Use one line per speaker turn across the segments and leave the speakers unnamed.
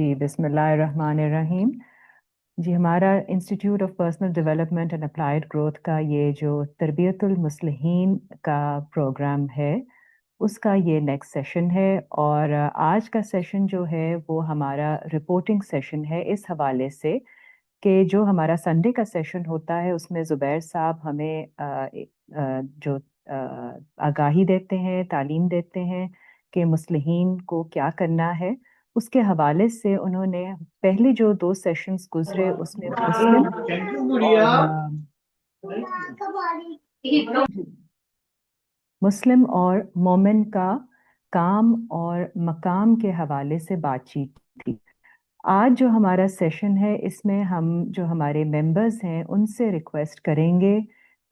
जी बिस्मिल्लाहिर्रहमानिर्रहीम। जी हमारा institute of personal development and applied growth का ये जो तरबियतुल मुस्लिहीन का प्रोग्राम है उसका ये नेक्स्ट सेशन है। और आज का सेशन जो है वो हमारा रिपोर्टिंग सेशन है, इस हवाले से कि जो हमारा संडे का सेशन होता है उसमें ज़ुबैर साहब हमें जो आगाही देते हैं, तालीम देते हैं कि मुस्लिहीन को क्या करना है। उसके हवाले से उन्होंने पहले जो 2 सेशंस गुजरे उसमें मुस्लिम और मोमिन का काम और मकाम के हवाले से बातचीत थी। आज जो हमारा सेशन है इसमें हम जो हमारे मेंबर्स हैं उनसे रिक्वेस्ट करेंगे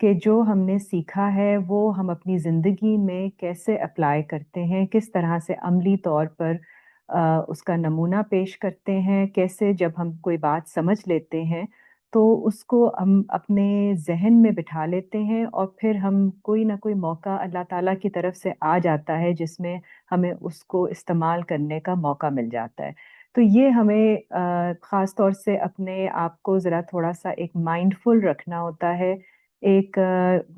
कि जो हमने सीखा है वो हम अपनी ज़िंदगी में कैसे अप्लाई करते हैं, किस तरह से अमली तौर पर उसका नमूना पेश करते हैं, कैसे जब हम कोई बात समझ लेते हैं तो उसको हम अपने जहन में बिठा लेते हैं और फिर हम कोई ना कोई मौका अल्लाह ताला की तरफ से आ जाता है जिसमें हमें उसको इस्तेमाल करने का मौका मिल जाता है। तो ये हमें ख़ास तौर से अपने आप को ज़रा थोड़ा सा एक माइंडफुल रखना होता है, एक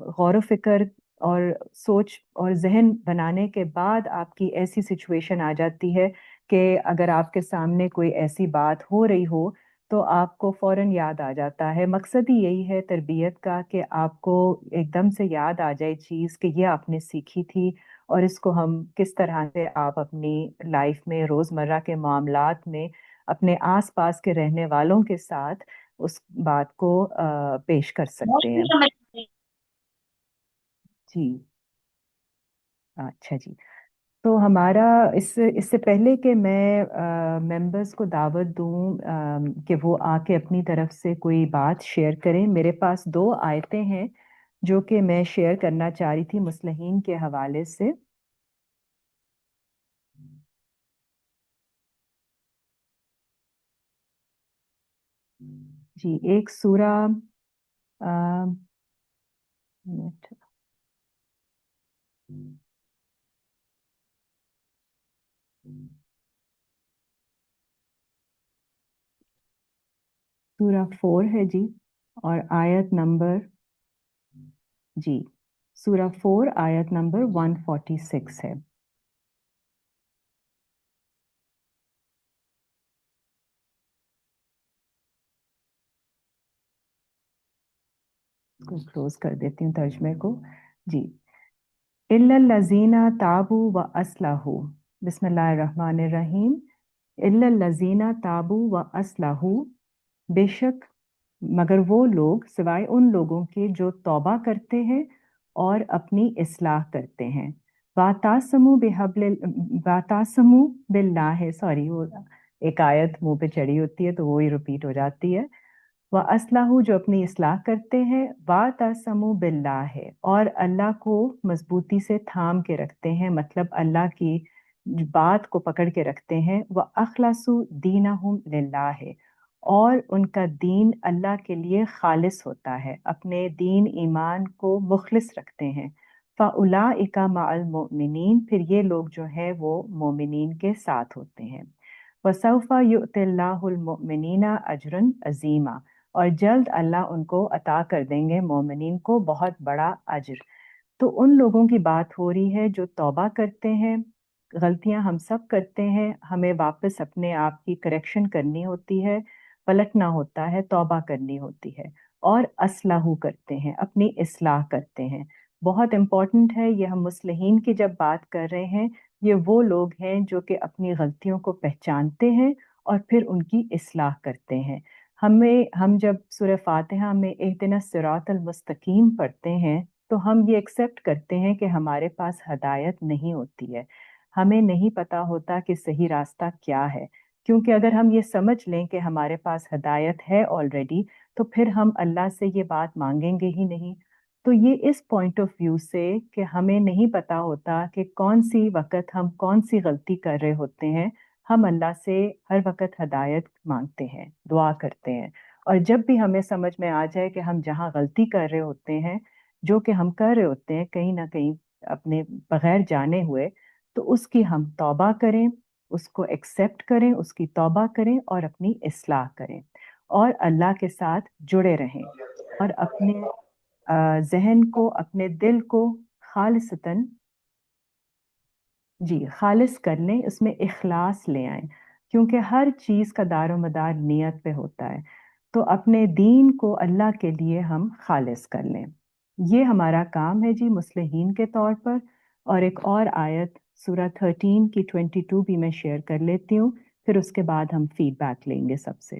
गौर व फिक्र और सोच और जहन बनाने के बाद आपकी ऐसी सिचुएशन आ जाती है कि अगर आपके सामने कोई ऐसी बात हो रही हो तो आपको फ़ौरन याद आ जाता है। मकसद ही यही है तरबियत का कि आपको एकदम से याद आ जाए चीज़ कि ये आपने सीखी थी और इसको हम किस तरह से आप अपनी लाइफ में रोज़मर्रा के मामलात में अपने आसपास के रहने वालों के साथ उस बात को पेश कर सकते हैं। जी, अच्छा जी। तो हमारा इससे पहले कि मैं मेंबर्स को दावत दूं कि वो आके अपनी तरफ से कोई बात शेयर करें, मेरे पास 2 आयतें हैं जो कि मैं शेयर करना चाह रही थी मुस्लिहीन के हवाले से। जी, एक सूरा अ, मिनट, सूरा 4 है जी, और आयत नंबर, जी, सूरा 4 आयत नंबर 146 है। इसको क्लोज कर देती हूँ तर्जमे को। जी, इल्लल्लज़ीना ताबू व अस्लहू, बिस्मिल्लाहिर्रहमानिर्रहीम। इल्लल्लज़ीना ताबू व अस्लहू, बेशक मगर वो लोग सिवाय उन लोगों के जो तौबा करते हैं और अपनी इस्लाह करते हैं। वातासमु बिल्लाह, सॉरी वो एक आयत मुंह पे चढ़ी होती है तो वो ही रिपीट हो जाती है। व असलाहू, जो अपनी इस्लाह करते हैं, वातासमु बिल्लाह है, और अल्लाह को मजबूती से थाम के रखते हैं, मतलब अल्लाह की बात को पकड़ के रखते हैं। व अखलसु दीनहुम लिल्लाह है, और उनका दीन अल्लाह के लिए खालिस होता है, अपने दीन ईमान को मुखलिस रखते हैं। फ़उलाइका मअल मोमिनीन, फिर ये लोग जो है वो मोमिनीन के साथ होते हैं। वसौफा युतिल्लाहुल मोमिनीना अजरन अजीमा, और जल्द अल्लाह उनको अता कर देंगे मोमिनीन को बहुत बड़ा अजर। तो उन लोगों की बात हो रही है जो तौबा करते हैं। गलतियां हम सब करते हैं, हमें वापस अपने आप की करेक्शन करनी होती है, पलटना होता है, तौबा करनी होती है, और असलाहू करते हैं, अपनी इस्लाह करते हैं। बहुत इम्पोर्टेंट है ये। हम मुस्लिहीन की जब बात कर रहे हैं, ये वो लोग हैं जो कि अपनी गलतियों को पहचानते हैं और फिर उनकी इस्लाह करते हैं। हम जब सूरह फातिहा में इहदिना सिरातल मुस्तकीम पढ़ते हैं तो हम ये एक्सेप्ट करते हैं कि हमारे पास हदायत नहीं होती है, हमें नहीं पता होता कि सही रास्ता क्या है। क्योंकि अगर हम ये समझ लें कि हमारे पास हदायत है ऑलरेडी, तो फिर हम अल्लाह से ये बात मांगेंगे ही नहीं। तो ये इस पॉइंट ऑफ व्यू से कि हमें नहीं पता होता कि कौन सी वक़्त हम कौन सी गलती कर रहे होते हैं, हम अल्लाह से हर वक़्त हदायत मांगते हैं, दुआ करते हैं। और जब भी हमें समझ में आ जाए कि हम जहाँ गलती कर रहे होते हैं, जो कि हम कर रहे होते हैं कहीं ना कहीं अपने बगैर जाने हुए, तो उसकी हम तौबा करें, اس کو ایکسیپٹ کریں، اس کی توبہ کریں اور اپنی اصلاح کریں اور اللہ کے ساتھ جڑے رہیں اور اپنے ذہن کو، اپنے دل کو خالصتاً خالص کر لیں، اس میں اخلاص لے آئیں، کیونکہ ہر چیز کا دار و مدار نیت پہ ہوتا ہے۔ تو اپنے دین کو اللہ کے لیے ہم خالص کر لیں، یہ ہمارا کام ہے جی مصلحین کے طور پر۔ اور ایک اور آیت سورہ 13 کی 22 بھی میں شیئر کر لیتی ہوں، پھر اس کے بعد ہم فیڈ بیک لیں گے سب سے۔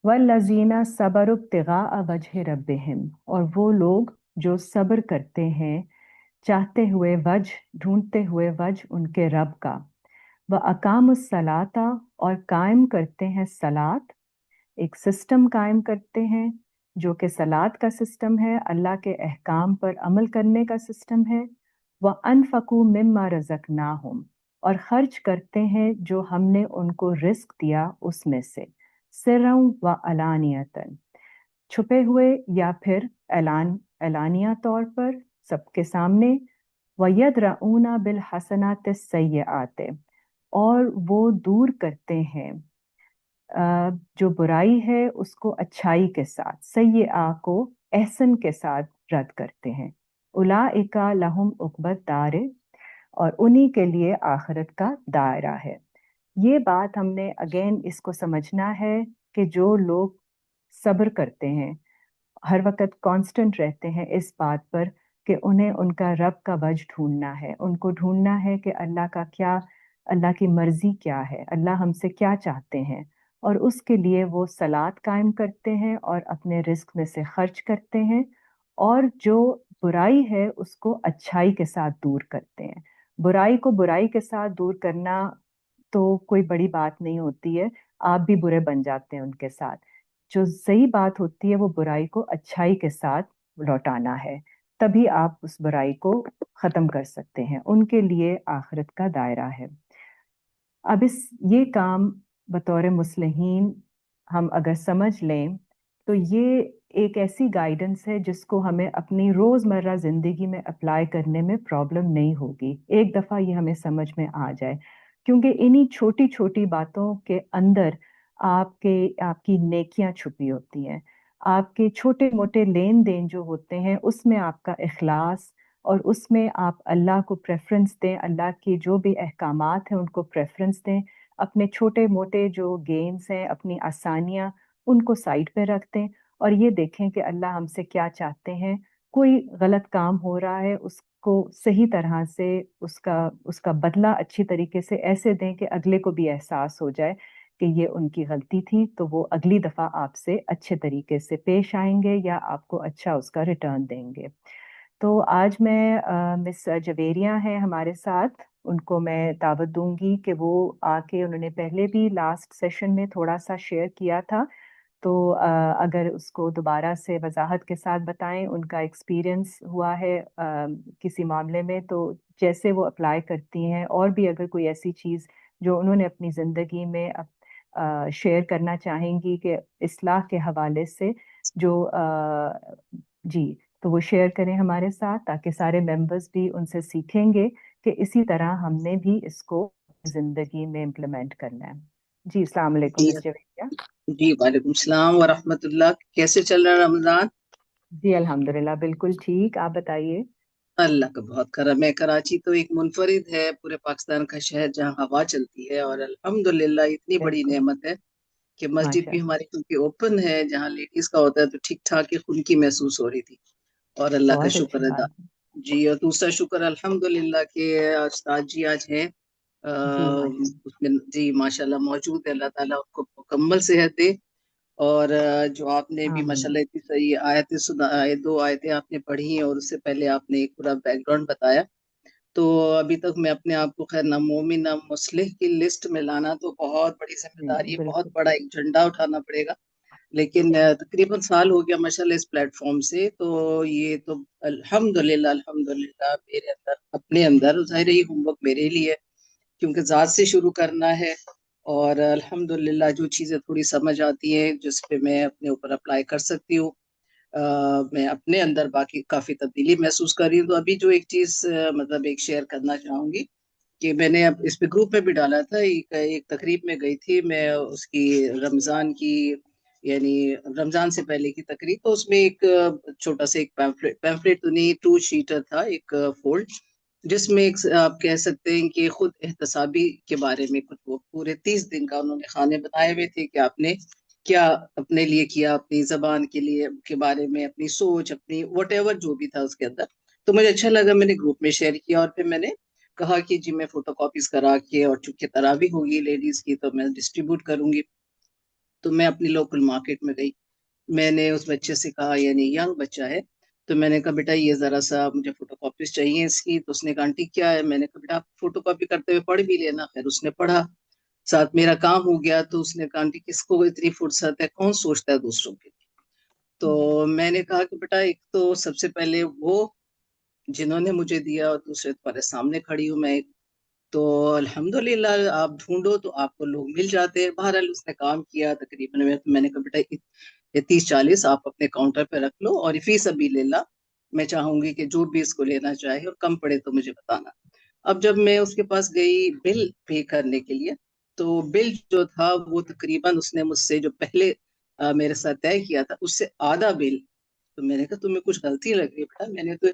وَالَّذِينَ صَبَرُوا ابْتِغَاءَ وَجْهِ رَبِّهِمْ، اور وہ لوگ جو صبر کرتے ہیں چاہتے ہوئے وجہ، ڈھونڈتے ہوئے وجہ ان کے رب کا۔ وَأَقَامُوا الصَّلَاةَ، اور قائم کرتے ہیں صلاۃ، ایک سسٹم قائم کرتے ہیں جو کہ صلاۃ کا سسٹم ہے، اللہ کے احکام پر عمل کرنے کا سسٹم ہے۔ وَأَنفَقُوا مِمَّا رَزَقْنَاهُمْ، اور خرچ کرتے ہیں جو ہم نے ان کو رزق دیا اس میں سے، سرًا وعلانیةً، چھپے ہوئے یا پھر اعلانیہ طور پر سب کے سامنے۔ وَيَدْرَؤُونَ بِالْحَسَنَاتِ السَّيِّئَاتِ، اور وہ دور کرتے ہیں جو برائی ہے اس کو اچھائی کے ساتھ، سیئہ کو احسن کے ساتھ رد کرتے ہیں۔ اولئک لہم عقبی الدار، اور انہی کے لیے آخرت کا دائرہ ہے۔ یہ بات ہم نے اگین اس کو سمجھنا ہے کہ جو لوگ صبر کرتے ہیں، ہر وقت کانسٹنٹ رہتے ہیں اس بات پر کہ انہیں ان کا رب کا وجہ ڈھونڈنا ہے، ان کو ڈھونڈنا ہے کہ اللہ کا کیا، اللہ کی مرضی کیا ہے، اللہ ہم سے کیا چاہتے ہیں، اور اس کے لیے وہ صلاۃ قائم کرتے ہیں اور اپنے رزق میں سے خرچ کرتے ہیں، اور جو برائی ہے اس کو اچھائی کے ساتھ دور کرتے ہیں۔ برائی کو برائی کے ساتھ دور کرنا تو کوئی بڑی بات نہیں ہوتی ہے، آپ بھی برے بن جاتے ہیں ان کے ساتھ۔ جو صحیح بات ہوتی ہے وہ برائی کو اچھائی کے ساتھ لوٹانا ہے، تبھی آپ اس برائی کو ختم کر سکتے ہیں، ان کے لیے آخرت کا دائرہ ہے۔ اب یہ کام بطور مصلحین ہم اگر سمجھ لیں تو یہ ایک ایسی گائیڈنس ہے جس کو ہمیں اپنی روزمرہ زندگی میں اپلائی کرنے میں پرابلم نہیں ہوگی، ایک دفعہ یہ ہمیں سمجھ میں آ جائے، کیونکہ انہی چھوٹی چھوٹی باتوں کے اندر آپ کی نیکیاں چھپی ہوتی ہیں، آپ کے چھوٹے موٹے لین دین جو ہوتے ہیں اس میں آپ کا اخلاص، اور اس میں آپ اللہ کو پریفرنس دیں، اللہ کی جو بھی احکامات ہیں ان کو پریفرنس دیں، اپنے چھوٹے موٹے جو گینز ہیں، اپنی آسانیاں، ان کو سائڈ پہ رکھ دیں، اور یہ دیکھیں کہ اللہ ہم سے کیا چاہتے ہیں۔ کوئی غلط کام ہو رہا ہے اس کو صحیح طرح سے اس کا بدلہ اچھی طریقے سے ایسے دیں کہ اگلے کو بھی احساس ہو جائے کہ یہ ان کی غلطی تھی، تو وہ اگلی دفعہ آپ سے اچھے طریقے سے پیش آئیں گے یا آپ کو اچھا اس کا ریٹرن دیں گے۔ تو آج میں مس جویریہ ہیں ہمارے ساتھ، ان کو میں دعوت دوں گی کہ وہ آ کے، انہوں نے پہلے بھی لاسٹ سیشن میں تھوڑا سا شیئر کیا تھا، تو اگر اس کو دوبارہ سے وضاحت کے ساتھ بتائیں، ان کا ایکسپیرئنس ہوا ہے کسی معاملے میں تو جیسے وہ اپلائی کرتی ہیں، اور بھی اگر کوئی ایسی چیز جو انہوں نے اپنی زندگی میں شیئر کرنا چاہیں گی کہ اصلاح کے حوالے سے جو جی، تو وہ شیئر کریں ہمارے ساتھ، تاکہ سارے ممبرز بھی ان سے سیکھیں گے کہ اسی طرح ہم نے بھی اس کو زندگی میں امپلیمنٹ کرنا ہے۔ جی السلام علیکم
جی
مس جویریہ۔
جی، وعلیکم السلام ورحمۃ اللہ۔ کیسے چل رہا ہے رمضان؟
جی الحمدللہ بالکل ٹھیک، آپ بتائیے۔
اللہ کا بہت کرم ہے۔ کراچی تو ایک منفرد ہے پورے پاکستان کا شہر جہاں ہوا چلتی ہے، اور الحمدللہ اتنی بڑی
بالکل،
نعمت ہے کہ مسجد
ماشاء
بھی
اللہ،
ہماری کیونکہ اوپن ہے، جہاں لیڈیز کا ہوتا ہے تو ٹھیک ٹھاک ہی خنکی محسوس ہو رہی تھی، اور اللہ کا
بہت
شکر
اچھی
ادا۔
بات ہے۔
جی، اور دوسرا شکر الحمدللہ کہ استاد جی آج ہیں
جی ماشاء اللہ،
اس میں، جی ماشاء اللہ موجود ہے۔ اللہ تعالیٰ ان کو مکمل صحت دے، اور جو آپ نے بھی
آمین،
ماشاءاللہ اتنی صحیح آیتیں دو آیتیں آپ نے پڑھی ہیں، اور اس سے پہلے آپ نے ایک پورا بیک گراؤنڈ بتایا، تو ابھی تک میں اپنے آپ کو خیر نہ مومن نہ مصلح کی لسٹ میں لانا تو بہت بڑی ذمہ داری ہے، بہت
بالکل،
بڑا ایک جھنڈا اٹھانا پڑے گا، لیکن تقریباً سال ہو گیا ماشاءاللہ اس پلیٹ فارم سے، تو یہ تو الحمدللہ میرے اندر، اپنے اندر ظاہر ہے یہ ہوم ورک میرے لیے ہے، کیونکہ ذات سے شروع کرنا ہے، اور الحمدللہ جو چیزیں تھوڑی سمجھ آتی ہیں جس پہ میں اپنے اوپر اپلائی کر سکتی ہوں मैं अपने अंदर बाकी काफी तब्दीली महसूस कर रही हूँ। तो अभी जो एक चीज मतलब एक शेयर करना चाहूंगी कि मैंने अब इस पे ग्रुप में भी डाला था, एक तकरीब में गई थी मैं, उसकी रमजान की, यानी रमजान से पहले की तकरीब। तो उसमें एक छोटा सा एक पैम्फलेट तो नहीं, टू शीटर था, एक फोल्ड, जिसमें एक आप कह सकते हैं कि खुद एहतसाबी के बारे में कुछ, वो पूरे 30 दिन का उन्होंने खाने बनाए हुए थे कि आपने क्या अपने लिए किया, अपनी जबान के लिए के बारे में, अपनी सोच, अपनी वट जो भी था उसके अंदर। तो मुझे अच्छा लगा, मैंने ग्रुप में शेयर किया और फिर मैंने कहा कि जी मैं फोटो कॉपीज करा के, और चूंकि तरावी होगी लेडीज की तो मैं डिस्ट्रीब्यूट करूंगी। तो मैं अपनी लोकल मार्केट में गई, मैंने उस बच्चे से कहा, यानी यंग बच्चा है, तो मैंने कहा बेटा ये जरा सा मुझे फोटो कॉपीज चाहिए इसकी। तो उसने कहा आंटी क्या है? मैंने कहा बेटा आप फोटो कॉपी करते हुए पढ़ भी लेना। खैर उसने पढ़ा, साथ मेरा काम हो गया। तो उसने कहा आंटी किसको इतनी फुर्सत है, कौन सोचता है दूसरों के लिए? तो मैंने कहा कि बेटा एक तो सबसे पहले वो जिन्होंने मुझे दिया, और दूसरे तुम्हारे सामने खड़ी हूं मैं। तो अल्हम्दुलिल्लाह आप ढूंढो तो आपको लोग मिल जाते हैं। बहरहाल उसने काम किया तकरीबन में। तो मैंने कहा बेटा ये 30-40 आप अपने काउंटर पे रख लो, और फी सबीलिल्लाह मैं चाहूंगी कि जो भी इसको लेना चाहे और कम पड़े तो मुझे बताना। अब जब मैं उसके पास गई बिल पे करने के लिए, तो बिल जो था वो तकरीबन उसने मुझसे जो पहले मेरे साथ तय किया था उससे आधा बिल। तो मैंने कहा तुम्हें कुछ गलती लग रही है बेटा? मैंने तो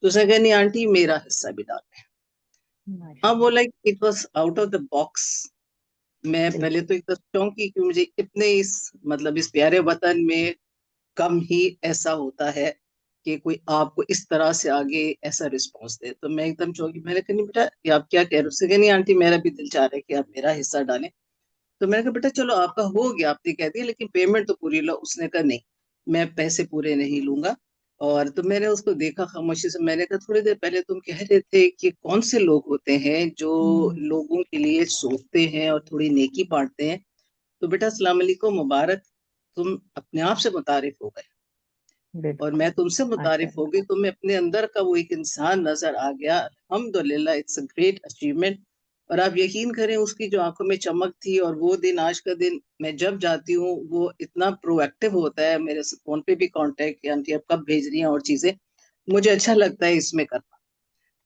उसने कहा नहीं आंटी मेरा हिस्सा भी डाल। अब वो
माशाल्लाह।
Like it was out of the box. मैं पहले
बिल्कुल।
तो एकदम चौंकी कि मुझे इतने इस मतलब इस प्यारे वतन में कम ही ऐसा होता है कि कोई आपको इस तरह से आगे ऐसा रिस्पॉन्स दे। तो मैं एकदम चौंकी। मैंने कहा नहीं बेटा ये आप क्या कह रहे हो? उससे कहा नहीं आंटी मेरा भी दिल चाह रहा है कि आप मेरा हिस्सा डालें। तो मैंने कहा बेटा चलो आपका हो गया, आपने कह दिया, लेकिन पेमेंट तो पूरी लो। उसने कहा नहीं मैं पैसे पूरे नहीं लूंगा। और तो मैंने उसको देखा खामोशी से। मैंने कहा थोड़ी देर पहले तुम कह रहे थे कि कौन से लोग होते हैं जो
हम्म।
लोगों के लिए सोचते हैं और थोड़ी नेकी बांटते हैं। तो बेटा अस्सलाम वालेकुम, मुबारक, तुम अपने आप से मुतारिफ हो गए और
बिल्कुल।
मैं तुमसे मुतारिफ हो गई।
माशाल्लाह।
तुम्हें अपने अंदर का वो एक इंसान नजर आ गया। अल्हम्दुलिल्लाह, इट्स अ ग्रेट अचीवमेंट। और आप यकीन करें उसकी जो आंखों में चमक थी, और वो दिन आज का दिन मैं जब जाती हूँ वो इतना प्रोएक्टिव होता है मेरे से, फोन पे भी कांटेक्ट कि आंटी आप कब भेज रही हैं और चीजें। मुझे अच्छा लगता है इसमें करना।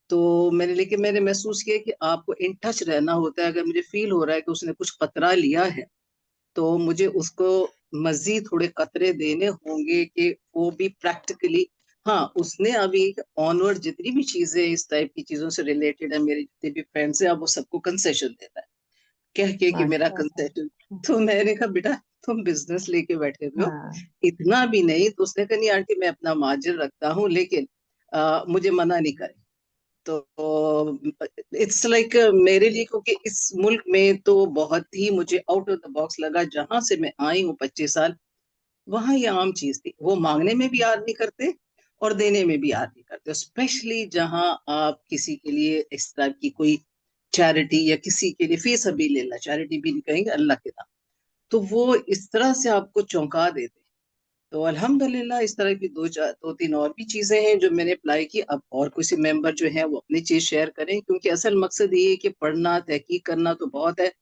तो मैंने, लेकिन मैंने महसूस किया कि आपको इन टच रहना होता है। अगर मुझे फील हो रहा है कि उसने कुछ खतरा लिया है तो मुझे उसको मजीद थोड़े कतरे देने होंगे कि वो भी प्रैक्टिकली, हाँ उसने अभी ऑनवर्ड जितनी भी चीजें इस टाइप की चीजों से रिलेटेड है, मेरे जितने भी फ्रेंड्स हैं, अब वो सबको कंसेशन देता है कह के कि मेरा
माशाल्लाह।
कंसेशन। तो मैंने कहा बेटा तुम बिजनेस लेके बैठे हुए हो,
हाँ।
इतना भी नहीं। तो उसने कहा नहीं आंटी मैं अपना मार्जिन रखता हूँ, लेकिन मुझे मना नहीं करे। तो इट्स लाइक मेरे लिए, क्योंकि इस मुल्क में तो बहुत ही मुझे आउट ऑफ द बॉक्स लगा। जहां से मैं आई हूँ 25 साल, वहां ये आम चीज थी। वो मांगने में भी याद नहीं करते और देने में भी याद नहीं करते, स्पेशली जहां आप किसी के लिए इस तरह की कोई चैरिटी, या किसी के लिए फी सबीलिल्लाह, चैरिटी भी नहीं कहेंगे, अल्लाह के नाम, तो वो इस तरह से आपको चौंका देते। तो अल्हम्दुलिल्लाह इस तरह की दो तीन और भी चीजें हैं जो मैंने अप्लाई की। अब और किसी मेंबर जो है वो अपनी चीज शेयर करें, क्योंकि असल मकसद ये है कि पढ़ना तहकीक करना तो बहुत है,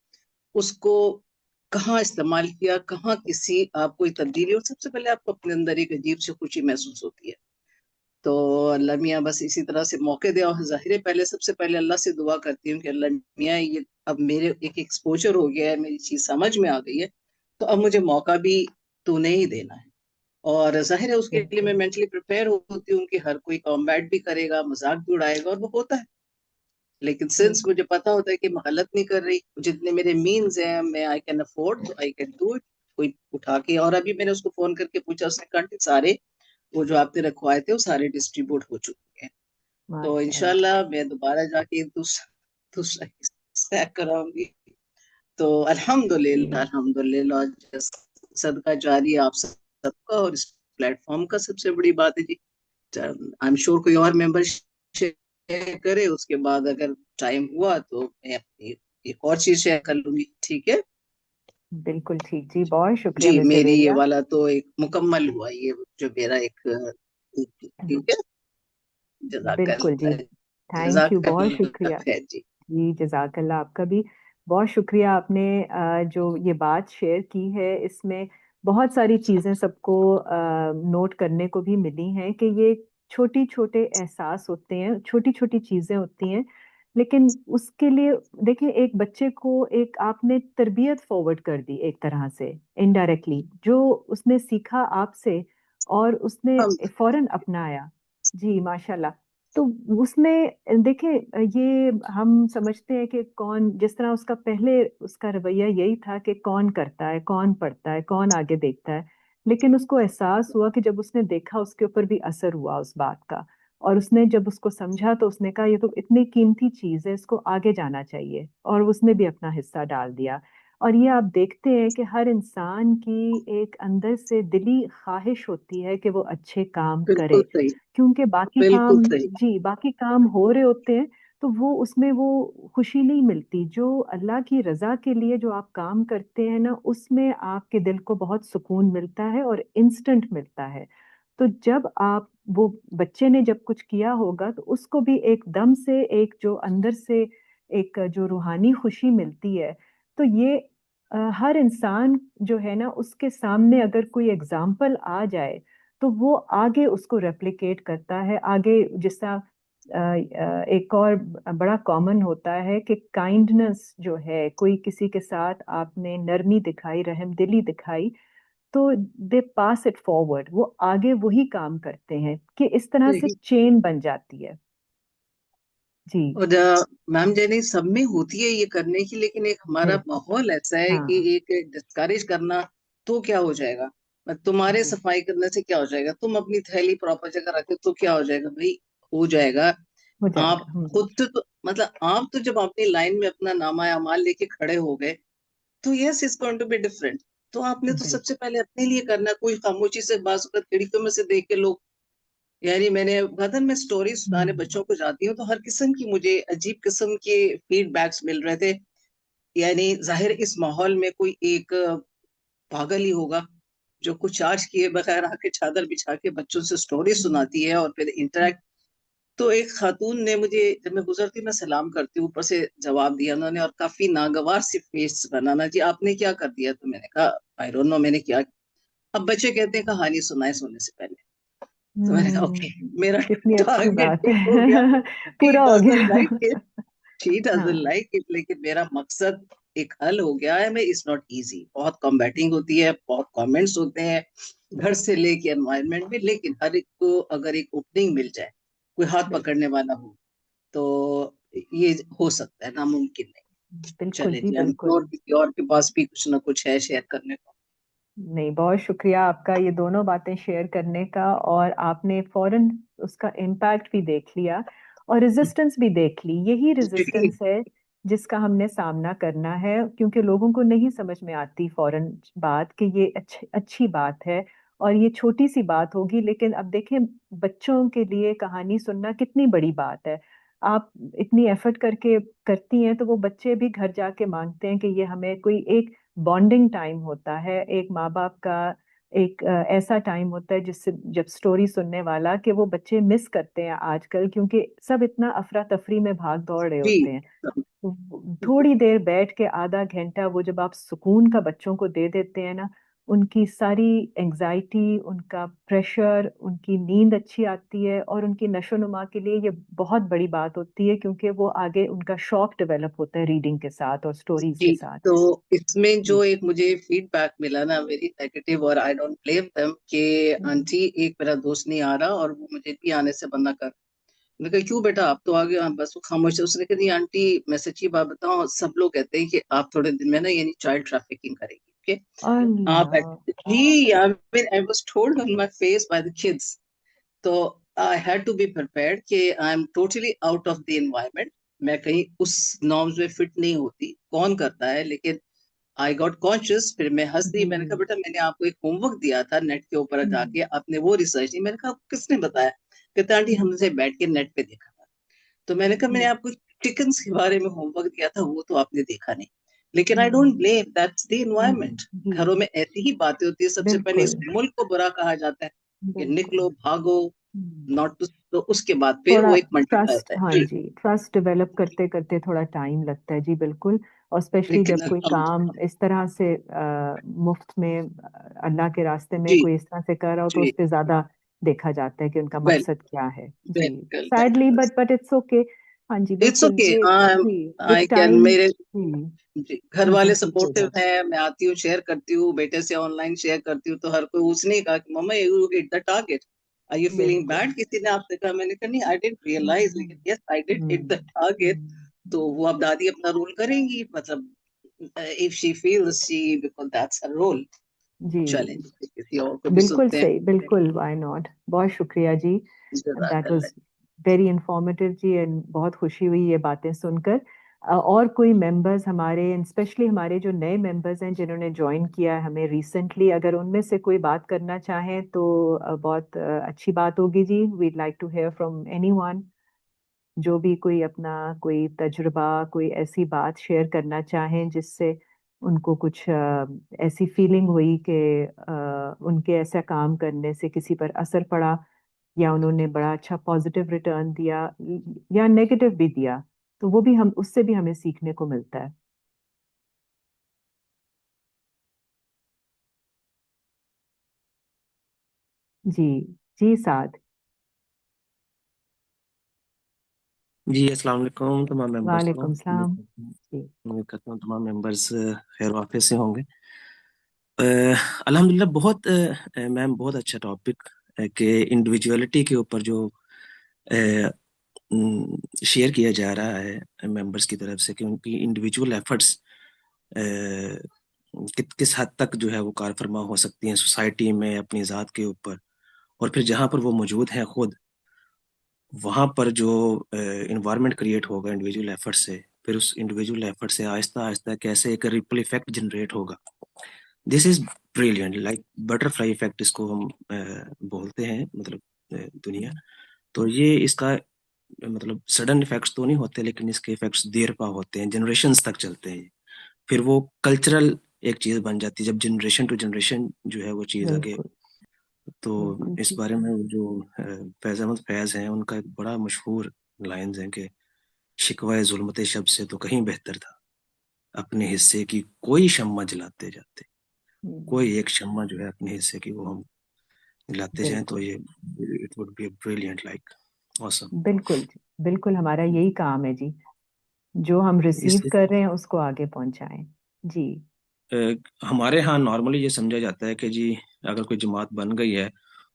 उसको कहाँ इस्तेमाल किया, कहाँ किसी आप कोई तब्दीली, और सबसे पहले आपको अपने अंदर एक अजीब सी खुशी महसूस होती है। तो अल्लाह मियाँ बस इसी तरह से मौके दे। और जाहिर है पहले सबसे पहले अल्लाह से दुआ करती हूँ कि अल्लाह मियाँ ये अब मेरे एक एक्सपोजर हो गया है, मेरी चीज समझ में आ गई है, तो अब मुझे मौका भी तूने ही देना है। और जाहिर है उसके लिए मैं
बिल्कुल।
मेंटली प्रिपेयर होती हूँ कि हर कोई कॉम्बैट भी करेगा, मजाक भी उड़ाएगा, और वो होता है। लेकिन सिंस
बिल्कुल।
मुझे पता होता है कि मैं गलत नहीं कर रही, जितने मेरे मीन्स हैं मैं आई कैन अफोर्ड, तो आई कैन डू इट। कोई उठा के, और अभी मैंने उसको फोन करके पूछा, उसने कहा "आंटी, सारे वो जो आपने रखवाए थे वो सारे डिस्ट्रीब्यूट हो चुके हैं। तो
माशाल्लाह।
इंशाल्लाह मैं दोबारा जाके दूसरा दूसरा हिस्सा कराऊंगी। तो अल्हम्दुलिल्लाह,
जी।
अल्हम्दुलिल्लाह, सदका जारी आप सबका। और इस प्लेटफॉर्म का सबसे बड़ी बात है जी, आई एम श्योर कोई और मेंबर शेयर करे, उसके बाद अगर टाइम हुआ तो मैं अपनी एक और चीज शेयर कर लूंगी, ठीक है?
बिल्कुल ठीक जी, बहुत शुक्रिया
जी
मिस
मेरी ये
जवेरिया।
वाला तो एक मुकम्मल हुआ, ये जो मेरा एक ठीक है।
बिल्कुल जी।
जजाकल्ला,
थैंक यू, बहुत
जजाकल्ला
शुक्रिया।
खैर जी।
जी जज़ाकल्लाह, आपका भी बहुत शुक्रिया। आपने जो ये बात शेयर की है इसमें बहुत सारी चीजें सबको नोट करने को भी मिली हैं कि ये छोटी छोटे एहसास होते हैं, छोटी छोटी चीजें होती हैं, लेकिन उसके लिए देखिए एक बच्चे को एक आपने तरबियत फॉरवर्ड कर दी एक तरह से इनडायरेक्टली, जो उसने सीखा आपसे और उसने
हम
फौरन अपनाया। जी माशाल्लाह। तो उसमें देखिए ये हम समझते हैं कि कौन, जिस तरह उसका पहले उसका रवैया यही था कि कौन करता है, कौन पढ़ता है, कौन आगे देखता है, लेकिन उसको एहसास हुआ कि जब उसने देखा उसके ऊपर भी असर हुआ उस बात का, और उसने जब उसको समझा तो उसने कहा ये तो इतनी कीमती चीज है, इसको आगे जाना चाहिए, और उसने भी अपना हिस्सा डाल दिया। और ये आप देखते हैं कि हर इंसान की एक अंदर से दिली ख्वाहिश होती है कि वो अच्छे काम
बिल्कुल
करे,
सही,
क्योंकि बाकी
बिल्कुल
काम,
सही।
जी बाकी काम हो रहे होते हैं, तो वो उसमें वो खुशी नहीं मिलती जो अल्लाह की रजा के लिए जो आप काम करते हैं ना, उसमें आपके दिल को बहुत सुकून मिलता है और इंस्टेंट मिलता है। तो जब आप, वो बच्चे ने जब कुछ किया होगा तो उसको भी एकदम से एक जो अंदर से एक जो रूहानी खुशी मिलती है। तो ये हर इंसान जो है ना, उसके सामने अगर कोई एग्जाम्पल आ जाए तो वो आगे उसको रेप्लिकेट करता है आगे। जैसा एक और बड़ा कॉमन होता है कि काइंडनेस जो है, कोई किसी के साथ आपने नरमी दिखाई, रहमदिली दिखाई, तो दे पास इट फॉरवर्ड, वो आगे वही काम करते हैं, कि इस तरह से
सही।
चेन बन जाती है। जी।
और मैम जैनी सब में होती है ये करने की, लेकिन एक हमारा
है।
माहौल ऐसा है कि
हाँ।
एक डिस्करेज करना तो क्या हो जाएगा, तुम्हारे
जी।
सफाई करने से क्या हो जाएगा, तुम अपनी थैली प्रॉपर जगह रखे तो क्या हो जाएगा भाई, हो जाएगा।
हो
आप
जाएगा।
खुद तो मतलब आप तो जब अपनी लाइन में अपना नामा अमाल लेके खड़े हो गए, तो yes is going to be different. तो आपने तो सबसे
बिल्कुल।
पहले अपने लिए करना है। कोई खामोशी से बात खिड़कियों में से देख के लोग, यानी मैंने वतन में स्टोरी सुनाने
हम्म।
बच्चों को जाती हूँ तो हर किस्म की मुझे अजीब किस्म के फीडबैक्स मिल रहे थे। यानी जाहिर इस माहौल में कोई एक पागल ही होगा जो कुछ चार्ज किए बगैर आके चादर बिछा के बच्चों से स्टोरी
हम्म।
सुनाती है और फिर इंटरेक्ट। तो एक खातून ने मुझे, जब मैं गुजरती मैं सलाम करती हूँ, ऊपर से जवाब दिया उन्होंने, और काफी नागवार सी फेस बनाना, जी आपने क्या कर दिया, तो मैंने कहा आई डोंट नो मैंने क्या। अब बच्चे कहते हैं कहानी सुनाए सोने से पहले। तो मैंने कहा ओके, मेरा
कितनी अच्छी
टारगेट
बात
हिट हो गया।
है।
शी
पूरा हो
डजंट लाइक
गया।
इट, शी डजंट
हाँ।
लाइक इट, लेकिन मेरा मकसद एक हल हो गया है। मैं इट्स नॉट इजी, बहुत कॉम्बैटिंग होती है, बहुत कमेंट्स होते हैं घर से लेके एनवायरनमेंट में, लेकिन हर एक को अगर एक ओपनिंग मिल जाए, कोई हाथ
बिल्कुल।
पकड़ने वाला हो, तो ये हो सकता है, नामुमकिन नहीं।
बिल्कुल
चले
जी
जी, आई एम
बिल्कुल।
श्योर किसी और के पास भी कुछ ना कुछ है शेयर करने को।
नहीं, बहुत शुक्रिया आपका ये दोनों बातें शेयर करने का, और आपने फौरन उसका इम्पैक्ट भी देख लिया और रेजिस्टेंस भी देख ली। यही
जी
रेजिस्टेंस है जिसका हमने सामना करना है, क्योंकि लोगों को नहीं समझ में आती फौरन बात कि ये अच्छी अच्छी बात है और ये छोटी सी बात होगी, लेकिन अब देखें बच्चों के लिए कहानी सुनना कितनी बड़ी बात है। आप इतनी एफर्ट करके करती हैं तो वो बच्चे भी घर जाके मांगते हैं कि ये हमें कोई एक बॉन्डिंग टाइम होता है, एक माँ बाप का एक ऐसा टाइम होता है जिससे जब स्टोरी सुनने वाला, कि वो बच्चे मिस करते हैं आजकल, क्योंकि सब इतना अफरा तफरी में भाग दौड़ रहे
जी।
होते हैं। थोड़ी देर बैठ के आधा घंटा वो जब आप सुकून का बच्चों को दे देते हैं ना, उनकी सारी एंजाइटी, उनका प्रेशर, उनकी नींद अच्छी आती है, और उनकी नशोनुमा के लिए ये बहुत बड़ी बात होती है, क्योंकि वो आगे उनका शौक डेवलप होता है रीडिंग के साथ और स्टोरीज
जी,
के साथ।
तो इसमें
जी।
जो एक मुझे फीडबैक मिला ना वेरी नेगेटिव, और आई डोंट ब्लेम देम, कि
हम्म।
आंटी एक मेरा दोस्त नहीं आ रहा और वो मुझे भी आने से मना कर। मैं कहा क्यों बेटा, आप तो आ गए। हाँ, बस वो खामोश है। उसने कहा नहीं आंटी, मैं सच्ची बात बताऊं, सब लोग कहते हैं कि आप थोड़े दिन में ना यानी चाइल्ड ट्रैफिकिंग करेगी। ओके, आप
अल्लाह।
Actually I was told on my face by the kids. तो I had to be prepared कि I am totally out of the environment. मैं कहीं उस नॉर्म्स में फिट नहीं होती, कौन करता है, लेकिन आई गॉट कॉन्शियस। फिर मैं हंस दी, मैंने कहा
जी।
बेटा मैंने आपको एक होमवर्क दिया था नेट के ऊपर जाके,
हम्म।
आपने वो रिसर्च नहीं। मैंने कहा आपको किसने बताया। कहते आंटी
हम्म।
हमसे बैठ के नेट पे देखा था। तो मैंने कहा मैंने
हम्म।
आपको चिकन्स के बारे में होमवर्क दिया था, वो तो आपने देखा नहीं। लेकिन I don't
hmm.
Blame, that's the environment.
जी।
घरों में ऐसी ही बातें होती है। सबसे पहले इस
बिल्कुल।
मुल्क को बुरा कहा जाता है कि
बिल्कुल।
निकलो भागो,
हम्म।
नॉट टू, तो उसके बाद फिर
थोड़ा
वो एक मल्टीप्लाई
ट्रस्ट,
होता है
हाँ
जी।
जी, ट्रस्ट डेवलप करते करते थोड़ा टाइम लगता है जी बिल्कुल। اور اسپیشली
लेकिन
जब कोई काम
अल्हम्दुलिल्लाह।
इस तरह से मुफ्त में अल्लाह के रास्ते में
जी
कोई इस तरह से कर रहा हो तो
जी।
उस पे ज्यादा देखा जाता है कि उनका
बिल
मकसद क्या है। जी,
बिल्कुल
सैडली
बिल्कुल।
But it's okay. हाँ जी,
इट्स
बिल्कुल
ओके।
ये जी
आई
विद
कैन
टाइम।
मेरे
जी
जी, घर
चीजें
वाले
ठीक हो
सपोर्टिव
जाती।
है, मैं आती हूँ शेयर करती हूँ, बेटे से ऑनलाइन शेयर करती हूँ, तो हर कोई उसने ही कहा कि mama you hit the target, are you feeling
बिल्कुल।
बैड, किसी ने आपसे कहा, मैंने कहा नहीं आई डिडंट रियलाइज,
हम्म,
लेकिन yes I did hit the
hmm,
target. तो
हम्म,
वो अब दादी अपना रोल करेंगी, मतलब if she feels she, because that's her role.
जी
चलें जी, किसी और को भी
बिल्कुल
सुनते हैं।
सही, बिल्कुल, व्हाई नॉट। बहुत शुक्रिया जी, दैट वाज
जज़ाकल्लाह।
वेरी इंफॉर्मेटिव जी, एंड बहुत खुशी हुई ये बातें सुनकर। और कोई मेंबर्स हमारे, स्पेशली हमारे जो नए मेंबर्स हैं जिन्होंने ज्वाइन किया है हमें रिसेंटली, अगर उनमें से कोई बात करना चाहें तो बहुत अच्छी बात होगी जी। We'd like to hear from anyone, जो भी कोई अपना कोई तजुर्बा, कोई ऐसी बात शेयर करना चाहें जिससे उनको कुछ ऐसी फीलिंग हुई कि उनके ऐसा काम करने से किसी पर असर पड़ा, या उन्होंने बड़ा अच्छा पॉजिटिव रिटर्न दिया या नेगेटिव भी दिया, तो वो भी हम उससे भी हमें सीखने को मिलता है। जी, जी साद।
जी अस्सलाम वालेकुम तमाम मेंबर्स को।
वालेकुम
उम्मीद
सलाम।
करता हूँ
जी
उम्मीद करता हूँ तमाम मेंबर्स खैर वाफियत से होंगे। अल्हम्दुलिल्लाह बहुत मैम बहुत अच्छा टॉपिक कि इंडिविजुअलिटी के ऊपर जो शेयर किया जा रहा है मेंबर्स की तरफ से कि उनकी इंडिविजुअल एफर्ट्स किस हद तक जो है वो कार फरमा हो सकती हैं सोसाइटी में अपनी ज़ात के ऊपर, और फिर जहाँ पर वो मौजूद हैं खुद वहाँ पर जो इन्वायरमेंट क्रिएट होगा इंडिविजुअल एफर्ट से, फिर उस इंडिविजुअल एफर्ट से आहिस्ता आहिस्ता कैसे एक रिपल इफेक्ट जनरेट होगा। This is brilliant, like butterfly effect इसको हम बोलते हैं, मतलब दुनिया। तो ये इसका मतलब सडन इफेक्ट्स तो नहीं होते, लेकिन इसके इफेक्ट्स देर पा होते हैं, जनरेशन्स तक चलते हैं। फिर वो कल्चरल एक चीज बन जाती है जब जनरेशन टू जनरेशन जो है वो चीज आगे।
बिल्कुल,
तो
बिल्कुल
इस
ठीक
बारे
है।
में जो फैज अहमद फैज हैं उनका एक बड़ा मशहूर लाइंस है कि शिकवा जुल्मत शब से तो कहीं बेहतर था अपने हिस्से की कोई शम्मा जलाते जाते।
हम्म,
कोई एक शम्मा जो है अपने हिस्से की वो हम जलाते जाएं तो
बिल्कुल,
ये it would be brilliant like awesome.
बिल्कुल जी, बिल्कुल हमारा यही काम है जी, जो हम
इस
रिसीव कर रहे हैं उसको आगे पहुंचाएं। जी
हमारे यहाँ नॉर्मली ये समझा जाता है कि जी अगर कोई जमात बन गई है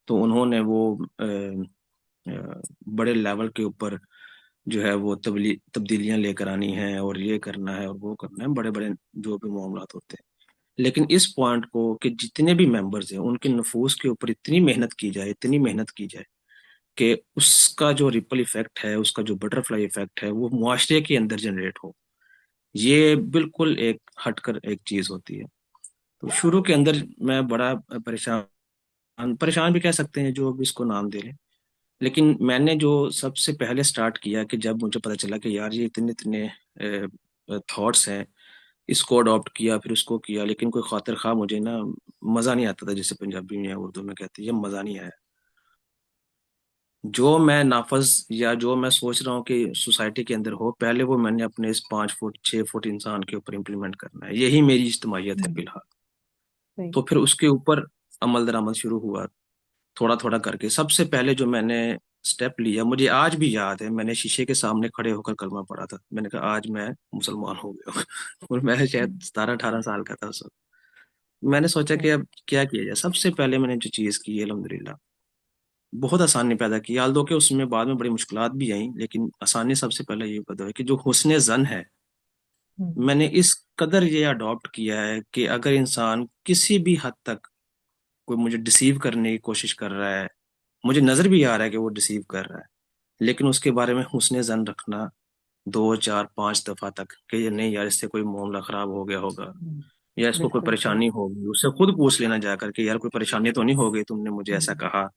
तो उन्होंने वो बड़े लेवल के ऊपर जो है वो तब्दीलियां लेकर आनी है और ये करना है और वो करना है, बड़े बड़े जो भी मामलात होते हैं। लेकिन इस पॉइंट को कि जितने भी मेंबर्स हैं उनके नफूस के ऊपर इतनी मेहनत की जाए, इतनी मेहनत की जाए कि उसका जो रिपल इफेक्ट है, उसका जो बटरफ्लाई इफेक्ट है वो मुआशरे के अंदर जनरेट हो, ये बिल्कुल एक हटकर एक चीज होती है। तो शुरू के अंदर मैं बड़ा परेशान परेशान भी कह सकते हैं जो भी इसको नाम दे लें। लेकिन मैंने जो सबसे पहले स्टार्ट किया कि जब मुझे पता चला कि यार ये इतने इतने थॉट्स हैं, इसको अडॉप्ट किया फिर उसको किया, लेकिन कोई खातिर खा मुझे ना मजा नहीं आता था, जैसे पंजाबी में या उर्दू में कहते हैं, ये मजा नहीं आया। जो मैं नाफज या जो मैं सोच रहा हूँ कि सोसाइटी के अंदर हो, पहले वो मैंने अपने इस 5 फुट 6 फुट इंसान के ऊपर इम्प्लीमेंट करना है, यही मेरी इज्तिमाइयत है
हम्म,
फिलहाल।
सही।
तो फिर उसके ऊपर अमल दरामद शुरू हुआ थोड़ा थोड़ा करके। सबसे पहले जो मैंने स्टेप लिया मुझे आज भी याद है, मैंने शीशे के सामने खड़े होकर कलमा पढ़ा था। मैंने कहा आज मैं मुसलमान हो गया हूँ। और मैं शायद 17 18 साल का था उस वक्त। मैंने सोचा कि
सही।
अब क्या किया जाए। सबसे पहले मैंने जो चीज़ की अल्हम्दुलिल्लाह बहुत आसानी पैदा की, हाल दो कि उसमें बाद में बड़ी मुश्किलात भी आई, लेकिन आसानी सबसे पहले ये पैदा हुई कि जो हुस्न जन है,
हम्म,
मैंने इस कदर ये अडॉप्ट किया है कि अगर इंसान किसी भी हद तक कोई मुझे डिसीव करने की कोशिश कर रहा है, मुझे नजर भी आ रहा है कि वो डिसीव कर रहा है, लेकिन उसके बारे में हुस्न जन रखना 2 4 5 दफा तक कि ये नहीं यार इससे कोई मामला खराब हो गया होगा या इसको कोई
बिल्कुल सही।
परेशानी होगी, उससे खुद पूछ लेना जाकर कि यार कोई परेशानी तो नहीं हो गई, तुमने मुझे ऐसा
हम्म,
कहा,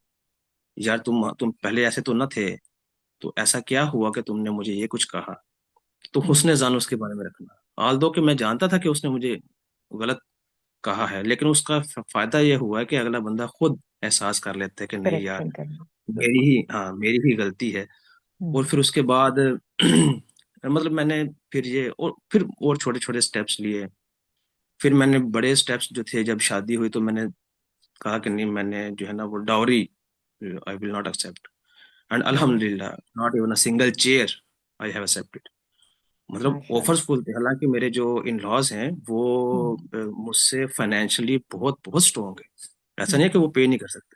यार तुम पहले ऐसे तो न थे, तो ऐसा क्या हुआ कि तुमने मुझे ये कुछ कहा। तो हुस्न
हम्म,
जान उसके बारे में रखना, आल दो कि मैं जानता था कि उसने मुझे गलत कहा है, लेकिन उसका फायदा ये हुआ है कि अगला बंदा खुद एहसास कर लेता है कि नहीं यार
करेक्शन करना।
मेरी
बिल्कुल।
ही हाँ मेरी ही गलती है। और
हम्म,
फिर उसके बाद مطلب میں نے پھر اور چھوٹے چھوٹے اسٹیپس لیے. پھر میں نے بڑے اسٹیپس جو تھے، جب شادی ہوئی تو میں نے کہا کہ نہیں، میں نے جو ہے نا وہ dowry I will not accept. And الحمد للہ not even a single chair I have accepted. مطلب
ماشاء
آفرز
اللہ.
فل تھے. حالانکہ میرے جو ان لاز ہیں وہ مجھ سے فائنینشلی بہت بہت اسٹرانگ ہے. ایسا نہیں ہے کہ وہ پے نہیں کر سکتے.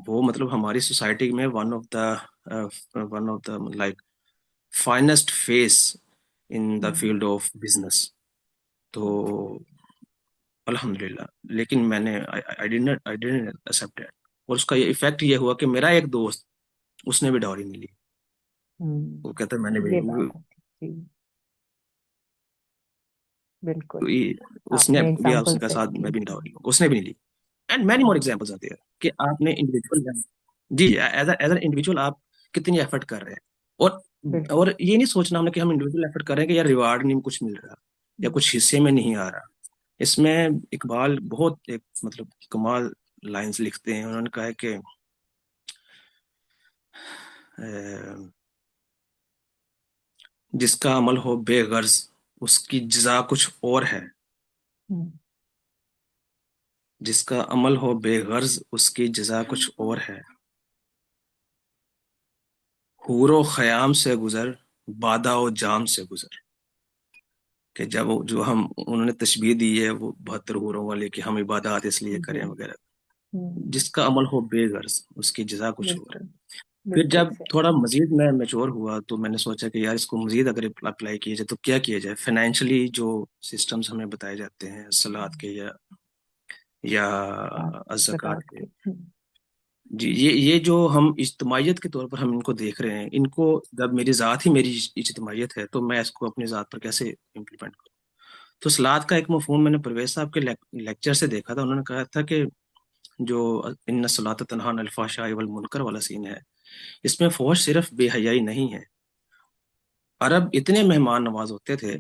وہ مطلب ہماری سوسائٹی میں one of the like finest face in the field of business. تو الحمد للہ. لیکن میں نے I didn't accept it. اور اس کا یہ افیکٹ یہ ہوا کہ میرا ایک دوست، اس نے بھی ڈاوری نہیں لی. وہ کہتا ہے میں نے
یہ
بھی
بات ہے جی، بالکل.
اس
آپ
نے
نے
بھی
اگزامپل
اس کا
سیٹ
ساتھ
کی.
میں بھی ڈاوری لوں، اس نے بھی نہیں لی. اینڈ مینی مور ایگزامپلز آتے ہیں کہ آپ نے انڈیویجول جی ایز این انڈیویجول آپ کتنی ایفرٹ کر رہے ہیں. اور
بالکل.
اور یہ نہیں سوچنا ہم نے کہ ہم انڈیویجول ایفرٹ کر رہے ہیں کہ یار ریوارڈ نہیں کچھ مل رہا یا کچھ حصے میں نہیں آ رہا. اس میں اقبال بہت ایک مطلب کمال لائنز لکھتے ہیں. انہوں نے کہا ہے کہ جس کا عمل ہو بے غرض اس کی جزا کچھ اور ہے. جس کا عمل ہو بے غرض اس کی جزا کچھ اور ہے. حور و خیام سے گزر بادہ و جام سے گزر. کہ جب جو انہوں نے تشبیہ دی ہے وہ 72 حوروں والے کہ ہم عبادات اس لیے کریں وغیرہ. جس کا عمل ہو بے غرض اس کی جزا کچھ اور ہے. پھر
بالکل
جب تھوڑا مزید میں میچور ہوا تو میں نے سوچا کہ یار اس کو مزید اگر اپلائی کیا جائے تو کیا کیا جائے. فائنینشلی جو سسٹمز ہمیں بتائے جاتے ہیں صلوات کے یا الزکوٰۃ کے، جی یہ جو ہم اجتماعیت کے طور پر ہم ان کو دیکھ رہے ہیں، ان کو جب میری ذات ہی میری اجتماعیت ہے تو میں اس کو اپنی ذات پر کیسے امپلیمنٹ کروں. تو صلوات کا ایک مفہوم میں نے پرویز صاحب کے لیکچر سے دیکھا تھا. انہوں نے کہا تھا کہ جو ان الصلاۃ تنہی عن الفحشاء والمنکر والا سین ہے، اس میں فحش صرف بے حیائی نہیں ہے. عرب اتنے مہمان نواز ہوتے تھے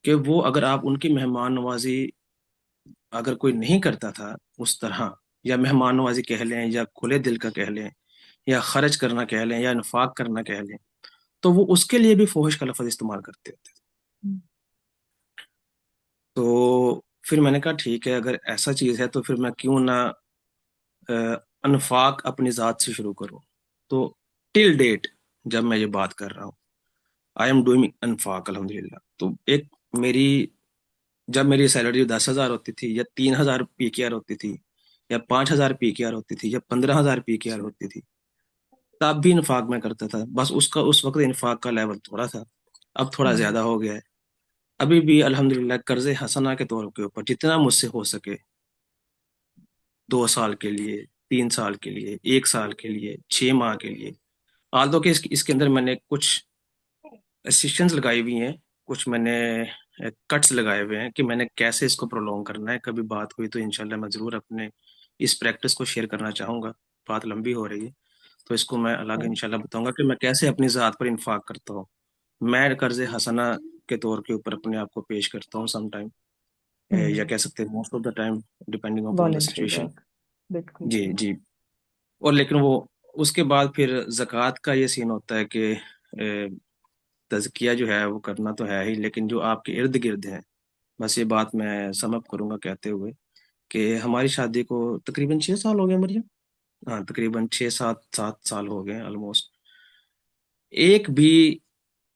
کہ وہ اگر آپ ان کی مہمان نوازی اگر کوئی نہیں کرتا تھا اس طرح، یا مہمان نوازی کہہ لیں یا کھلے دل کا کہہ لیں یا خرچ کرنا کہہ لیں یا انفاق کرنا کہہ لیں، تو وہ اس کے لیے بھی فحش کا لفظ استعمال کرتے ہوتے. تو پھر میں نے کہا ٹھیک ہے، اگر ایسا چیز ہے تو پھر میں کیوں نہ انفاق اپنی ذات سے شروع کروں. تو ٹل ڈیٹ جب میں یہ بات کر رہا ہوں آئی ایم ڈوئنگ انفاق الحمدللہ. تو ایک جب میری سیلری 10,000 ہوتی تھی یا 3,000 PKR ہوتی تھی یا 5,000 PKR ہوتی تھی یا 15,000 PKR ہوتی تھی، تب بھی انفاق میں کرتا تھا. بس اس وقت انفاق کا لیول تھوڑا تھا، اب تھوڑا زیادہ ہو گیا ہے. ابھی بھی الحمدللہ قرض حسنہ کے طور کے اوپر جتنا مجھ سے ہو سکے 2 سال کے لیے، 3 سال کے لیے، 1 سال کے لیے، 6 ماہ کے لیے، آلدو کہ اس کے اندر میں نے کچھ اسسٹنس لگائی ہوئی ہیں، کچھ میں نے کٹس لگائے ہوئے ہیں کہ میں نے کیسے اس کو پرولونگ کرنا ہے. کبھی بات ہوئی تو انشاءاللہ میں ضرور اپنے اس پریکٹس کو شیئر کرنا چاہوں گا. بات لمبی ہو رہی ہے تو اس کو میں الگ انشاءاللہ بتاؤں گا کہ میں کیسے اپنی ذات پر انفاق کرتا ہوں. میں قرض حسنہ کے طور کے اوپر اپنے آپ کو پیش کرتا ہوں سم ٹائم، یا کہہ سکتے ہیں most of the time depending upon the
voluntary
situation.
Work. بالکل
جی
صحیح.
جی. اور لیکن وہ اس کے بعد پھر زکوٰۃ کا یہ سین ہوتا ہے کہ تزکیہ جو ہے وہ کرنا تو ہے ہی، لیکن جو آپ کے ارد گرد ہیں، بس یہ بات میں سم اپ کروں گا کہتے ہوئے کہ ہماری شادی کو تقریباً 6 سال ہو گئے مریم. ہاں تقریباً 6-7 سال ہو گئے آلموسٹ. ایک بھی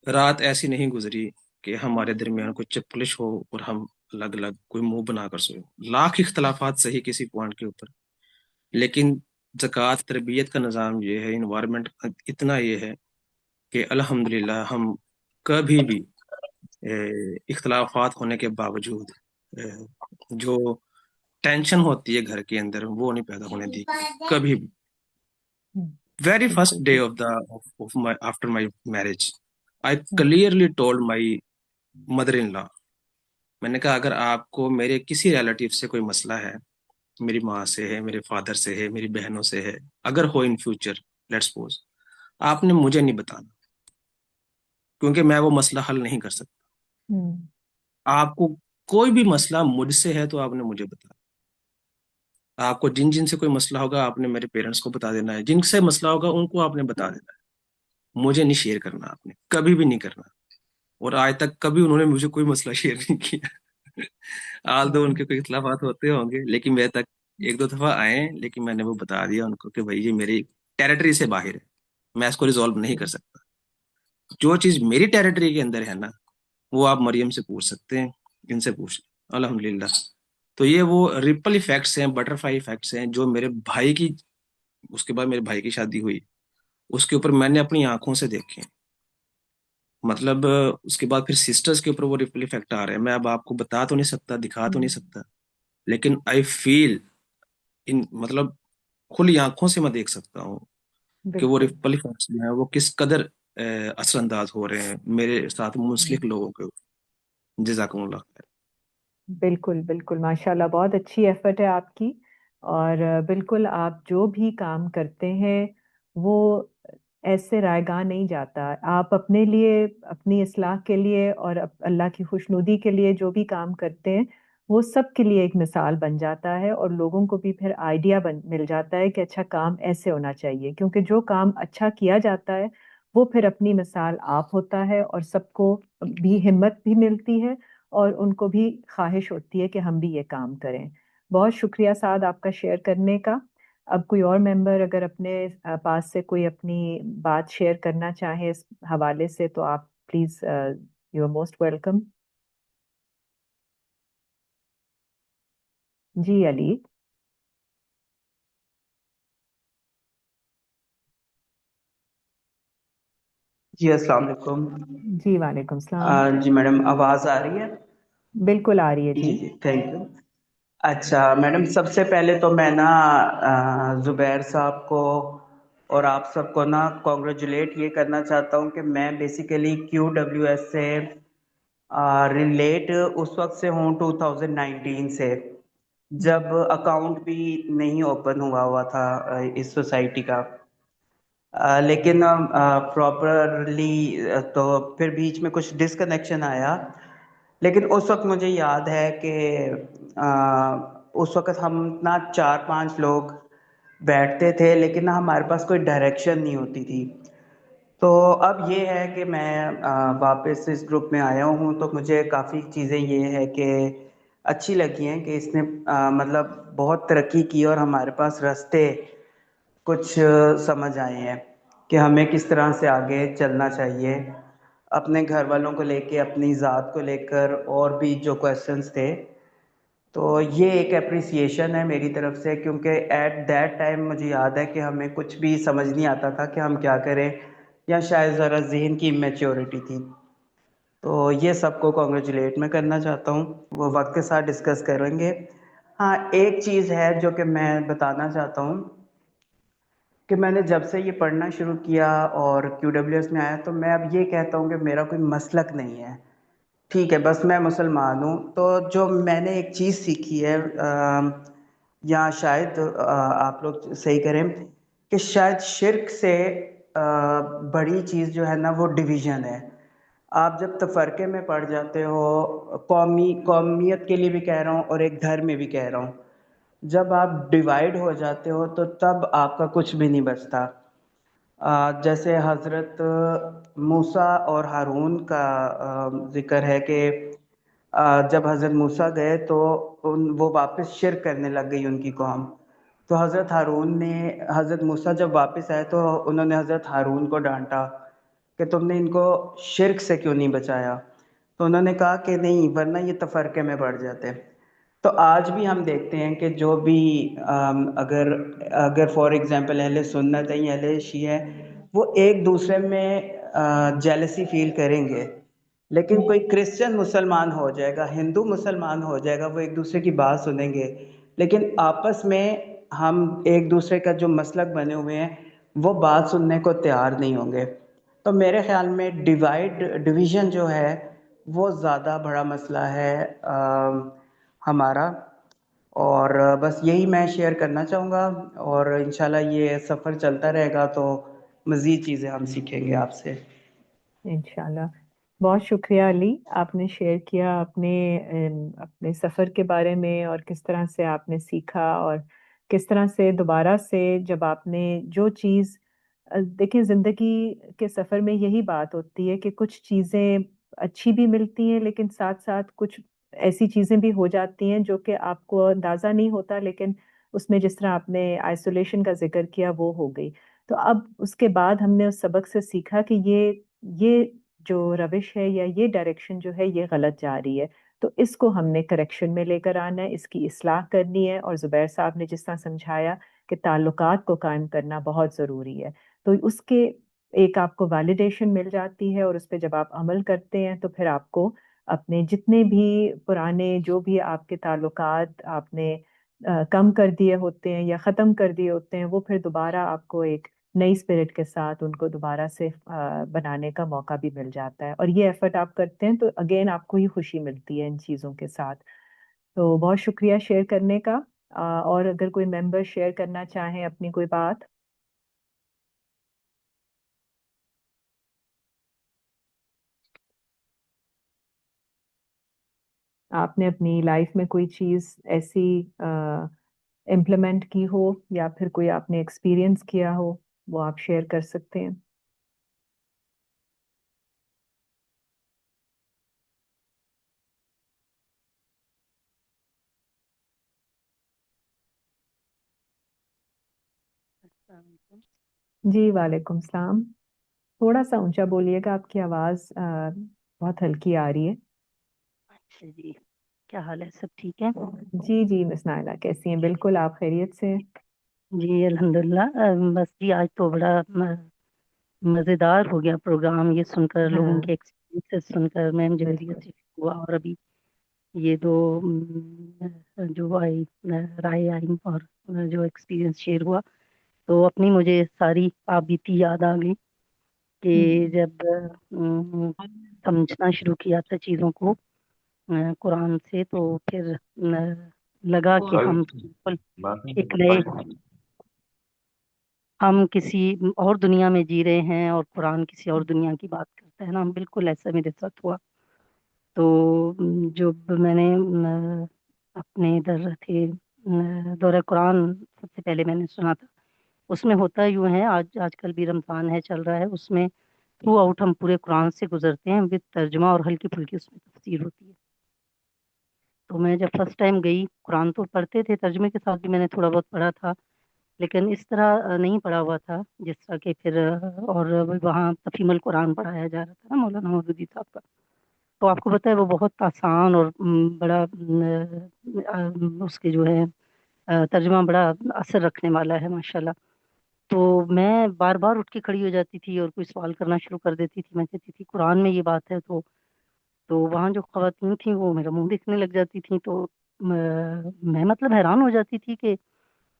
رات ایسی نہیں گزری کہ ہمارے درمیان کوئی چپلش ہو اور ہم الگ الگ کوئی منہ بنا کر سوئے. لاکھ اختلافات صحیح کسی پوائنٹ کے اوپر، لیکن زکوٰۃ تربیت کا نظام یہ ہے، انوائرمنٹ اتنا یہ ہے کہ الحمدللہ ہم کبھی بھی اختلافات ہونے کے باوجود جو ٹینشن ہوتی ہے گھر کے اندر وہ نہیں پیدا ہونے دی کبھی بھی. Very first day after my marriage I clearly told my mother in law, میں نے کہا اگر آپ کو میرے کسی ریلیٹیو سے کوئی مسئلہ ہے، میری ماں سے ہے، میرے فادر سے ہے، میری بہنوں سے ہے، اگر ہو ان فیوچر لیٹ سپوز، آپ نے مجھے نہیں بتانا، کیونکہ میں وہ مسئلہ حل نہیں کر سکتا. آپ کو کوئی بھی مسئلہ مجھ سے ہے تو آپ نے مجھے بتانا. آپ کو جن سے کوئی مسئلہ ہوگا آپ نے میرے پیرنٹس کو بتا دینا ہے، جن سے مسئلہ ہوگا ان کو آپ نے بتا دینا ہے. مجھے نہیں شیئر کرنا، آپ نے کبھی بھی نہیں کرنا. اور آج تک کبھی انہوں نے مجھے کوئی مسئلہ شیئر نہیں کیا. آل دو ان کے کوئی اختلافات ہوتے ہوں گے، لیکن میرے تک ایک دو دفعہ آئے ہیں، لیکن میں نے وہ بتا دیا ان کو کہ بھائی یہ میری ٹیریٹری سے باہر ہے، میں اس کو ریزالو نہیں کر سکتا. جو چیز میری ٹیریٹری کے اندر ہے نا، وہ آپ مریم سے پوچھ سکتے ہیں، ان سے پوچھ لیں الحمدللہ. تو یہ وہ ریپل ایفیکٹس ہیں، بٹر فلائی ایفیکٹس ہیں جو میرے بھائی کی، اس کے بعد میرے بھائی کی شادی ہوئی، اس کے اوپر میں نے اپنی آنکھوں سے دیکھے. مطلب اس کے بعد پھر سسٹرز کے اوپر وہ ریپل ایفیکٹ آ رہے ہیں. میں اب آپ کو بتا تو نہیں سکتا، دکھا تو نہیں سکتا، لیکن آئی فیل ان، مطلب کھلی آنکھوں سے میں دیکھ سکتا ہوں کہ وہ
بالکل
ریپل ایفیکٹس جو ہیں وہ کس قدر اثر انداز ہو رہے ہیں میرے ساتھ منسلک لوگوں کے اوپر. جزاکم اللہ خیر.
بالکل بالکل ماشاء اللہ، بہت اچھی ایفرٹ ہے آپ کی. اور بالکل آپ جو بھی کام کرتے ہیں وہ ایسے رائے گاہ نہیں جاتا. آپ اپنے لیے، اپنی اصلاح کے لیے اور اللہ کی خوشنودی کے لیے جو بھی کام کرتے ہیں وہ سب کے لیے ایک مثال بن جاتا ہے، اور لوگوں کو بھی پھر آئیڈیا مل جاتا ہے کہ اچھا کام ایسے ہونا چاہیے. کیونکہ جو کام اچھا کیا جاتا ہے وہ پھر اپنی مثال آپ ہوتا ہے، اور سب کو بھی ہمت بھی ملتی ہے اور ان کو بھی خواہش ہوتی ہے کہ ہم بھی یہ کام کریں. بہت شکریہ سعد آپ کا شیئر کرنے کا. اب کوئی اور ممبر اگر اپنے پاس سے کوئی اپنی بات شیئر کرنا چاہے اس حوالے سے تو آپ please, you are most welcome. جی علی.
جی السلام علیکم.
جی وعلیکم السلام.
جی میڈم آواز آ رہی ہے؟
بالکل آ رہی ہے
جی
جی.
جی تھینک یو. اچھا میڈم، سب سے پہلے تو میں نا زبیر صاحب کو اور آپ سب کو نا کانگریچولیٹ یہ کرنا چاہتا ہوں کہ میں بیسیکلی QWS سے ریلیٹ اس وقت سے ہوں 2019 سے، جب اکاؤنٹ بھی نہیں اوپن ہوا تھا اس سوسائٹی کا. لیکن پراپرلی تو پھر بیچ میں کچھ ڈسکنیکشن آیا. لیکن اس وقت مجھے یاد ہے کہ اس وقت ہم نا 4-5 لوگ بیٹھتے تھے، لیکن نا ہمارے پاس کوئی ڈائریکشن نہیں ہوتی تھی. تو اب یہ ہے کہ میں واپس اس گروپ میں آیا ہوں، تو مجھے کافی چیزیں یہ ہے کہ اچھی لگی ہیں کہ اس نے مطلب بہت ترقی کی اور ہمارے پاس راستے کچھ سمجھ آئے ہیں کہ ہمیں کس طرح سے آگے چلنا چاہیے، اپنے گھر والوں کو لے کے، اپنی ذات کو لے کر، اور بھی جو کویسچنس تھے. تو یہ ایک اپریسیشن ہے میری طرف سے، کیونکہ ایٹ دیٹ ٹائم مجھے یاد ہے کہ ہمیں کچھ بھی سمجھ نہیں آتا تھا کہ ہم کیا کریں، یا شاید ذرا ذہن کی میچیورٹی تھی. تو یہ سب کو کانگریچولیٹ میں کرنا چاہتا ہوں، وہ وقت کے ساتھ ڈسکس کریں گے. ہاں ایک چیز ہے جو کہ میں بتانا چاہتا ہوں کہ میں نے جب سے یہ پڑھنا شروع کیا اور QWS میں آیا، تو میں اب یہ کہتا ہوں کہ میرا کوئی مسلک نہیں ہے، ٹھیک ہے، بس میں مسلمان ہوں. تو جو میں نے ایک چیز سیکھی ہے، یا شاید آپ لوگ صحیح کریں، کہ شاید شرک سے بڑی چیز جو ہے نا وہ ڈویژن ہے. آپ جب تفرقے میں پڑ جاتے ہو، قومیت کے لیے بھی کہہ رہا ہوں اور ایک گھر میں بھی کہہ رہا ہوں، جب آپ ڈیوائیڈ ہو جاتے ہو تو تب آپ کا کچھ بھی نہیں بچتا. جیسے حضرت موسیٰ اور ہارون کا ذکر ہے کہ جب حضرت موسیٰ گئے تو وہ واپس شرک کرنے لگ گئی ان کی قوم. تو حضرت ہارون نے، حضرت موسیٰ جب واپس آئے تو انہوں نے حضرت ہارون کو ڈانٹا کہ تم نے ان کو شرک سے کیوں نہیں بچایا. تو انہوں نے کہا کہ نہیں، ورنہ یہ تفرقے میں پڑ جاتے. تو آج بھی ہم دیکھتے ہیں کہ جو بھی اگر فار ایگزامپل اہل سنت ہے یا اہل شیعہ ہے، وہ ایک دوسرے میں جیلسی فیل کریں گے. لیکن کوئی کرسچن مسلمان ہو جائے گا، ہندو مسلمان ہو جائے گا، وہ ایک دوسرے کی بات سنیں گے، لیکن آپس میں ہم ایک دوسرے کا جو مسلک بنے ہوئے ہیں وہ بات سننے کو تیار نہیں ہوں گے. تو میرے خیال میں ڈویژن جو ہے وہ زیادہ بڑا مسئلہ ہے ہمارا. اور بس یہی میں شیئر کرنا چاہوں گا، اور انشاءاللہ یہ سفر چلتا رہے گا تو مزید چیزیں ہم سیکھیں گے آپ سے.
انشاءاللہ. بہت شکریہ علی، آپ نے شیئر کیا اپنے سفر کے بارے میں، اور کس طرح سے آپ نے سیکھا، اور کس طرح سے دوبارہ سے جب آپ نے جو چیز، دیکھیں زندگی کے سفر میں یہی بات ہوتی ہے کہ کچھ چیزیں अच्छी भी मिलती हैं, लेकिन साथ साथ कुछ ऐसी चीजें भी हो जाती हैं जो कि आपको अंदाजा नहीं होता, लेकिन उसमें जिस तरह आपने आइसोलेशन का जिक्र किया वो हो गई। तो अब उसके बाद हमने उस सबक से सीखा कि ये जो रविश है या ये डायरेक्शन जो है ये गलत जा रही है, तो इसको हमने करेक्शन में लेकर आना है, इसकी इस्लाह करनी है। और जुबैर साहब ने जिस तरह समझाया कि ताल्लुकात को कायम करना बहुत ज़रूरी है, तो उसके एक आपको वैलिडेशन मिल जाती है, और उस पर जब आप अमल करते हैं तो फिर आपको अपने जितने भी पुराने जो भी आपके ताल्लुकात आपने कम कर दिए होते हैं या ख़त्म कर दिए होते हैं, वो फिर दोबारा आपको एक नई स्पिरिट के साथ उनको दोबारा से बनाने का मौका भी मिल जाता है। और ये एफर्ट आप करते हैं तो अगेन आपको ही खुशी मिलती है इन चीज़ों के साथ। तो बहुत शुक्रिया शेयर करने का। और अगर कोई मेंबर शेयर करना चाहें अपनी कोई बात। आपने अपनी लाइफ में कोई चीज़ ऐसी इम्प्लीमेंट की हो या फिर कोई आपने एक्सपीरियंस किया हो, वो आप शेयर कर सकते हैं। जी वालेकुम सलाम। थोड़ा सा ऊंचा बोलिएगा, आपकी आवाज़ बहुत हल्की आ रही है।
अच्छा जी, क्या हाल है? सब ठीक है?
जी जी मिस नायला कैसी हैं? बिल्कुल, आप खैरियत से हैं?
जी अल्हम्दुलिल्लाह। बस जी आज तो बड़ा मज़ेदार हो गया प्रोग्राम, ये सुनकर लोगों
हाँ
के एक्सपीरियंसेस सुनकर मैम जवेरिया
बिल्कुल।
से हुआ, और अभी ये दो जो आई राय आई और जो एक्सपीरियंस शेयर हुआ, तो अपनी मुझे सारी आप बीती याद आ गई कि जब समझना शुरू किया था चीज़ों को कुरान से, तो फिर लगा कि हम बिल्कुल एक नए हम किसी और दुनिया में जी रहे हैं और कुरान किसी और दुनिया की बात करता है ना। हम बिल्कुल ऐसा मेरे साथ हुआ। तो जो मैंने अपने इधर थे दौरा कुरान सबसे पहले मैंने सुना था, उसमें होता यूं है, आजकल भी रमजान है चल रहा है, उसमें थ्रू आउट हम पूरे कुरान से गुजरते हैं विद तर्जुमा, और हल्की फुल्की उसमें तफसीर होती है। तो मैं जब फर्स्ट टाइम गई, कुरान तो पढ़ते थे, तर्जुमे के साथ भी मैंने थोड़ा बहुत पढ़ा था, लेकिन इस तरह नहीं पढ़ा हुआ था जिस तरह के फिर और वहाँ तफहीमुल कुरान पढ़ाया जा रहा था ना मौलाना मौदूदी साहब का। तो आपको पता है वो बहुत आसान और बड़ा उसके जो है तर्जुमा बड़ा असर रखने वाला है माशाल्लाह। तो मैं बार बार उठ के खड़ी हो जाती थी और कोई सवाल करना शुरू कर देती थी। मैं कहती थी कुरान में ये बात है, तो वहाँ जो खवातीन थी वो मेरा मुंह देखने लग जाती थी। तो मैं मतलब हैरान हो जाती थी कि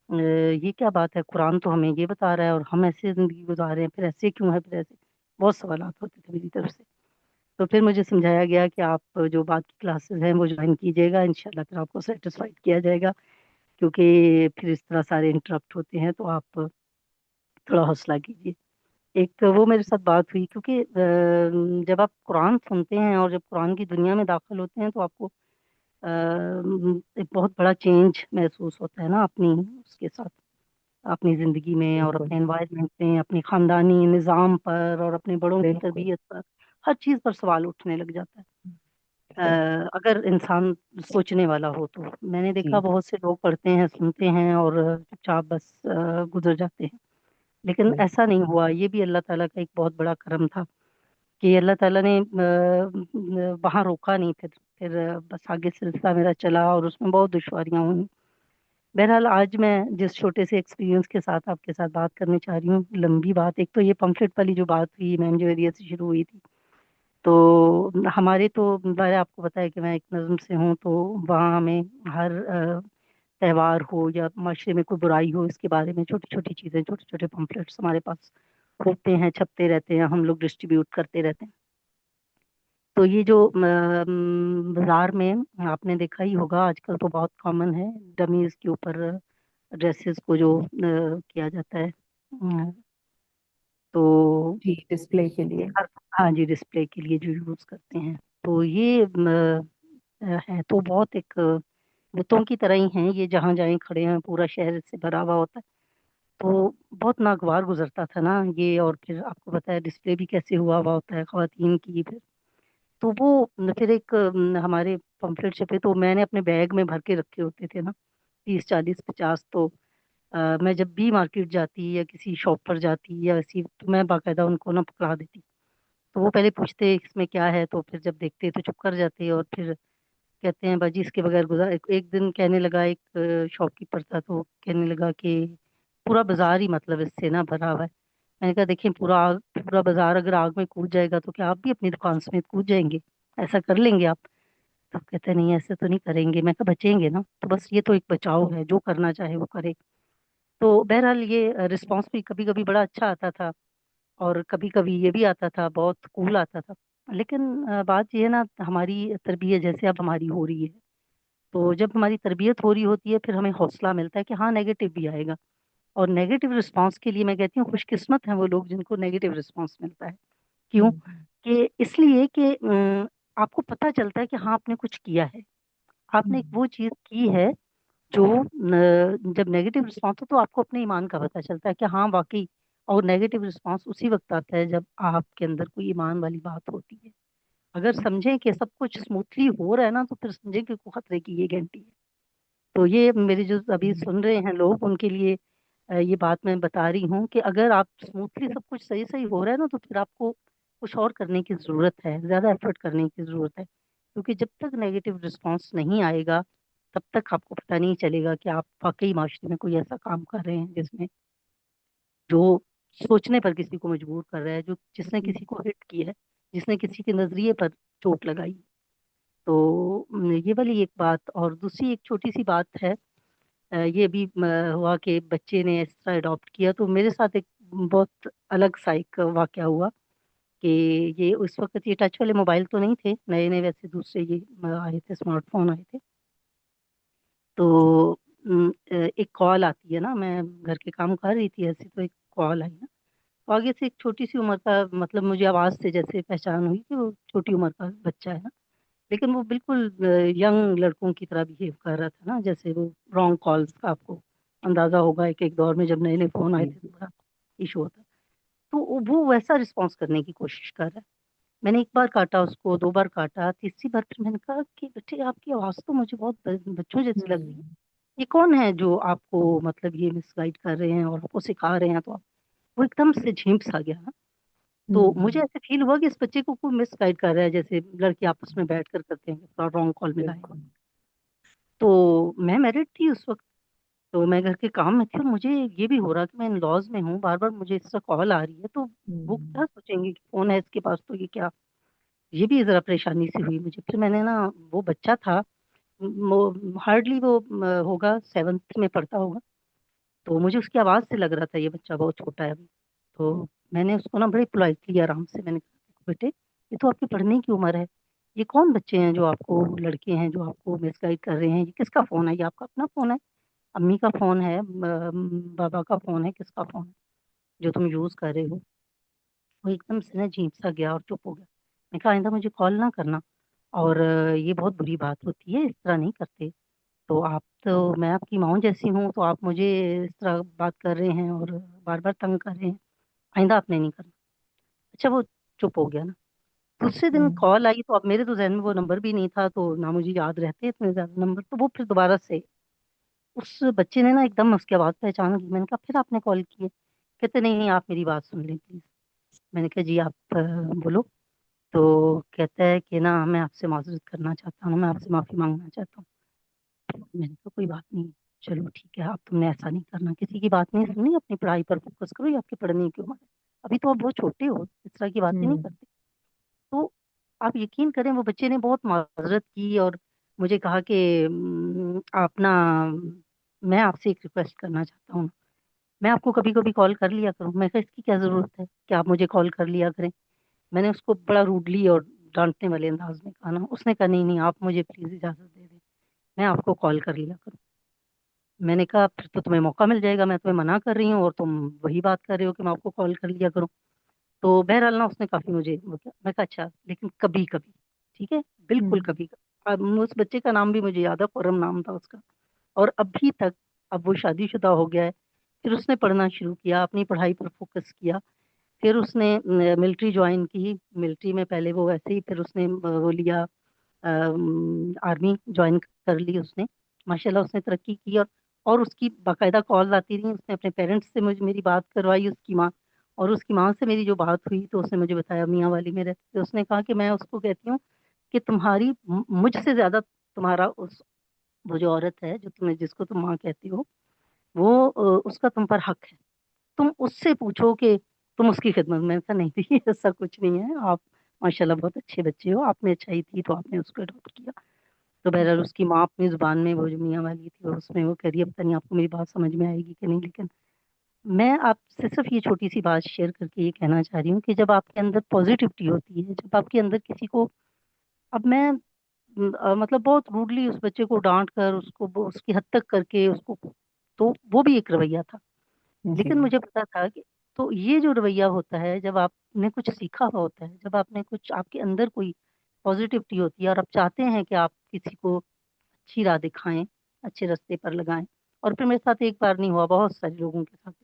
ये क्या बात है, कुरान तो हमें ये बता रहा है और हम ऐसे जिंदगी गुजार रहे हैं, फिर ऐसे क्यों है, फिर ऐसे बहुत सवालात होते थे मेरी तरफ से। तो फिर मुझे समझाया गया कि आप जो बात की क्लासेस हैं वो ज्वाइन कीजिएगा, इंशाल्लाह फिर आपको सेटिस्फाइड किया जाएगा, क्योंकि फिर इस तरह सारे इंटरप्ट होते हैं, तो आप थोड़ा हौसला कीजिए। एक तो वो मेरे साथ बात हुई, क्योंकि जब आप कुरान सुनते हैं और जब कुरान की दुनिया में दाखिल होते हैं, तो आपको एक बहुत बड़ा चेंज महसूस होता है ना अपनी उसके साथ, अपनी ज़िंदगी में और
बिल्कुल
अपने एनवायरनमेंट में, अपने ख़ानदानी निज़ाम पर और अपने बड़ों की
बिल्कुल।
तरबियत पर, हर चीज़ पर सवाल उठने लग जाता है।
बिल्कुल।
अगर इंसान सोचने वाला हो तो। मैंने देखा
जी
बहुत से लोग पढ़ते हैं, सुनते हैं और चुपचाप बस गुजर जाते हैं, लेकिन
बिल्कुल।
ऐसा नहीं हुआ। ये भी अल्लाह ताला का एक बहुत बड़ा करम था कि अल्लाह ताला ने वहाँ रोका नहीं। फिर बस आगे सिलसिला मेरा चला और उसमें बहुत दुश्वारियां हुई। बहरहाल आज मैं जिस छोटे से एक्सपीरियंस के साथ आपके साथ बात करने चाह रही हूँ, लंबी बात, एक तो ये पम्फलेट वाली जो बात हुई मैम जवेरिया से शुरू हुई थी, तो हमारे तो ज़ाहिर है आपको पता है कि मैं एक नज़म से हूँ, तो वहाँ हमें हर त्यौहार हो या माशरे में कोई बुराई हो, इसके बारे में छोटी छोटी चीज़ें, छोटे छोटे पम्फलेट्स हमारे पास होते हैं, छपते रहते हैं, हम लोग डिस्ट्रीब्यूट करते रहते हैं। तो ये जो बाजार में आपने देखा ही होगा, आजकल तो बहुत कॉमन है, डमीज के ऊपर ड्रेसेस को जो किया जाता है, तो
जी डिस्प्ले के लिए।
हाँ जी, डिस्प्ले के लिए जो यूज करते हैं, तो ये है तो बहुत एक बुतों की तरह ही हैं ये, जहाँ जाए खड़े हैं, पूरा शहर से भरा हुआ होता है। तो बहुत नागवार गुजरता था ना ये, और फिर आपको पता है डिस्प्ले भी कैसे हुआ हुआ होता है खवातीन की, फिर तो वो फिर एक हमारे पम्फलेट छपे, तो मैंने अपने बैग में भर के रखे होते थे ना, 30 40 50। तो मैं जब भी मार्केट जाती या किसी शॉप पर जाती या ऐसी, तो मैं बाकायदा उनको ना पकड़ा देती। तो वो पहले पूछते इसमें क्या है, तो फिर जब देखते तो चुप कर जाते, और फिर कहते हैं बाजी इसके बगैर गुजार। एक दिन कहने लगा, एक शॉपकीपर था, तो कहने लगा कि पूरा बाजार ही मतलब इससे ना भरा हुआ है। मैंने कहा देखिए, पूरा बाजार अगर आग में कूद जाएगा तो क्या आप भी अपनी दुकान समेत कूद जाएंगे? ऐसा कर लेंगे आप? तो कहते नहीं, ऐसे तो नहीं करेंगे। मैं कहा बचेंगे ना, तो बस ये तो एक बचाव है, जो करना चाहे वो करे। तो बहरहाल ये रिस्पॉन्स भी कभी कभी बड़ा अच्छा आता था, और कभी कभी ये भी आता था, बहुत कूल आता था। लेकिन बात ये है ना, हमारी तरबियत जैसे अब हमारी हो रही है, तो जब हमारी तरबियत हो रही होती है, फिर हमें हौसला मिलता है कि हाँ, नेगेटिव भी आएगा। और नेगेटिव रिस्पांस के लिए मैं कहती हूँ खुशकिस्मत हैं वो लोग जिनको नेगेटिव रिस्पांस मिलता है। क्यों? कि इसलिए कि आपको पता चलता है कि हाँ, आपने कुछ किया है, आपने एक वो चीज की है जो जब नेगेटिव रिस्पांस हो तो आपको अपने ईमान का पता चलता है कि हाँ, वाकई। और नेगेटिव रिस्पांस उसी वक्त आता है जब आपके अंदर कोई ईमान वाली बात होती है। अगर समझें कि सब कुछ स्मूथली हो रहा है ना, तो फिर समझें कि कोई खतरे की ये घंटी है। तो ये मेरे जो अभी सुन रहे हैं लोग, उनके लिए ये बात मैं बता रही हूँ कि अगर आप स्मूथली सब कुछ सही सही हो रहा है ना, तो फिर आपको कुछ और करने की ज़रूरत है, ज़्यादा एफर्ट करने की ज़रूरत है। क्योंकि जब तक नेगेटिव रिस्पांस नहीं आएगा, तब तक आपको पता नहीं चलेगा कि आप वाकई माशरे में कोई ऐसा काम कर रहे हैं जिसमें, जो सोचने पर किसी को मजबूर कर रहा है, जो जिसने किसी को हिट किया है, जिसने किसी के नजरिए पर चोट लगाई। तो ये वाली एक बात। और दूसरी एक छोटी सी बात है, ये भी हुआ कि बच्चे ने इस तरह अडॉप्ट किया। तो मेरे साथ एक बहुत अलग सा एक वाकया हुआ कि ये उस वक्त ये टच वाले मोबाइल तो नहीं थे, नए नए वैसे दूसरे ये आए थे, स्मार्टफोन आए थे। तो एक कॉल आती है ना, मैं घर के काम कर रही थी ऐसे, तो एक कॉल आई ना। तो आगे से एक छोटी सी उम्र का, मतलब मुझे आवाज से जैसे पहचान हुई कि वो छोटी उम्र का बच्चा है ना। लेकिन वो बिल्कुल यंग लड़कों की तरह बिहेव कर रहा था ना, जैसे वो रॉन्ग कॉल्स का आपको अंदाजा होगा, एक एक दौर में जब नए नए फोन आए थे तो बड़ा इशू होता। तो वो वैसा रिस्पॉन्स करने की कोशिश कर रहा है। मैंने एक बार काटा उसको, दो बार काटा, तीसरी बार फिर मैंने कहा कि बेटे, आपकी आवाज तो मुझे बहुत बच्चों जैसी लग रही है। ये कौन है जो आपको मतलब ये मिसगाइड कर रहे हैं और आपको सिखा रहे हैं? तो वो एकदम से झींप सा गया ना। तो मुझे ऐसे फील हुआ कि इस बच्चे को कोई मिसगाइड कर रहा है, जैसे लड़के आपस में बैठ कर करते हैं, थोड़ा रॉन्ग कॉल मिलाएं। तो मैं मैरिड थी उस वक्त, तो मैं घर के काम में थी, और मुझे ये भी हो रहा कि मैं इन लॉज में हूँ, बार बार मुझे इससे कॉल आ रही है, तो वो क्या सोचेंगे कि फोन है इसके पास, तो ये क्या। ये भी जरा परेशानी सी हुई मुझे। फिर मैंने ना, वो बच्चा था, वो हार्डली वो होगा 7th में पढ़ता होगा। तो मुझे उसकी आवाज से लग रहा था ये बच्चा बहुत छोटा है अभी। तो मैंने उसको ना बड़ी पोलाइटली आराम से मैंने कहा, बेटे, ये तो आपकी पढ़ने की उम्र है, ये कौन बच्चे हैं जो आपको, लड़के हैं जो आपको मिसगाइड कर रहे हैं? ये किसका फोन है? ये आपका अपना फोन है, अम्मी का फोन है, बाबा का फोन है, किसका फोन है जो तुम यूज कर रहे हो? वो एकदम से ना झींप सा गया और चुप हो गया। मैं कहा आइंदा मुझे कॉल ना करना, और ये बहुत बुरी बात होती है, इस तरह नहीं करते। तो आप, तो मैं आपकी माँ जैसी हूँ, तो आप मुझे इस तरह बात कर रहे हैं और बार बार तंग कर रहे हैं, आइंदा आपने नहीं करना। अच्छा, वो चुप हो गया ना। दूसरे दिन कॉल आई, तो अब मेरे तो जहन में वो नंबर भी नहीं था, तो ना मुझे याद रहते इतने ज्यादा नंबर। तो वो फिर दोबारा से उस बच्चे ने ना एकदम उसकी आवाज पहचान ली। मैंने कहा फिर आपने कॉल किए? कहते नहीं नहीं, आप मेरी बात सुन लें प्लीज। मैंने कहा जी, आप बोलो। तो कहता है कि ना, मैं आपसे माजरत करना चाहता हूँ, मैं आपसे माफी मांगना चाहता हूँ। मैंने कहा कोई बात नहीं, चलो ठीक है, आप, तुमने ऐसा नहीं करना, किसी की बात नहीं सुननी, अपनी पढ़ाई पर फोकस करो, ये आपकी पढ़ने की उम्र है, अभी तो आप बहुत छोटे हो, इस तरह की बातें नहीं करते। तो आप यकीन करें, वो बच्चे ने बहुत माजरत की और मुझे कहा कि आप ना, मैं आपसे एक रिक्वेस्ट करना चाहता हूँ, मैं आपको कभी कभी कॉल कर लिया करूँ। मैं कहा इसकी क्या जरूरत है कि आप मुझे कॉल कर लिया करें? मैंने उसको बड़ा रूडली और डांटने वाले अंदाज में कहा ना। उसने कहा नहीं नहीं, आप मुझे प्लीज इजाजत दे दें, मैं आपको कॉल कर लिया करूँ। मैंने कहा फिर तो तुम्हें मौका मिल जाएगा, मैं तुम्हें मना कर रही हूँ और तुम वही बात कर रहे हो कि मैं आपको कॉल कर लिया करूँ। तो बहरहाल ना, उसने काफी मुझे वो किया। मैं कहा अच्छा, लेकिन कभी कभी, ठीक है, बिल्कुल कभी कभी। अब उस बच्चे का नाम भी मुझे याद है, खुर्रम नाम था उसका। और अभी तक, अब वो शादीशुदा हो गया है, फिर उसने पढ़ना शुरू किया, अपनी पढ़ाई पर फोकस किया। پھر اس نے ملٹری جوائن کی، ملٹری میں پہلے وہ ویسے ہی، پھر اس نے وہ لیا آرمی جوائن کر لی اس نے، ماشاءاللہ اس نے ترقی کی، اور اس کی باقاعدہ کال آتی رہی، اس نے اپنے پیرنٹس سے میری بات کروائی، اس کی ماں، اور اس کی ماں سے میری جو بات ہوئی تو اس نے مجھے بتایا میاں والی میں رہتے تھے، اس نے کہا کہ میں اس کو کہتی ہوں کہ تمہاری مجھ سے زیادہ تمہارا وہ جو عورت ہے جو تمہیں جس کو تم ماں کہتی ہو، وہ اس کا تم پر حق ہے، تم اس سے پوچھو کہ تم اس کی خدمت میں نے کہا نہیں دی ایسا کچھ نہیں ہے، آپ ماشاءاللہ بہت اچھے بچے ہو، آپ میں اچھائی تھی تو آپ نے اس کو اڈاپٹ کیا۔ تو بہرحال اس کی ماں اپنی زبان میں وہ جو میاں والی تھی اس میں وہ کہہ رہی ہے، پتہ نہیں آپ کو میری بات سمجھ میں آئے گی کہ نہیں، لیکن میں آپ سے صرف یہ چھوٹی سی بات شیئر کر کے یہ کہنا چاہ رہی ہوں کہ جب آپ کے اندر پازیٹیوٹی ہوتی ہے، جب آپ کے اندر کسی کو، اب میں مطلب بہت روڈلی اس بچے کو ڈانٹ کر اس کو اس کی حد تک کر کے اس کو، تو وہ بھی ایک رویہ تھا،
جی
لیکن مجھے پتا تھا کہ تو یہ جو رویہ ہوتا ہے جب آپ نے کچھ سیکھا ہوا ہوتا ہے، جب آپ نے کچھ، آپ کے اندر کوئی پازیٹیوٹی ہوتی ہے اور آپ چاہتے ہیں کہ آپ کسی کو اچھی راہ دکھائیں، اچھے راستے پر لگائیں، اور پھر میرے ساتھ ایک بار نہیں ہوا، بہت سارے لوگوں کے ساتھ،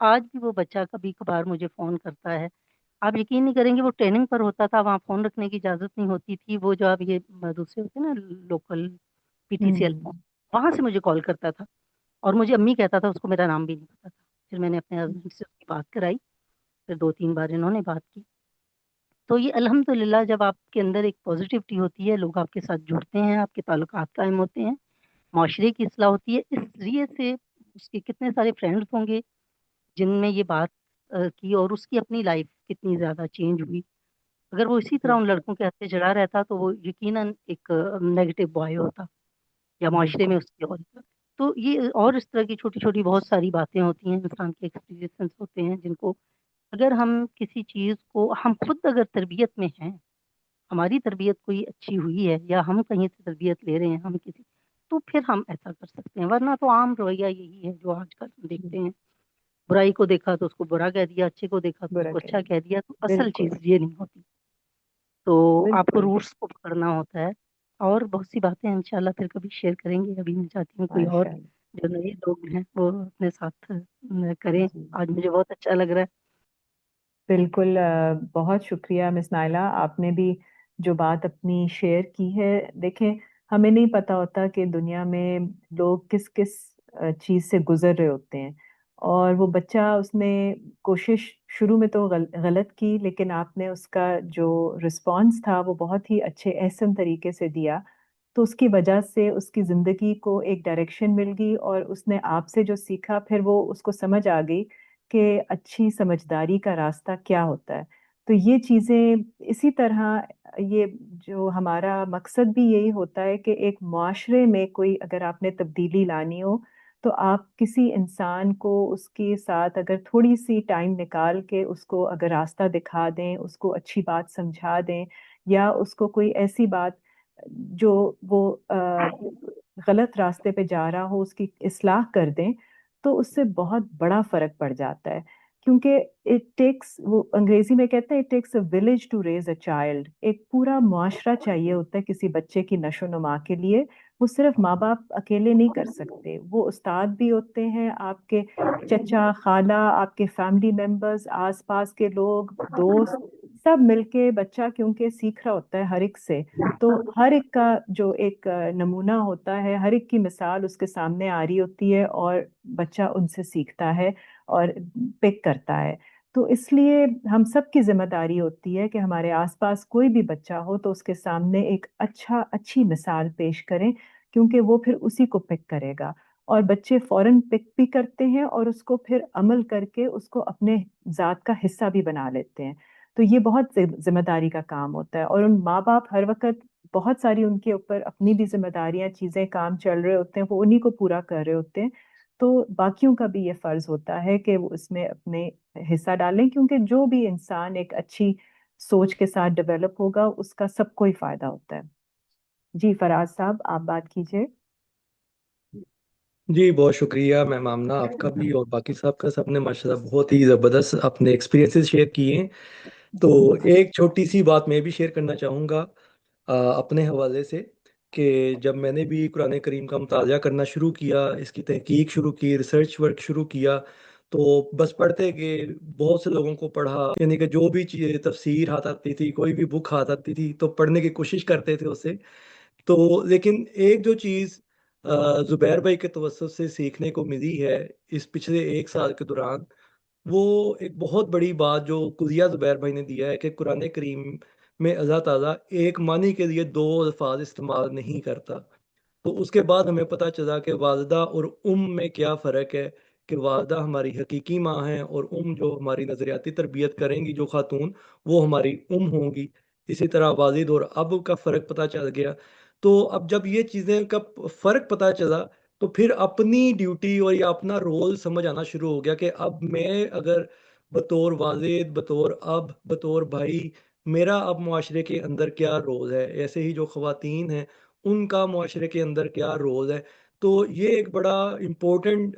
آج بھی وہ بچہ کبھی کبھار مجھے فون کرتا ہے، آپ یقین نہیں کریں گے، وہ ٹریننگ پر ہوتا تھا، وہاں فون رکھنے کی اجازت نہیں ہوتی تھی، وہ جو اب یہ دوسرے ہوتے ہیں نا local P T C L phone, وہاں سے مجھے کال کرتا تھا، اور مجھے امی کہتا تھا، اس کو میرا نام بھی نہیں پتا تھا، پھر میں نے اپنے ہسبینڈ سے اس کی بات کرائی، پھر 2-3 بار انہوں نے بات کی، تو یہ الحمدللہ جب آپ کے اندر ایک پازیٹیوٹی ہوتی ہے، لوگ آپ کے ساتھ جڑتے ہیں، آپ کے تعلقات قائم ہوتے ہیں، معاشرے کی اصلاح ہوتی ہے، اس ذریعے سے اس کے کتنے سارے فرینڈس ہوں گے جن میں یہ بات کی، اور اس کی اپنی لائف کتنی زیادہ چینج ہوئی، اگر وہ اسی طرح ان لڑکوں کے ہاتھ سے جڑا رہتا تو وہ یقیناً ایک نیگیٹو بوائے ہوتا، یا معاشرے میں
بالکل
اس کی اور، تو یہ اور اس طرح کی چھوٹی چھوٹی بہت ساری باتیں ہوتی ہیں، انسان کے ایکسپیرینس ہوتے ہیں جن کو اگر ہم کسی چیز کو، ہم خود اگر تربیت میں ہیں، ہماری تربیت کوئی اچھی ہوئی ہے یا ہم کہیں سے تربیت لے رہے ہیں ہم کسی، تو پھر ہم ایسا کر سکتے ہیں، ورنہ تو عام رویہ یہی ہے جو آج کل ہم دیکھتے ہیں، برائی کو دیکھا تو اس کو برا کہہ دیا، اچھے کو دیکھا تو اس
برا
کو
کہہ
اچھا
دیا،
کہہ دیا، تو اصل
بالکل
چیز یہ نہیں ہوتی، تو آپ کو
بالکل
روٹس کو پکڑنا ہوتا ہے، اور بہت سی باتیں انشاءاللہ پھر کبھی شیئر کریں گے، ابھی میں چاہتی ہوں کوئی اور
ماشاء اللہ
جو نئے لوگ ہیں وہ اپنے ساتھ کریں،
جی
آج مجھے بہت اچھا لگ رہا ہے۔
بالکل بہت شکریہ مس نائلہ، آپ نے بھی جو بات اپنی شیئر کی ہے، دیکھیں ہمیں نہیں پتا ہوتا کہ دنیا میں لوگ کس کس چیز سے گزر رہے ہوتے ہیں، اور وہ بچہ اس نے کوشش شروع میں تو غلط کی، لیکن آپ نے اس کا جو رسپانس تھا وہ بہت ہی اچھے احسن طریقے سے دیا، تو اس کی وجہ سے اس کی زندگی کو ایک ڈائریکشن مل گئی، اور اس نے آپ سے جو سیکھا پھر وہ اس کو سمجھ آ گئی کہ اچھی سمجھداری کا راستہ کیا ہوتا ہے۔ تو یہ چیزیں اسی طرح، یہ جو ہمارا مقصد بھی یہی ہوتا ہے کہ ایک معاشرے میں کوئی اگر آپ نے تبدیلی لانی ہو تو آپ کسی انسان کو اس کے ساتھ اگر تھوڑی سی ٹائم نکال کے اس کو اگر راستہ دکھا دیں، اس کو اچھی بات سمجھا دیں، یا اس کو کوئی ایسی بات جو وہ غلط راستے پہ جا رہا ہو اس کی اصلاح کر دیں، تو اس سے بہت بڑا فرق پڑ جاتا ہے، کیونکہ اٹ ٹیکس، وہ انگریزی میں کہتے ہیں it takes a village to raise a child, ایک پورا معاشرہ چاہیے ہوتا ہے کسی بچے کی نشو و نما کے لیے، وہ صرف ماں باپ اکیلے نہیں کر سکتے، وہ استاد بھی ہوتے ہیں، آپ کے چچا خالہ، آپ کے فیملی ممبرز، آس پاس کے لوگ، دوست، سب مل کے بچہ کیونکہ سیکھ رہا ہوتا ہے ہر ایک سے، تو ہر ایک کا جو ایک نمونہ ہوتا ہے، ہر ایک کی مثال اس کے سامنے آ رہی ہوتی ہے، اور بچہ ان سے سیکھتا ہے اور پک کرتا ہے، تو اس لیے ہم سب کی ذمہ داری ہوتی ہے کہ ہمارے آس پاس کوئی بھی بچہ ہو تو اس کے سامنے ایک اچھی مثال پیش کریں، کیونکہ وہ پھر اسی کو پک کرے گا، اور بچے فوراً پک بھی کرتے ہیں اور اس کو پھر عمل کر کے اس کو اپنے ذات کا حصہ بھی بنا لیتے ہیں، تو یہ بہت ذمہ داری کا کام ہوتا ہے، اور ان ماں باپ ہر وقت بہت ساری ان کے اوپر اپنی بھی ذمہ داریاں، چیزیں، کام چل رہے ہوتے ہیں، وہ انہی کو پورا کر رہے ہوتے ہیں، تو باقیوں کا بھی یہ فرض ہوتا ہے کہ وہ اس میں اپنے حصہ ڈالیں، کیونکہ جو بھی انسان ایک اچھی سوچ کے ساتھ ڈیولپ ہوگا اس کا سب کو ہی فائدہ ہوتا ہے۔ جی فراز صاحب آپ بات کیجئے۔
جی بہت شکریہ میم آمنہ، آپ کا بھی اور باقی صاحب کا، سب نے ماشاءاللہ بہت ہی زبردست اپنے ایکسپیرینسز شیئر کیے ہیں، تو ایک چھوٹی سی بات میں بھی شیئر کرنا چاہوں گا اپنے حوالے سے، کہ جب میں نے بھی قرآن کریم کا مطالعہ کرنا شروع کیا، اس کی تحقیق شروع کی، ریسرچ ورک شروع کیا، تو بس پڑھتے گئے، بہت سے لوگوں کو پڑھا، یعنی کہ جو بھی چیز تفسیر ہاتھ آتی تھی، کوئی بھی بک ہاتھ آتی تھی تو پڑھنے کی کوشش کرتے تھے اسے. تو لیکن ایک جو چیز زبیر بھائی کے توسط سے سیکھنے کو ملی ہے اس پچھلے 1 سال کے دوران، وہ ایک بہت بڑی بات جو کلیہ زبیر بھائی نے دیا ہے کہ قرآن کریم میں اللہ تعالیٰ ایک معنی کے لیے 2 الفاظ استعمال نہیں کرتا. تو اس کے بعد ہمیں پتہ چلا کہ والدہ اور میں کیا فرق ہے، کہ والدہ ہماری حقیقی ماں ہیں اور جو ہماری نظریاتی تربیت کریں گی جو خاتون، وہ ہماری ہوں گی. اسی طرح والد اور اب کا فرق پتہ چل گیا. تو اب جب یہ چیزیں کا فرق پتہ چلا تو پھر اپنی ڈیوٹی اور یا اپنا رول سمجھ آنا شروع ہو گیا کہ اب میں اگر بطور والد، بطور اب، بطور بھائی، میرا اب معاشرے کے اندر کیا رول ہے، ایسے ہی جو خواتین ہیں ان کا معاشرے کے اندر کیا رول ہے. تو یہ ایک بڑا امپورٹنٹ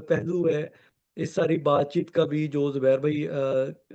پہلو ہے اس ساری بات چیت کا بھی جو زبیر بھائی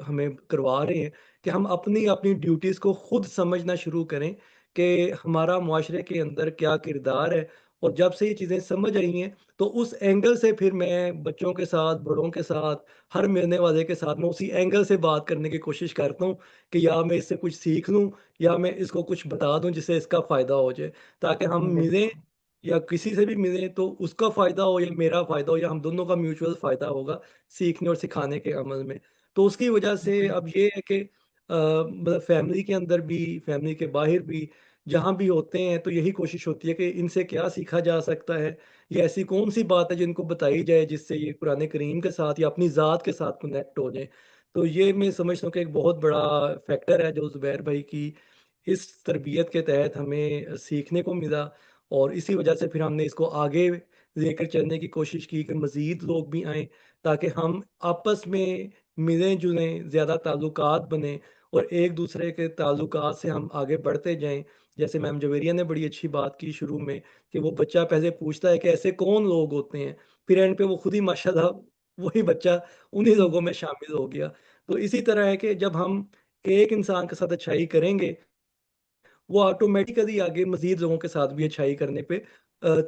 ہمیں کروا رہے ہیں، کہ ہم اپنی اپنی ڈیوٹیز کو خود سمجھنا شروع کریں کہ ہمارا معاشرے کے اندر کیا کردار ہے. اور جب سے یہ چیزیں سمجھ آئی ہیں تو اس اینگل سے پھر میں بچوں کے ساتھ، بڑوں کے ساتھ، ہر ملنے والے کے ساتھ میں اسی اینگل سے بات کرنے کی کوشش کرتا ہوں کہ یا میں اس سے کچھ سیکھ لوں یا میں اس کو کچھ بتا دوں جس سے اس کا فائدہ ہو جائے، تاکہ ہم ملیں
بالکل
یا کسی سے بھی ملیں تو اس کا فائدہ ہو یا میرا فائدہ ہو یا ہم دونوں کا میوچول فائدہ ہوگا سیکھنے اور سکھانے کے عمل میں. تو اس کی وجہ سے اب یہ ہے کہ مطلب فیملی کے اندر بھی، فیملی کے باہر بھی، جہاں بھی ہوتے ہیں تو یہی کوشش ہوتی ہے کہ ان سے کیا سیکھا جا سکتا ہے، یا ایسی کون سی بات ہے جن کو بتائی جائے جس سے یہ قرآن کریم کے ساتھ یا اپنی ذات کے ساتھ کنیکٹ ہو جائیں. تو یہ میں سمجھتا ہوں کہ ایک بہت بڑا فیکٹر ہے جو زبیر بھائی کی اس تربیت کے تحت ہمیں سیکھنے کو ملا. اور اسی وجہ سے پھر ہم نے اس کو آگے لے کر چلنے کی کوشش کی کہ مزید لوگ بھی آئیں تاکہ ہم آپس میں ملیں جلیں، زیادہ تعلقات بنیں اور ایک دوسرے کے تعلقات سے ہم آگے بڑھتے جائیں. جیسے میم جویریہ نے بڑی اچھی بات کی شروع میں کہ وہ بچہ پہلے پوچھتا ہے کہ ایسے کون لوگ ہوتے ہیں، پھر اینڈ پہ وہ خود ہی ماشاءاللہ وہی بچہ انہی لوگوں میں شامل ہو گیا. تو اسی طرح ہے کہ جب ہم ایک انسان کے ساتھ اچھائی کریں گے وہ آٹومیٹیکلی آگے مزید لوگوں کے ساتھ بھی اچھائی کرنے پہ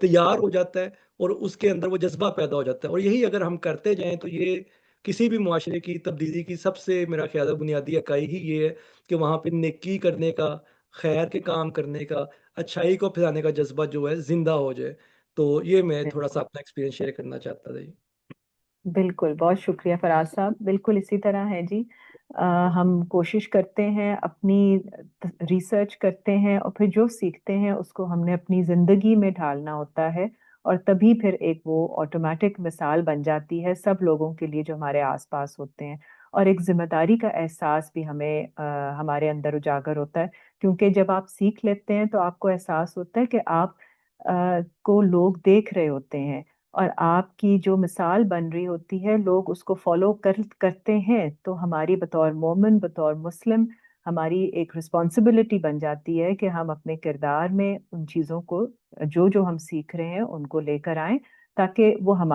تیار ہو جاتا ہے اور اس کے اندر وہ جذبہ پیدا ہو جاتا ہے. اور یہی اگر ہم کرتے جائیں تو یہ کسی بھی معاشرے کی تبدیلی کی سب سے میرا خیال ہے بنیادی اکائی ہی یہ ہے کہ وہاں پہ نیکی کرنے کا، خیر کے کام کرنے کا، اچھائی کو پھیلانے کا جذبہ جو ہے زندہ ہو جائے. تو یہ میں تھوڑا سا اپنا ایکسپیرینس شیئر کرنا چاہتا تھا.
بالکل، بہت شکریہ فراز صاحب. بالکل اسی طرح ہے جی. ہم کوشش کرتے ہیں، اپنی ریسرچ کرتے ہیں اور پھر جو سیکھتے ہیں اس کو ہم نے اپنی زندگی میں ڈھالنا ہوتا ہے، اور تبھی پھر ایک وہ آٹومیٹک مثال بن جاتی ہے سب لوگوں کے لیے جو ہمارے آس پاس ہوتے ہیں. اور ایک ذمہ داری کا احساس بھی ہمیں ہمارے اندر اجاگر ہوتا ہے، کیونکہ جب آپ سیکھ لیتے ہیں تو آپ کو احساس ہوتا ہے کہ آپ کو لوگ دیکھ رہے ہوتے ہیں، اور آپ کی جو مثال بن رہی ہوتی ہے لوگ اس کو فالو کرتے ہیں. تو ہماری بطور مومن، بطور مسلم، ہماری ایک رسپانسبلٹی بن جاتی ہے کہ ہم اپنے کردار میں ان چیزوں کو جو ہم سیکھ رہے ہیں ان کو لے کر آئیں، تاکہ وہ ہم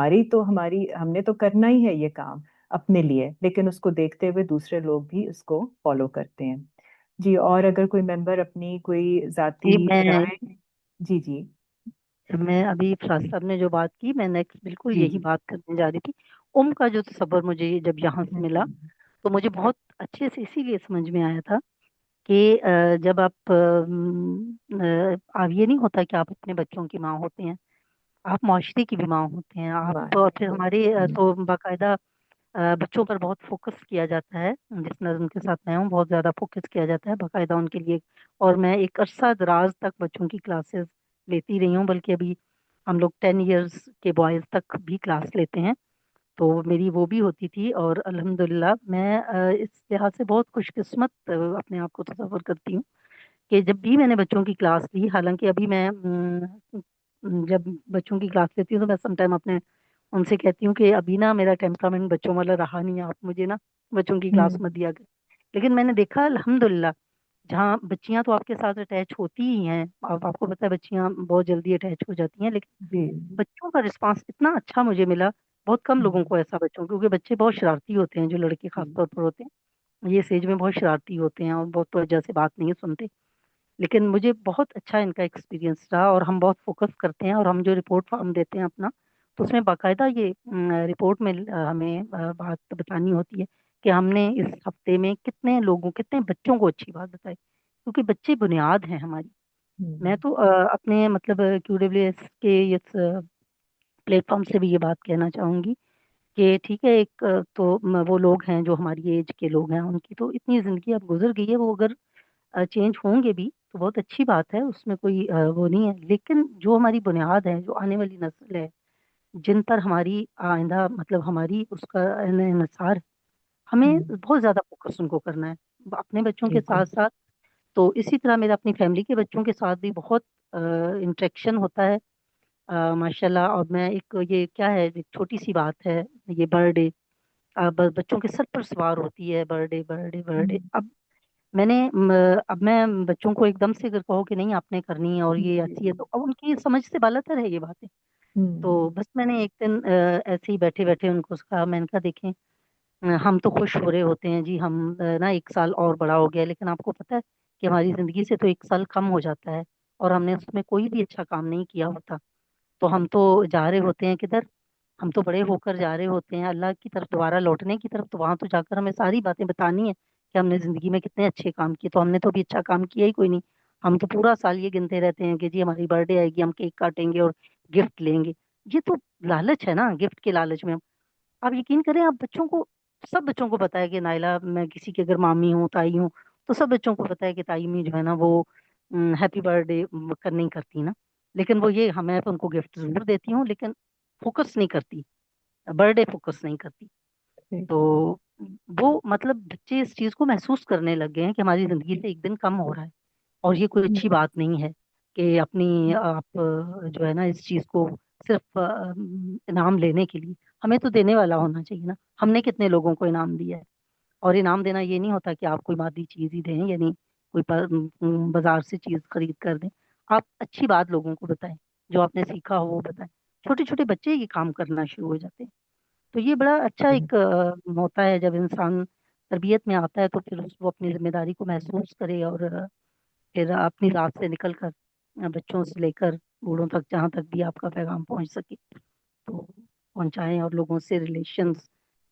نے تو کرنا ہی ہے یہ کام اپنے لیے، لیکن اس کو دیکھتے ہوئے دوسرے لوگ بھی اس کو فالو کرتے ہیں. جی، اور اگر کوئی ممبر اپنی کوئی ذاتی
جی
رائے. جی جی
میں ابھی فراز صاحب نے جو بات کی میں نیکسٹ بالکل
جی
یہی
جی
بات کرنے جا رہی تھی. کا جو تصور مجھے جب یہاں سے ملا تو مجھے بہت اچھے سے اسی لیے سمجھ میں آیا تھا کہ جب آپ یہ نہیں ہوتا کہ آپ اپنے بچوں کی ماں ہوتے ہیں، آپ معاشرے کی بھی ماں ہوتے ہیں. آپ اور پھر ہمارے تو باقاعدہ بچوں پر بہت فوکس کیا جاتا ہے. جس نظم کے ساتھ میں ہوں بہت زیادہ فوکس کیا جاتا ہے باقاعدہ ان کے لیے. اور میں ایک عرصہ دراز تک بچوں کی کلاسز لیتی رہی ہوں، بلکہ ابھی ہم لوگ 10 ایئرس کے بوائز تک بھی کلاس لیتے ہیں. تو میری وہ بھی ہوتی تھی، اور الحمدللہ میں اس لحاظ سے بہت خوش قسمت اپنے آپ کو تصور کرتی ہوں کہ جب بھی میں نے بچوں کی کلاس لی، حالانکہ ابھی میں جب بچوں کی کلاس لیتی ہوں تو میں سم ٹائم اپنے ان سے کہتی ہوں کہ ابھی نا میرا ٹیمپرامنٹ بچوں والا رہا نہیں ہے، آپ مجھے نا بچوں کی کلاس مت دیا کریں. لیکن میں نے دیکھا الحمدللہ جہاں بچیاں تو آپ کے ساتھ اٹیچ ہوتی ہی ہیں، آپ کو پتہ ہے بچیاں بہت جلدی اٹیچ ہو جاتی ہیں، لیکن
جی
بچوں کا رسپانس اتنا اچھا مجھے ملا. بہت کم لوگوں کو ایسا بچوں، کیونکہ بچے بہت شرارتی ہوتے ہیں، جو لڑکے خاص طور پر ہوتے ہیں یہ سیج میں بہت شرارتی ہوتے ہیں اور بہت توجہ سے بات نہیں سنتے. لیکن مجھے بہت اچھا ان کا ایکسپیرینس رہا، اور ہم بہت فوکس کرتے ہیں، اور ہم جو رپورٹ فارم دیتے ہیں اپنا تو اس میں باقاعدہ یہ رپورٹ میں ہمیں بات بتانی ہوتی ہے کہ ہم نے اس ہفتے میں کتنے بچوں کو اچھی بات بتائی، کیونکہ بچے بنیاد ہیں ہماری۔ میں تو اپنے مطلب کیو ڈبلیو ایس کے اس پلیٹ فارم سے بھی یہ بات کہنا چاہوں گی کہ ٹھیک ہے، ایک تو وہ لوگ ہیں جو ہماری ایج کے لوگ ہیں، ان کی تو اتنی زندگی اب گزر گئی ہے، وہ اگر چینج ہوں گے بھی تو بہت اچھی بات ہے، اس میں کوئی وہ نہیں ہے، لیکن جو ہماری بنیاد ہے، جو آنے والی نسل ہے، جن پر ہماری آئندہ مطلب ہماری اس کا انحصار ہے، ہمیں بہت زیادہ فوکس ان کو کرنا ہے اپنے بچوں کے
بالکل
ساتھ ساتھ۔ تو اسی طرح میرا اپنی فیملی کے بچوں کے ساتھ بھی بہت انٹریکشن ہوتا ہے ماشاء اللہ۔ اور میں یہ کیا ہے، ایک چھوٹی سی بات ہے، یہ برتھ ڈے بچوں کے سر پر سوار ہوتی ہے، birth day birth day birth day. اب میں بچوں کو ایک دم سے اگر کہو کہ نہیں آپ نے کرنی ہے اور یہ ایسی ہے، تو اب ان کی سمجھ سے بالاتر ہے یہ باتیں۔ تو بس میں نے ایک دن ایسے ہی بیٹھے بیٹھے ان کو کہا، میں نے کہا دیکھیں ہم تو خوش ہو رہے ہوتے ہیں جی، ہم نا 1 سال اور بڑا ہو گیا، لیکن آپ کو پتہ ہے کہ ہماری زندگی سے تو 1 سال کم ہو جاتا ہے، اور ہم نے اس میں کوئی بھی اچھا کام نہیں کیا ہوتا، تو ہم تو جا رہے ہوتے ہیں کدھر، ہم تو بڑے ہو کر جا رہے ہوتے ہیں اللہ کی طرف، دوبارہ لوٹنے کی طرف۔ تو وہاں تو جا کر ہمیں ساری باتیں بتانی ہے کہ ہم نے زندگی میں کتنے اچھے کام کیے، تو ہم نے تو بھی اچھا کام کیا ہی کوئی نہیں۔ ہم تو پورا سال یہ گنتے رہتے ہیں کہ جی ہماری برتھ ڈے آئے گی، ہم کیک کاٹیں گے اور گفٹ لیں گے۔ یہ تو لالچ ہے نا، گفٹ کے لالچ میں آپ یقین کریں، آپ بچوں کو، سب بچوں کو پتا ہے کہ نائلہ میں کسی کی اگر مامی ہوں، تائی ہوں، تو سب بچوں کو پتا ہے کہ تائی میں جو ہے نا وہ ہیپی برتھ ڈے نہیں کرتی نا، لیکن وہ یہ ہمیں تو ان کو گفٹ ضرور دیتی ہوں، لیکن فوکس نہیں کرتی، برتھ ڈے فوکس نہیں کرتی۔ تو وہ مطلب بچے اس چیز کو محسوس کرنے لگ گئے ہیں کہ ہماری زندگی سے ایک دن کم ہو رہا ہے، اور یہ کوئی اچھی بات نہیں ہے کہ اپنی آپ جو ہے نا اس چیز کو صرف انعام لینے کے لیے، ہمیں تو دینے والا ہونا چاہیے نا۔ ہم نے کتنے لوگوں کو انعام دیا ہے، اور انعام دینا یہ نہیں ہوتا کہ آپ کوئی مادی چیز ہی دیں، یعنی کوئی بازار سے چیز خرید کر دیں، آپ اچھی بات لوگوں کو بتائیں، جو آپ نے سیکھا ہو وہ بتائیں۔ چھوٹے چھوٹے بچے یہ کام کرنا شروع ہو جاتے ہیں، تو یہ بڑا اچھا ایک ہوتا ہے جب انسان تربیت میں آتا ہے، تو پھر وہ اپنی ذمہ داری کو محسوس کرے، اور پھر اپنی رات سے نکل کر بچوں سے لے کر بوڑھوں تک، جہاں تک بھی آپ کا پیغام پہنچ سکے تو پہنچائیں، اور لوگوں سے ریلیشنز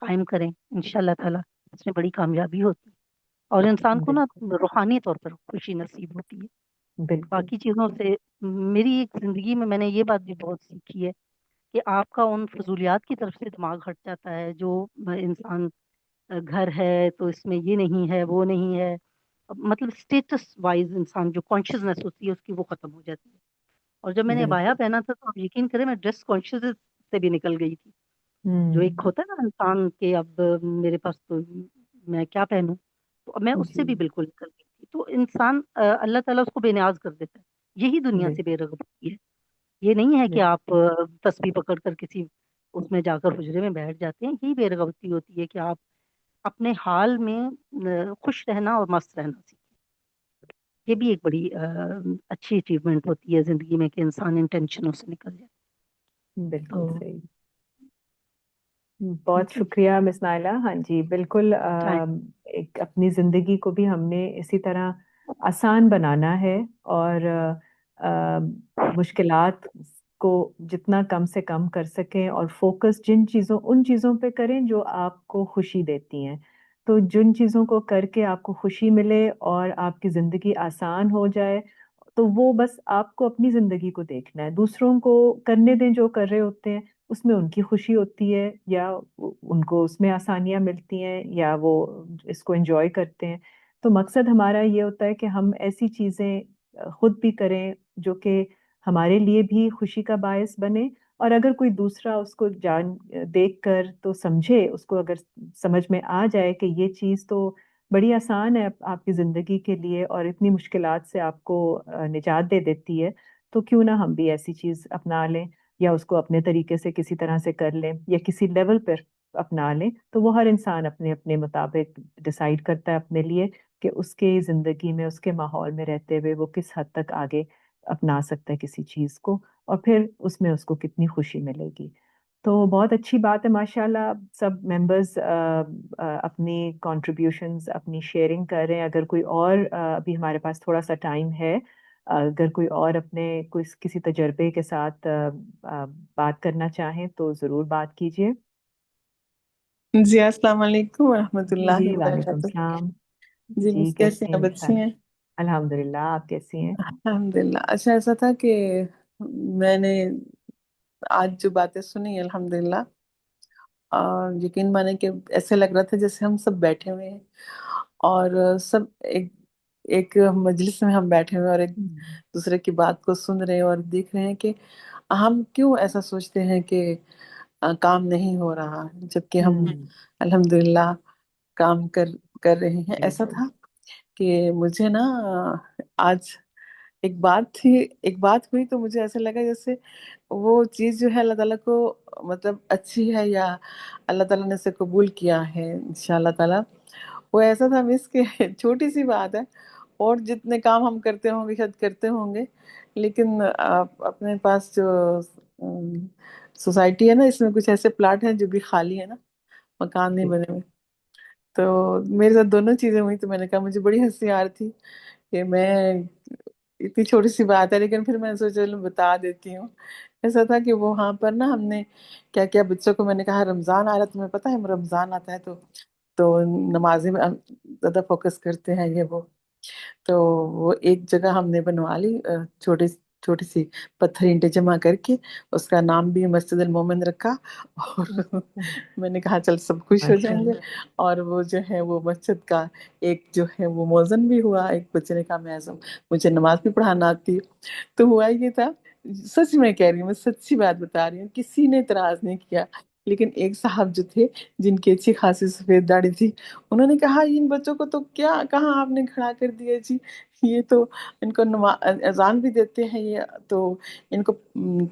قائم کریں، انشاءاللہ تعالیٰ اس میں بڑی کامیابی ہوتی ہے، اور انسان کو نا
بالکل
روحانی طور پر خوشی نصیب ہوتی ہے
بالکل
باقی چیزوں سے۔ میری ایک زندگی میں نے یہ بات بھی بہت سیکھی ہے کہ آپ کا ان فضولیات کی طرف سے دماغ ہٹ جاتا ہے، جو انسان گھر ہے تو اس میں یہ نہیں ہے وہ نہیں ہے، مطلب اسٹیٹس وائز انسان جو کانشیسنیس ہوتی ہے اس کی وہ ختم ہو جاتی ہے۔ اور جب میں نے ابایا
بالکل
پہنا تھا تو آپ یقین کریں میں ڈریس کانشیس سے بھی نکل گئی تھی، جو ایک ہوتا ہے نا انسان کے اب میرے پاس تو میں کیا پہنوں، تو میں اس سے
جی
بھی بالکل نکل گئی تھی۔ تو انسان اللہ تعالیٰ اس کو بے نیاز کر دیتا ہے، یہی دنیا سے بے رغبتی ہے۔ یہ نہیں ہے کہ آپ تسبیح پکڑ کر کسی اس میں جا کر حجرے میں بیٹھ جاتے ہیں، یہی بے رغبتی ہوتی ہے کہ آپ اپنے حال میں خوش رہنا اور مست رہنا سیکھیں۔ یہ بھی ایک بڑی اچھی اچیومنٹ ہوتی ہے زندگی میں کہ انسان ان ٹینشنوں سے نکل جائے۔
بالکل
تو
صحیح، بہت
ٹھیک ہے
شکریہ مس نائلہ۔ ہاں جی بالکل، ایک اپنی زندگی کو بھی ہم نے اسی طرح آسان بنانا ہے، اور مشکلات کو جتنا کم سے کم کر سکیں، اور فوکس ان چیزوں پہ کریں جو آپ کو خوشی دیتی ہیں۔ تو جن چیزوں کو کر کے آپ کو خوشی ملے اور آپ کی زندگی آسان ہو جائے، تو وہ بس آپ کو اپنی زندگی کو دیکھنا ہے، دوسروں کو کرنے دیں جو کر رہے ہوتے ہیں، اس میں ان کی خوشی ہوتی ہے، یا ان کو اس میں آسانیاں ملتی ہیں، یا وہ اس کو انجوائے کرتے ہیں۔ تو مقصد ہمارا یہ ہوتا ہے کہ ہم ایسی چیزیں خود بھی کریں جو کہ ہمارے لیے بھی خوشی کا باعث بنے، اور اگر کوئی دوسرا اس کو دیکھ کر تو سمجھے، اس کو اگر سمجھ میں آ جائے کہ یہ چیز تو بڑی آسان ہے آپ کی زندگی کے لیے، اور اتنی مشکلات سے آپ کو نجات دے دیتی ہے، تو کیوں نہ ہم بھی ایسی چیز اپنا لیں، یا اس کو اپنے طریقے سے کسی طرح سے کر لیں، یا کسی لیول پر اپنا لیں۔ تو وہ ہر انسان اپنے اپنے مطابق ڈیسائیڈ کرتا ہے اپنے لیے کہ اس کے زندگی میں، اس کے ماحول میں رہتے ہوئے وہ کس حد تک آگے اپنا سکتا ہے کسی چیز کو، اور پھر اس میں اس کو کتنی خوشی ملے گی۔ تو بہت اچھی بات ہے، ماشاءاللہ سب ممبرز اپنی کنٹریبیوشنز، اپنی شیئرنگ کر رہے ہیں۔ اگر کوئی اور ابھی ہمارے پاس تھوڑا سا ٹائم ہے अगर कोई और अपने कोई किसी तजर्बे के साथ बात करना चाहें तो ज़रूर बात कीजिए।
जी, अस्सलाम वालेकुम
जी
वरहमतुल्लाहि
वालेकुम
वबरकातुह।
सलाम।
जी,
जी
कैसी
कैसे
हैं,
हैं
बच्ची हैं?
अल्हम्दुलिल्लाह, आप कैसी हैं?
अल्हम्दुलिल्लाह। अच्छा, ऐसा था कि मैंने आज जो बातें सुनी अल्हम्दुलिल्लाह, और यकीन माने कि ऐसे लग रहा था जैसे हम सब बैठे हुए हैं और सब एक एक मजलिस में हम बैठे हुए हैं और एक दूसरे की बात को सुन रहे हैं और देख रहे हैं कि हम क्यों ऐसा सोचते हैं कि काम नहीं हो रहा, जबकि हम अल्हम्दुलिल्लाह काम कर रहे हैं। ऐसा
बिल्कुल।
था कि मुझे ना आज एक बात हुई तो मुझे ऐसा लगा जैसे वो चीज़ जो है अल्लाह ताला को मतलब अच्छी है, या अल्लाह ताला ने उसे कबूल किया है इंशाअल्लाह ताला। वो ऐसा था मिस के छोटी सी बात है, और जितने काम हम करते होंगे शायद करते होंगे, लेकिन अपने पास जो सोसाइटी है ना, इसमें कुछ ऐसे प्लाट हैं जो भी खाली है ना, मकान नहीं
जी।
बने हुए। तो मेरे साथ दोनों चीजें हुई, तो मैंने कहा मुझे बड़ी हंसी आ रही थी कि मैं इतनी छोटी सी बात है, लेकिन फिर मैंने सोचा चलो बता देती हूँ। ऐसा था कि वो वहां पर ना हमने क्या किया, बच्चों को मैंने कहा रमजान आ रहा है, तुम्हें पता है रमजान आता है तो नमाजें में ज्यादा फोकस करते हैं ये वो। तो वो एक जगह हमने बनवा ली, छोटी छोटी सी पत्थर ईंटें जमा करके, उसका नाम भी मस्जिद अल मोमिन रखा। और मैंने कहा चल सब खुश हो जाएंगे।
माशाल्लाह।
और वो जो है वो मस्जिद का एक जो है वो मौजन भी हुआ। एक बच्चे ने कहा मैं मुझे नमाज भी पढ़ाना आती है। तो हुआ ये था, सच में कह रही हूँ, मैं सच्ची बात बता रही हूँ, किसी ने इतराज नहीं किया। लेकिन एक साहब जो थे, जिनकी अच्छी खासी सफेद दाढ़ी थी, उन्होंने कहा इन बच्चों को तो क्या कहाँ आपने खड़ा कर दिया जी, ये तो इनको अजान भी देते हैं ये तो, इनको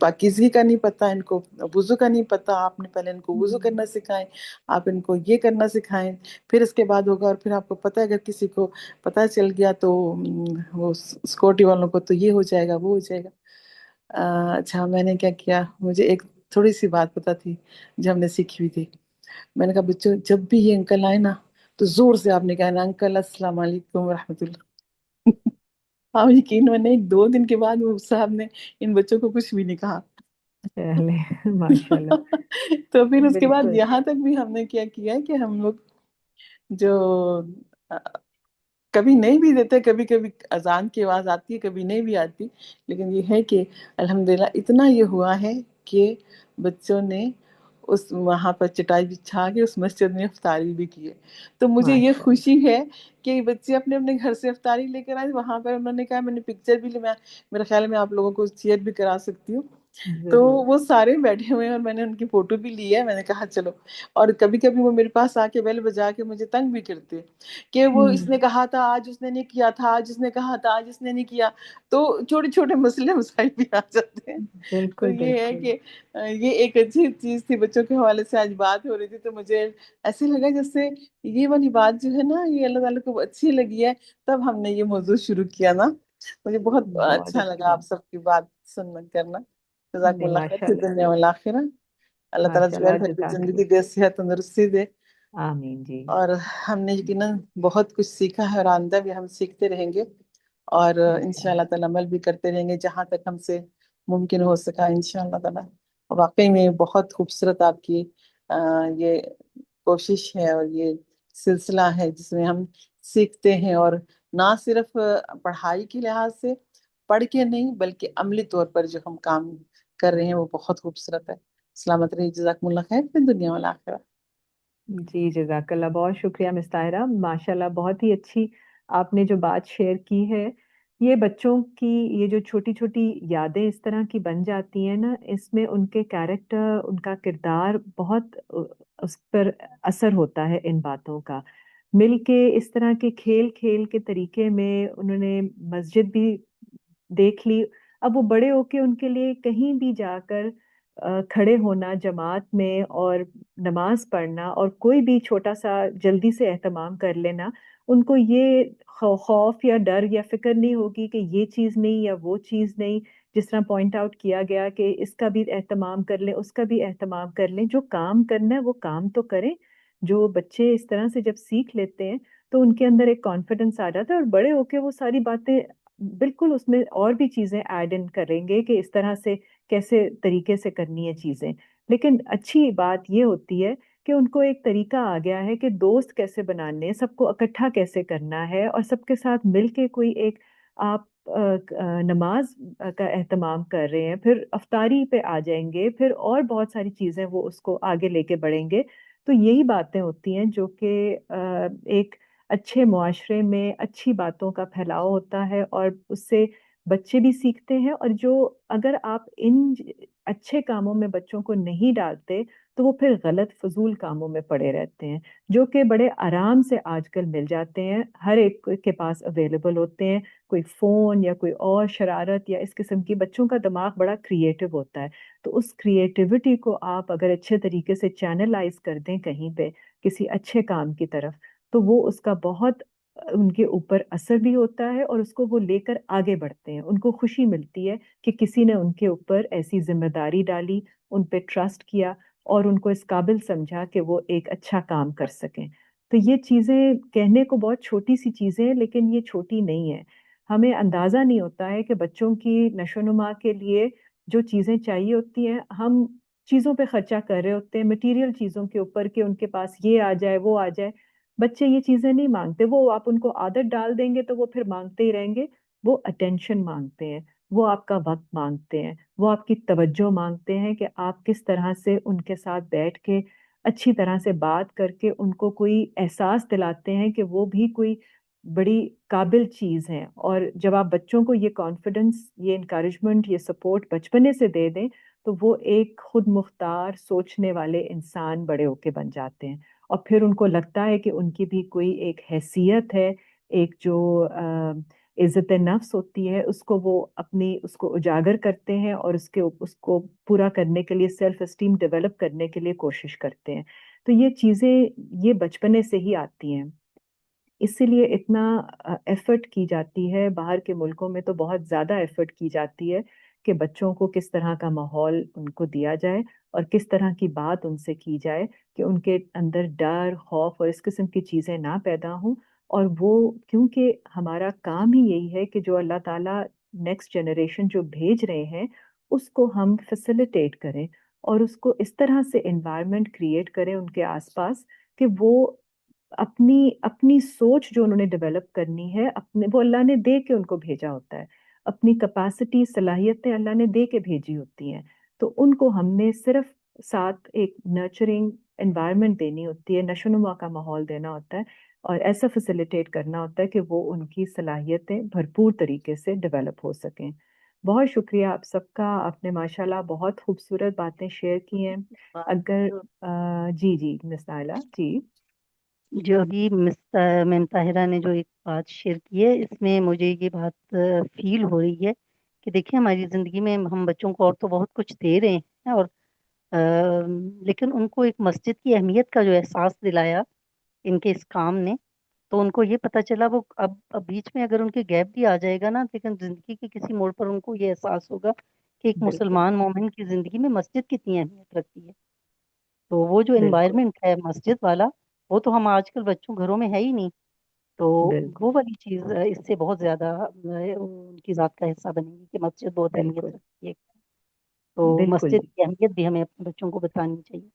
पाकीज़गी का नहीं पता, इनको वुजू का नहीं पता। आपने पहले इनको वुजू करना सिखाएं, आप इनको ये करना सिखाएं, फिर इसके बाद होगा। और फिर आपको पता है अगर किसी को पता चल गया तो वो सिक्योरिटी वालों को तो ये हो जाएगा वो हो जाएगा। अच्छा, मैंने क्या किया, मुझे एक थोड़ी सी बात पता थी जो हमने सीखी हुई थी। मैंने कहा बच्चों जब भी ये अंकल आए ना, तो जोर से आपने कहना अंकल अस्सलाम वालेकुम रहमतुल्लाह। आप यकीन माने 2 दिन के बाद वो साहब ने इन बच्चों को कुछ भी नहीं कहा।
चले माशाल्लाह।
तो फिर उसके बाद
बिल्कुल।
यहाँ तक भी हमने क्या किया है कि हम लोग जो अ, कभी नहीं भी देते, कभी कभी अजान की आवाज आती है, कभी नहीं भी आती, लेकिन ये है कि अल्हम्दुलिल्लाह इतना ये हुआ है कि बच्चों ने उस वहां पर चटाई बिछा के उस मस्जिद में इफ्तारी भी की है। तो मुझे ये
माशाल्लाह।
खुशी है कि बच्चे अपने अपने घर से इफ्तारी लेकर आए वहां पर। उन्होंने कहा मैंने पिक्चर भी ली, मैं मेरे ख्याल में आप लोगों को शेयर भी करा सकती हूँ। तो
जरूर।
वो सारे बैठे हुए हैं और मैंने उनकी फोटो भी ली है। मैंने कहा चलो, और कभी कभी वो मेरे पास आके बेल बजा के मुझे तंग भी करते हैं कि वो इसने कहा था आज उसने नहीं किया था, आज इसने कहा था आज इसने नहीं किया। तो छोटे छोटे मसले मसाइल भी आ जाते हैं। तो
बिल्कुल
ये है
बिल्कुल।
कि ये एक अच्छी चीज थी, बच्चों के हवाले से आज बात हो रही थी तो मुझे ऐसे लगा जैसे ये वाली बात जो है ना ये अल्लाह ताला को अच्छी लगी है, तब हमने ये मौजूद शुरू किया ना। मुझे बहुत
बहुत
अच्छा
अच्छी
लगा आप
बात।
सबकी बात सुनना करना।
नहीं
जज़ाकुमुल्लाह खैर, फिर
माशाल्लाह।
दुनिया वाल आखिरह। अल्लाह ताला जो है
माशाल्लाह
लंबी
जज़ाकल्लाह।
जिंदगी दे, सेहत तंदुरुस्ती दे।
आमीन जी।
और हमने यकीनन बहुत कुछ सीखा है और आइंदा भी हम सीखते रहेंगे, और इंशाअल्लाह ताला अमल भी करते रहेंगे जहाँ तक हमसे मुमकिन हो सका इंशाअल्लाह ताला। वाकई में बहुत खूबसूरत आपकी ये कोशिश है और ये सिलसिला है जिसमें हम सीखते हैं, और ना सिर्फ पढ़ाई के लिहाज से पढ़ के नहीं बल्कि अमली तौर पर जो हम काम कर रहे हैं वो बहुत खूबसूरत है। सलामत रहिए, जज़ाकुमुल्लाह खैर, फिर दुनिया वाला आखिरत।
जी जज़ाकल्लाह, बहुत शुक्रिया मिस ताहिरा, माशाल्लाह बहुत ही अच्छी आपने जो बात शेयर की है। ये बच्चों की ये जो छोटी छोटी यादें इस तरह की बन जाती हैं ना, इसमें उनके कैरेक्टर उनका किरदार बहुत उस पर असर होता है इन बातों का। मिलके इस तरह के खेल खेल के तरीके में उन्होंने मस्जिद भी देख ली। अब वो बड़े होके उनके लिए कहीं भी जाकर खड़े होना जमात में और नमाज पढ़ना और कोई भी छोटा सा जल्दी से एहतमाम कर लेना, उनको ये खौफ या डर या फिक्र नहीं होगी कि ये चीज़ नहीं या वो चीज़ नहीं। जिस तरह पॉइंट आउट किया गया कि इसका भी एहतमाम कर लें उसका भी एहतमाम कर लें, जो काम करना है वो काम तो करें। जो बच्चे इस तरह से जब सीख लेते हैं तो उनके अंदर एक कॉन्फिडेंस आ जाता है और बड़े होके वो सारी बातें बिल्कुल उसमें और भी चीजें ऐड इन करेंगे कि इस तरह से कैसे तरीके से करनी है चीजें। लेकिन अच्छी बात ये होती है कि उनको एक तरीका आ गया है कि दोस्त कैसे बनाने हैं, सबको इकट्ठा कैसे करना है, और सबके साथ मिलके कोई एक आप नमाज का एहतमाम कर रहे हैं, फिर अफ्तारी पे आ जाएंगे, फिर और बहुत सारी चीजें वो उसको आगे लेके बढ़ेंगे। तो यही बातें होती हैं जो कि एक अच्छे मुआशरे में अच्छी बातों का फैलाव होता है, और उससे बच्चे भी सीखते हैं। और जो अगर आप इन अच्छे कामों में बच्चों को नहीं डालते तो वो फिर गलत फजूल कामों में पड़े रहते हैं, जो कि बड़े आराम से आजकल मिल जाते हैं, हर एक के पास अवेलेबल होते हैं। कोई फोन या कोई और शरारत या इस किस्म की, बच्चों का दिमाग बड़ा क्रिएटिव होता है, तो उस क्रिएटिविटी को आप अगर अच्छे तरीके से चैनलाइज कर दें कहीं पे किसी अच्छे काम की तरफ, तो वो उसका बहुत उनके ऊपर असर भी होता है, और उसको वो लेकर आगे बढ़ते हैं। उनको खुशी मिलती है कि किसी ने उनके ऊपर ऐसी जिम्मेदारी डाली, उन पे ट्रस्ट किया, और उनको इस काबिल समझा कि वो एक अच्छा काम कर सकें। तो ये चीजें कहने को बहुत छोटी सी चीजें हैं, लेकिन ये छोटी नहीं है। हमें अंदाजा नहीं होता है कि बच्चों की नशोनुमा के लिए जो चीजें चाहिए होती हैं, हम चीजों पे खर्चा कर रहे होते हैं, मटेरियल चीजों के ऊपर, कि उनके पास ये आ जाए वो आ जाए। बच्चे ये चीजें नहीं मांगते, वो आप उनको आदत डाल देंगे तो वो फिर मांगते ही रहेंगे। वो अटेंशन मांगते हैं, वो आपका वक्त मांगते हैं, वो आपकी तवज्जो मांगते हैं कि आप किस तरह से उनके साथ बैठ के अच्छी तरह से बात करके उनको कोई एहसास दिलाते हैं कि वो भी कोई बड़ी काबिल चीज है। और जब आप बच्चों को ये कॉन्फिडेंस, ये इंकरेजमेंट, ये सपोर्ट बचपने से दे दें, तो वो एक खुद मुख्तार सोचने वाले इंसान बड़े होके बन जाते हैं। और फिर उनको लगता है कि उनकी भी कोई एक हैसियत है, एक जो इज्जत नफ्स होती है, उसको वो अपनी उसको उजागर करते हैं, और उसको पूरा करने के लिए, सेल्फ एस्टीम डेवलप करने के लिए कोशिश करते हैं। तो ये चीजें ये बचपने से ही आती हैं, इसीलिए इतना एफर्ट की जाती है। बाहर के मुल्कों में तो बहुत ज्यादा एफर्ट की जाती है कि बच्चों को किस तरह का माहौल उनको दिया जाए, और किस तरह की बात उनसे की जाए कि उनके अंदर डर, खौफ और इस किस्म की चीजें ना पैदा हों। और वो, क्योंकि हमारा काम ही यही है कि जो अल्लाह ताला नेक्स्ट जनरेशन जो भेज रहे हैं उसको हम फैसिलिटेट करें, और उसको इस तरह से एनवायरनमेंट क्रिएट करें उनके आसपास कि वो अपनी अपनी सोच जो उन्होंने डेवलप करनी है, अपने वो अल्लाह ने दे के उनको भेजा होता है, अपनी कैपेसिटी सलाहियतें अल्लाह ने दे के भेजी होती हैं। तो उनको हमने सिर्फ साथ एक नर्चरिंग एनवायरनमेंट देनी होती है, नशोनुमा का माहौल देना होता है, और ऐसा फैसिलिटेट करना होता है कि वो उनकी सलाहियतें भरपूर तरीके से डेवलप हो सकें। बहुत शुक्रिया आप सबका, आपने माशाल्लाह बहुत खूबसूरत बातें शेयर की हैं। अगर
जो
जी जी मिस नाइला जी।
जो अभी मिस मैम ताहिरा ने जो एक बात शेयर की है, इसमें मुझे ये बात फील हो रही है कि देखिए, हमारी जिंदगी में हम बच्चों को और तो बहुत कुछ दे रहे हैं, और लेकिन उनको एक मस्जिद की अहमियत का जो एहसास दिलाया इनके इस काम ने, तो उनको ये पता चला, वो अब बीच में अगर उनके गैप भी आ जाएगा ना, लेकिन जिंदगी के किसी मोड़ पर उनको ये एहसास होगा कि एक
बिल्कुल
मुसलमान मोमिन की जिंदगी में मस्जिद कितनी अहमियत रखती है। तो वो जो
बिल्कुल
एनवायरनमेंट है मस्जिद वाला, वो तो हम आजकल बच्चों घरों में है ही नहीं। तो
बिल्कुल
वो वाली चीज इससे बहुत ज्यादा उनकी जात का हिस्सा बनेगी कि मस्जिद बहुत अहमियत
बिल्कुल
रखती है। तो
बिल्कुल
मस्जिद की अहमियत भी हमें अपने बच्चों को बतानी चाहिए।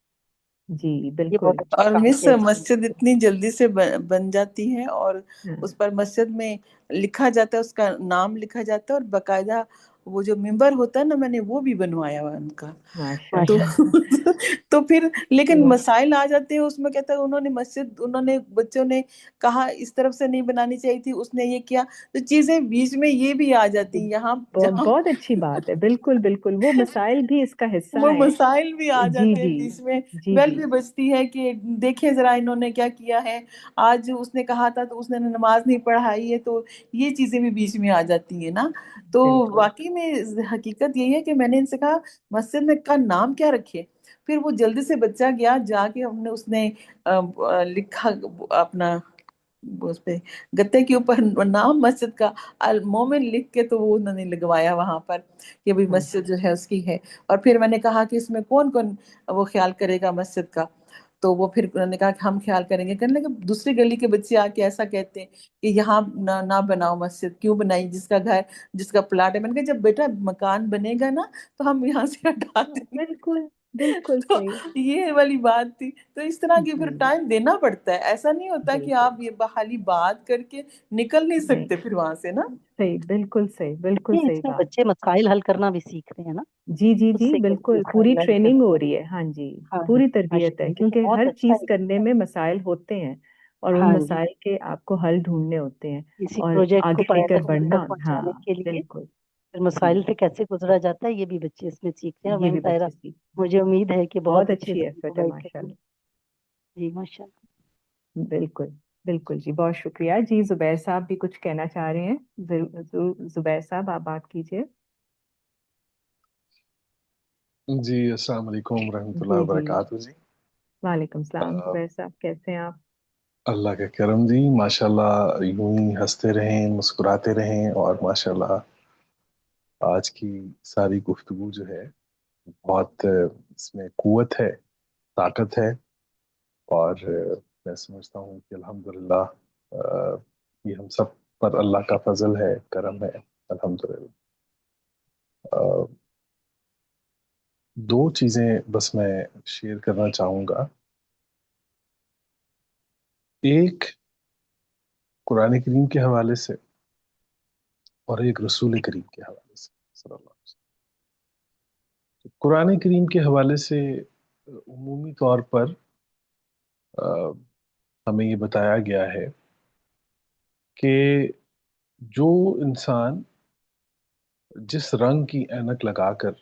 जी
ये बहुत
बिल्कुल।
अच्छा
और
काम
मिस
किया इसमें।
मस्जिद इतनी जल्दी से बन जाती है, और उस
हाँ,
पर मस्जिद में लिखा जाता है, उसका नाम लिखा जाता है, और बकायदा वो जो मिंबर होता है ना, मैंने वो भी बनवाया हुआ है उनका। तो
माशाल्लाह।
माशाल्लाह।
तो फिर लेकिन
तो
मसाइल आ जाते हैं उसमें, कहता है उन्होंने बच्चों ने कहा इस तरफ से नहीं बनानी चाहिए थी, उसने ये किया, तो चीजें बीच में ये भी आ जाती हैं यहाँ जहाँ
बहुत अच्छी बात है, बिल्कुल बिल्कुल, वो मसाइल भी इसका हिस्सा
वो
हैं।
मसाइल भी आ
जी
जाते हैं
जी
बीच में।
जी
बेल
जी।
भी बजती है कि देखें जरा इन्होंने क्या किया है, आज उसने कहा था तो उसने नमाज नहीं पढ़ाई है, तो ये चीजें भी बीच में आ जाती है ना। तो
बिल्कुल
वाकई में हकीकत यही है कि मैंने इनसे कहा मस्जिद में का नाम क्या रखे। फिर वो जल्दी से बच्चा गया, जाके हमने उसने लिखा अपना उस पे गत्ते के ऊपर नाम मस्जिद का अल मोमिन लिख के, तो वो उन्होंने लगवाया वहां पर कि भाई मस्जिद जो
माशाल्लाह।
है उसकी है। और फिर मैंने कहा कि इसमें कौन कौन वो ख्याल करेगा मस्जिद का। तो वो फिर उन्होंने कहा कि हम ख्याल करेंगे। करने लगे, दूसरी गली के बच्चे आके ऐसा कहते हैं कि यहाँ ना बनाओ मस्जिद, क्यों बनाई, जिसका घर जिसका प्लाट है। मैंने कहा जब बेटा मकान बनेगा ना तो हम यहाँ से हटा देंगे।
बिल्कुल बिल्कुल
तो
सही।
ये वाली बात थी। तो इस तरह की फिर
जी
टाइम देना पड़ता है, ऐसा नहीं होता कि
बिल्कुल।
आप ये खाली बात करके निकल नहीं
नहीं,
सकते फिर वहां से ना।
सही, बिल्कुल सही, बिल्कुल
नहीं,
सही
इसमें
बात।
बच्चे मसाइल हल करना भी सीख रहे हैं ना,
जी जी जी
उससे कैसे
बिल्कुल, पूरी
मसाइल हल
ट्रेनिंग
करते
हो
हैं।
रही है, हाँ जी।
हाँ
पूरी तरबियत है,
माशाल्लाह, ये तो
क्योंकि
बहुत
हर
अच्छा
चीज
है।
करने में मसाइल होते हैं और उन
हाँ जी,
मसाइल के आपको हल ढूंढने होते हैं
इसी
और
प्रोजेक्ट को
आगे लेकर
पर्यटन
बढ़ना।
तक पहुंचाने
हाँ
के लिए
बिल्कुल।
फिर
जी,
मसाइल से कैसे गुजरा जाता है, ये भी बच्चे इसमें सीखते हैं। और
ये
मैं
भी
तायरा,
बच्चे सीख,
मुझे उम्मीद है कि
बहुत
बहुत अच्छे
अच्छी
से इनको
एफर्ट है
गाइड करेंगे।
माशाल्लाह।
जी माशाल्लाह।
बिल्कुल बिल्कुल जी, बहुत शुक्रिया जी। जुबैर साहब भी कुछ कहना चाह रहे हैं, जुबैर साहब आप बात कीजिए।
जी अस्सलाम वालेकुम रहमतुल्लाहि
जी
व
जी,
बरकातहू जी।
वालेकुम सलाम
अ,
जुबैर साहब, कैसे हैं आप?
अल्लाह का करम जी, माशाल्लाह यूं ही हंसते रहें, मुस्कुराते रहें, और माशाल्लाह आज की सारी गुफ्तगू जो है बहुत इसमें कुव्वत है, ताकत है। और मैं समझता हूँ कि अल्हम्दुलिल्लाह ये हम सब पर अल्लाह का फजल है, करम है, अल्हम्दुलिल्लाह। अ, दो चीज़ें बस मैं शेयर करना चाहूँगा। एक कुरान करीम के हवाले से और एक रसूल करीम के हवाले से सल्लल्लाहु अलैहि वसल्लम। कुरान करीम के हवाले से उमूमी तौर पर अ, हमें ये बताया गया है कि जो इंसान जिस रंग की ऐनक लगाकर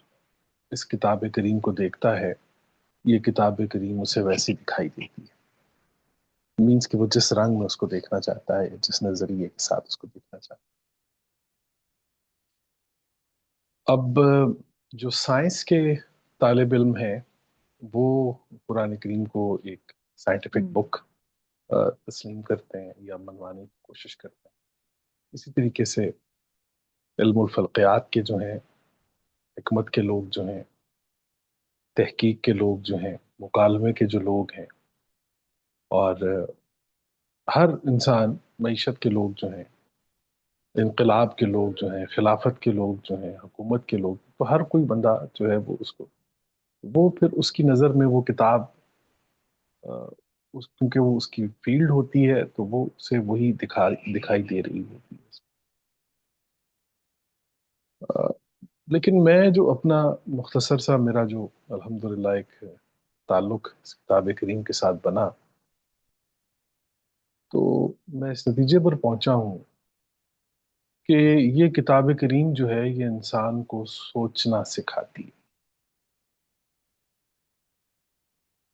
इस किताब करीम को देखता है, ये किताब करीम उसे वैसी दिखाई देती है। मीन्स कि वो जिस रंग में उसको देखना चाहता है, जिस नजरिए के साथ उसको देखना चाहता है। अब जो साइंस के तालिब इल्म है, वो कुरान करीम को एक साइंटिफिक बुक तस्लीम करते हैं या मनवाने की कोशिश करते हैं। इसी तरीके से इल्मुल फल्कियात के जो हैं, हिकमत के लोग जो हैं, तहकीक के लोग जो हैं, मुकालमे के जो लोग हैं, और हर इंसान मईशत के लोग जो हैं, इनकलाब के लोग जो हैं, खिलाफत के लोग जो हैं, हुकूमत के लोग, तो हर कोई बंदा जो है वो उसको, वो फिर उसकी नज़र में वो किताब क्योंकि वो उसकी फील्ड होती है, तो वो उसे वही दिखाई दे रही होती है। अ, लेकिन मैं जो अपना मुख्तसर सा मेरा जो अल्हम्दुलिल्लाह एक ताल्लुक इस किताब करीम के साथ बना, तो मैं इस नतीजे पर पहुंचा हूँ कि ये किताब करीम जो है ये इंसान को सोचना सिखाती है।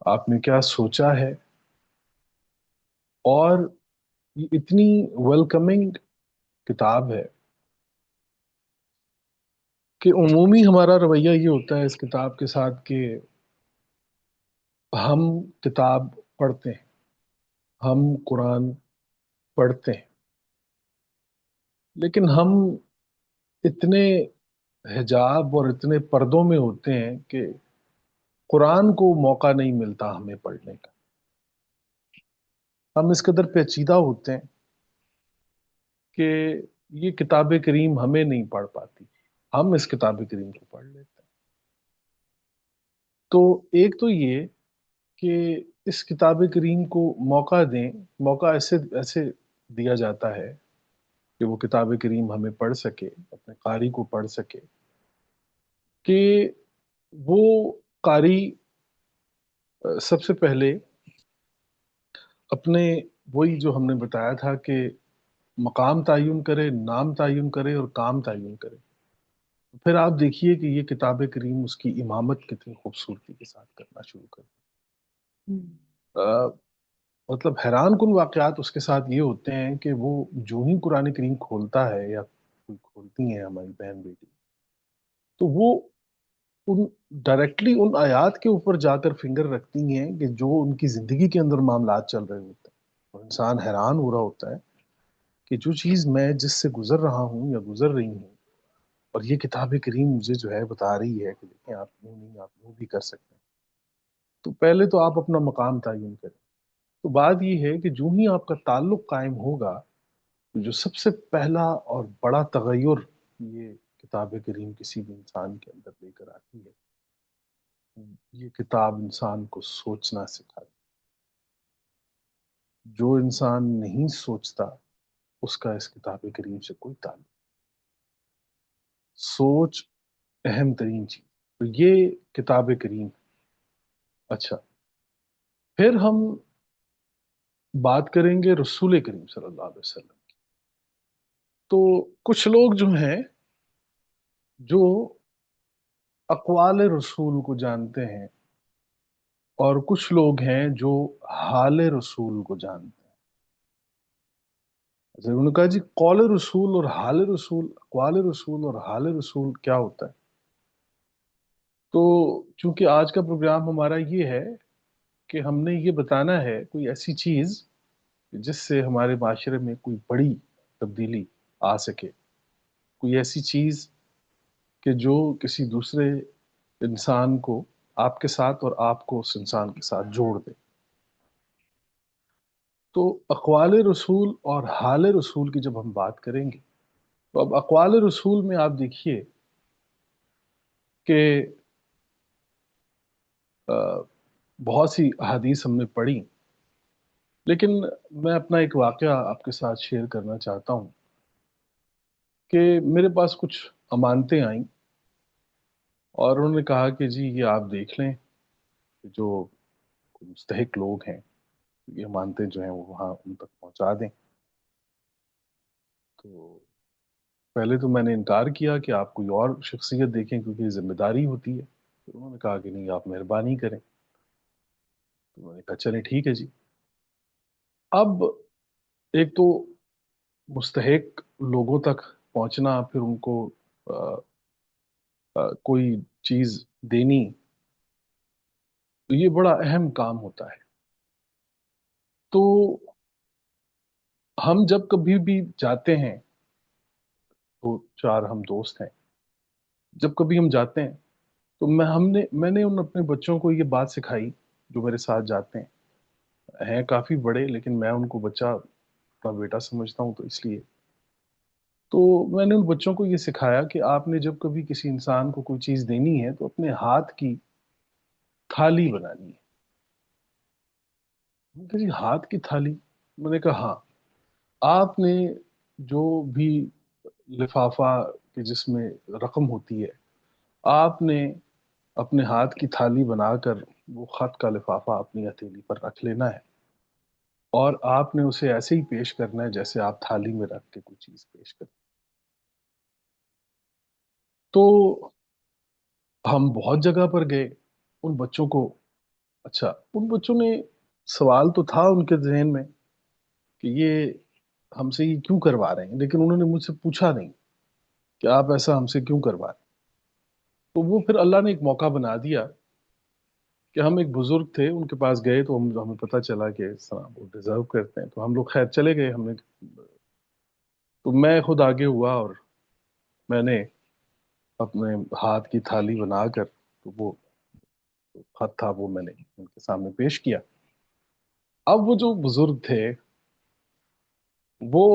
आपने क्या सोचा है, और ये इतनी वेलकमिंग किताब है कि उमूमी हमारा रवैया ये होता है इस किताब के साथ कि हम किताब पढ़ते हैं, हम कुरान पढ़ते हैं, लेकिन हम इतने हिजाब और इतने पर्दों में होते हैं कि कुरान को मौका नहीं मिलता हमें पढ़ने का। हम इस कदर पेचीदा होते हैं कि ये किताब करीम हमें नहीं पढ़ पाती, हम इस किताब करीम को पढ़ लेते हैं। तो एक तो ये कि इस किताब करीम को मौका दें, मौका ऐसे ऐसे दिया जाता है कि वो किताब करीम हमें पढ़ सके, अपने कारी को पढ़ सके, कि वो कारी सबसे पहले अपने, वही जो हमने बताया था कि मकाम तायुन करे, नाम तायुन करे और काम तायुन करे। फिर आप देखिए कि ये किताब करीम उसकी इमामत कितनी खूबसूरती के साथ करना शुरू कर अ, मतलब हैरान कुन वाकयात उसके साथ ये होते हैं कि वो जो ही कुरान करीम खोलता है या कोई खोलती हैं हमारी बहन बेटी, तो वो उन डायरेक्टली उन आयात के ऊपर जाकर फिंगर रखती हैं कि जो उनकी जिंदगी के अंदर मामलात चल रहे होते हैं। और इंसान हैरान हो रहा होता है कि जो चीज़ मैं जिससे गुजर रहा हूँ या गुजर रही हूँ, और ये किताब करीम मुझे जो है बता रही है कि देखें आप यूं नहीं, आप यूं भी कर सकते हैं। تو پہلے تو آپ اپنا مقام تعین کریں. تو بات یہ ہے کہ جو ہی آپ کا تعلق قائم ہوگا، جو سب سے پہلا اور بڑا تغیر یہ کتاب کریم کسی بھی انسان کے اندر لے کر آتی ہے، یہ کتاب انسان کو سوچنا سکھاتی. جو انسان نہیں سوچتا اس کا اس کتاب کریم سے کوئی تعلق. سوچ اہم ترین چیز. تو یہ کتاب کریم. اچھا، پھر ہم بات کریں گے رسول کریم صلی اللہ علیہ وسلم کی. تو کچھ لوگ جو ہیں جو اقوال رسول کو جانتے ہیں، اور کچھ لوگ ہیں جو حال رسول کو جانتے ہیں. انہوں نے کہا جی قول رسول اور حال رسول، اقوال رسول اور حال رسول کیا ہوتا ہے؟ تو چونکہ آج کا پروگرام ہمارا یہ ہے کہ ہم نے یہ بتانا ہے کوئی ایسی چیز جس سے ہمارے معاشرے میں کوئی بڑی تبدیلی آ سکے، کوئی ایسی چیز کہ جو کسی دوسرے انسان کو آپ کے ساتھ اور آپ کو اس انسان کے ساتھ جوڑ دے. تو اقوال رسول اور حال رسول کی جب ہم بات کریں گے تو اب اقوال رسول میں آپ دیکھیے کہ بہت سی احادیث ہم نے پڑھی، لیکن میں اپنا ایک واقعہ آپ کے ساتھ شیئر کرنا چاہتا ہوں کہ میرے پاس کچھ امانتیں آئیں اور انہوں نے کہا کہ جی یہ آپ دیکھ لیں کہ جو مستحق لوگ ہیں یہ امانتیں جو ہیں وہ وہاں ان تک پہنچا دیں. تو پہلے تو میں نے انکار کیا کہ آپ کوئی اور شخصیت دیکھیں کیونکہ یہ ذمہ داری ہوتی ہے. تو انہوں نے کہا کہ نہیں آپ مہربانی کریں. تو میں نے کہا چلیں ٹھیک ہے جی. اب ایک تو مستحق لوگوں تک پہنچنا، پھر ان کو کوئی چیز دینی، تو یہ بڑا اہم کام ہوتا ہے. تو ہم جب کبھی بھی جاتے ہیں، تو چار ہم دوست ہیں، جب کبھی ہم جاتے ہیں تو میں نے ان اپنے بچوں کو یہ بات سکھائی جو میرے ساتھ جاتے ہیں کافی بڑے، لیکن میں ان کو بچہ اپنا بیٹا سمجھتا ہوں. تو اس لیے تو میں نے ان بچوں کو یہ سکھایا کہ آپ نے جب کبھی کسی انسان کو کوئی چیز دینی ہے تو اپنے ہاتھ کی تھالی بنانی ہے. میں نے کہا جی ہاتھ کی تھالی؟ میں نے کہا ہاں، آپ نے جو بھی لفافہ کہ جس میں رقم ہوتی ہے، آپ نے اپنے ہاتھ کی تھالی بنا کر وہ خط کا لفافہ اپنی ہتھیلی پر رکھ لینا ہے، اور آپ نے اسے ایسے ہی پیش کرنا ہے جیسے آپ تھالی میں رکھ کے کوئی چیز پیش کرتے. تو ہم بہت جگہ پر گئے ان بچوں کو. اچھا، ان بچوں نے سوال تو تھا ان کے ذہن میں کہ یہ ہم سے یہ کیوں کروا رہے ہیں، لیکن انہوں نے مجھ سے پوچھا نہیں کہ آپ ایسا ہم سے کیوں کروا رہے ہیں. تو وہ پھر اللہ نے ایک موقع بنا دیا کہ ہم ایک بزرگ تھے ان کے پاس گئے تو ہمیں پتہ چلا کہ اس طرح وہ ڈیزرو کرتے ہیں. تو ہم لوگ خیر چلے گئے. ہم نے تو میں خود آگے ہوا اور میں نے اپنے ہاتھ کی تھالی بنا کر تو وہ خط تھا وہ میں نے ان کے سامنے پیش کیا. اب وہ جو بزرگ تھے وہ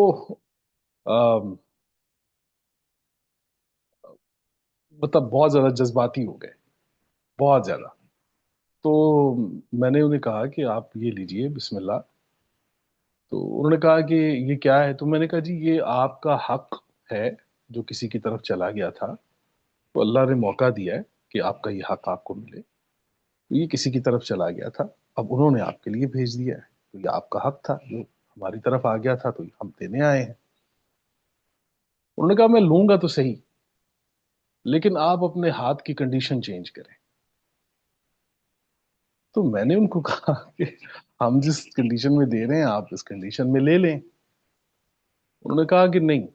مطلب بہت زیادہ جذباتی ہو گئے، بہت زیادہ. تو میں نے انہیں کہا کہ آپ یہ لیجئے بسم اللہ. تو انہوں نے کہا کہ یہ کیا ہے؟ تو میں نے کہا جی یہ آپ کا حق ہے جو کسی کی طرف چلا گیا تھا، تو اللہ نے موقع دیا ہے کہ آپ کا یہ حق آپ کو ملے. تو یہ کسی کی طرف چلا گیا تھا، اب انہوں نے آپ کے لیے بھیج دیا ہے، تو یہ آپ کا حق تھا جو ہماری طرف آ گیا تھا تو ہم دینے آئے ہیں. انہوں نے کہا میں لوں گا تو صحیح، لیکن آپ اپنے ہاتھ کی کنڈیشن چینج کریں. تو میں نے ان کو کہا کہ ہم جس کنڈیشن میں دے رہے ہیں آپ اس کنڈیشن میں لے لیں. انہوں نے کہا کہ نہیں،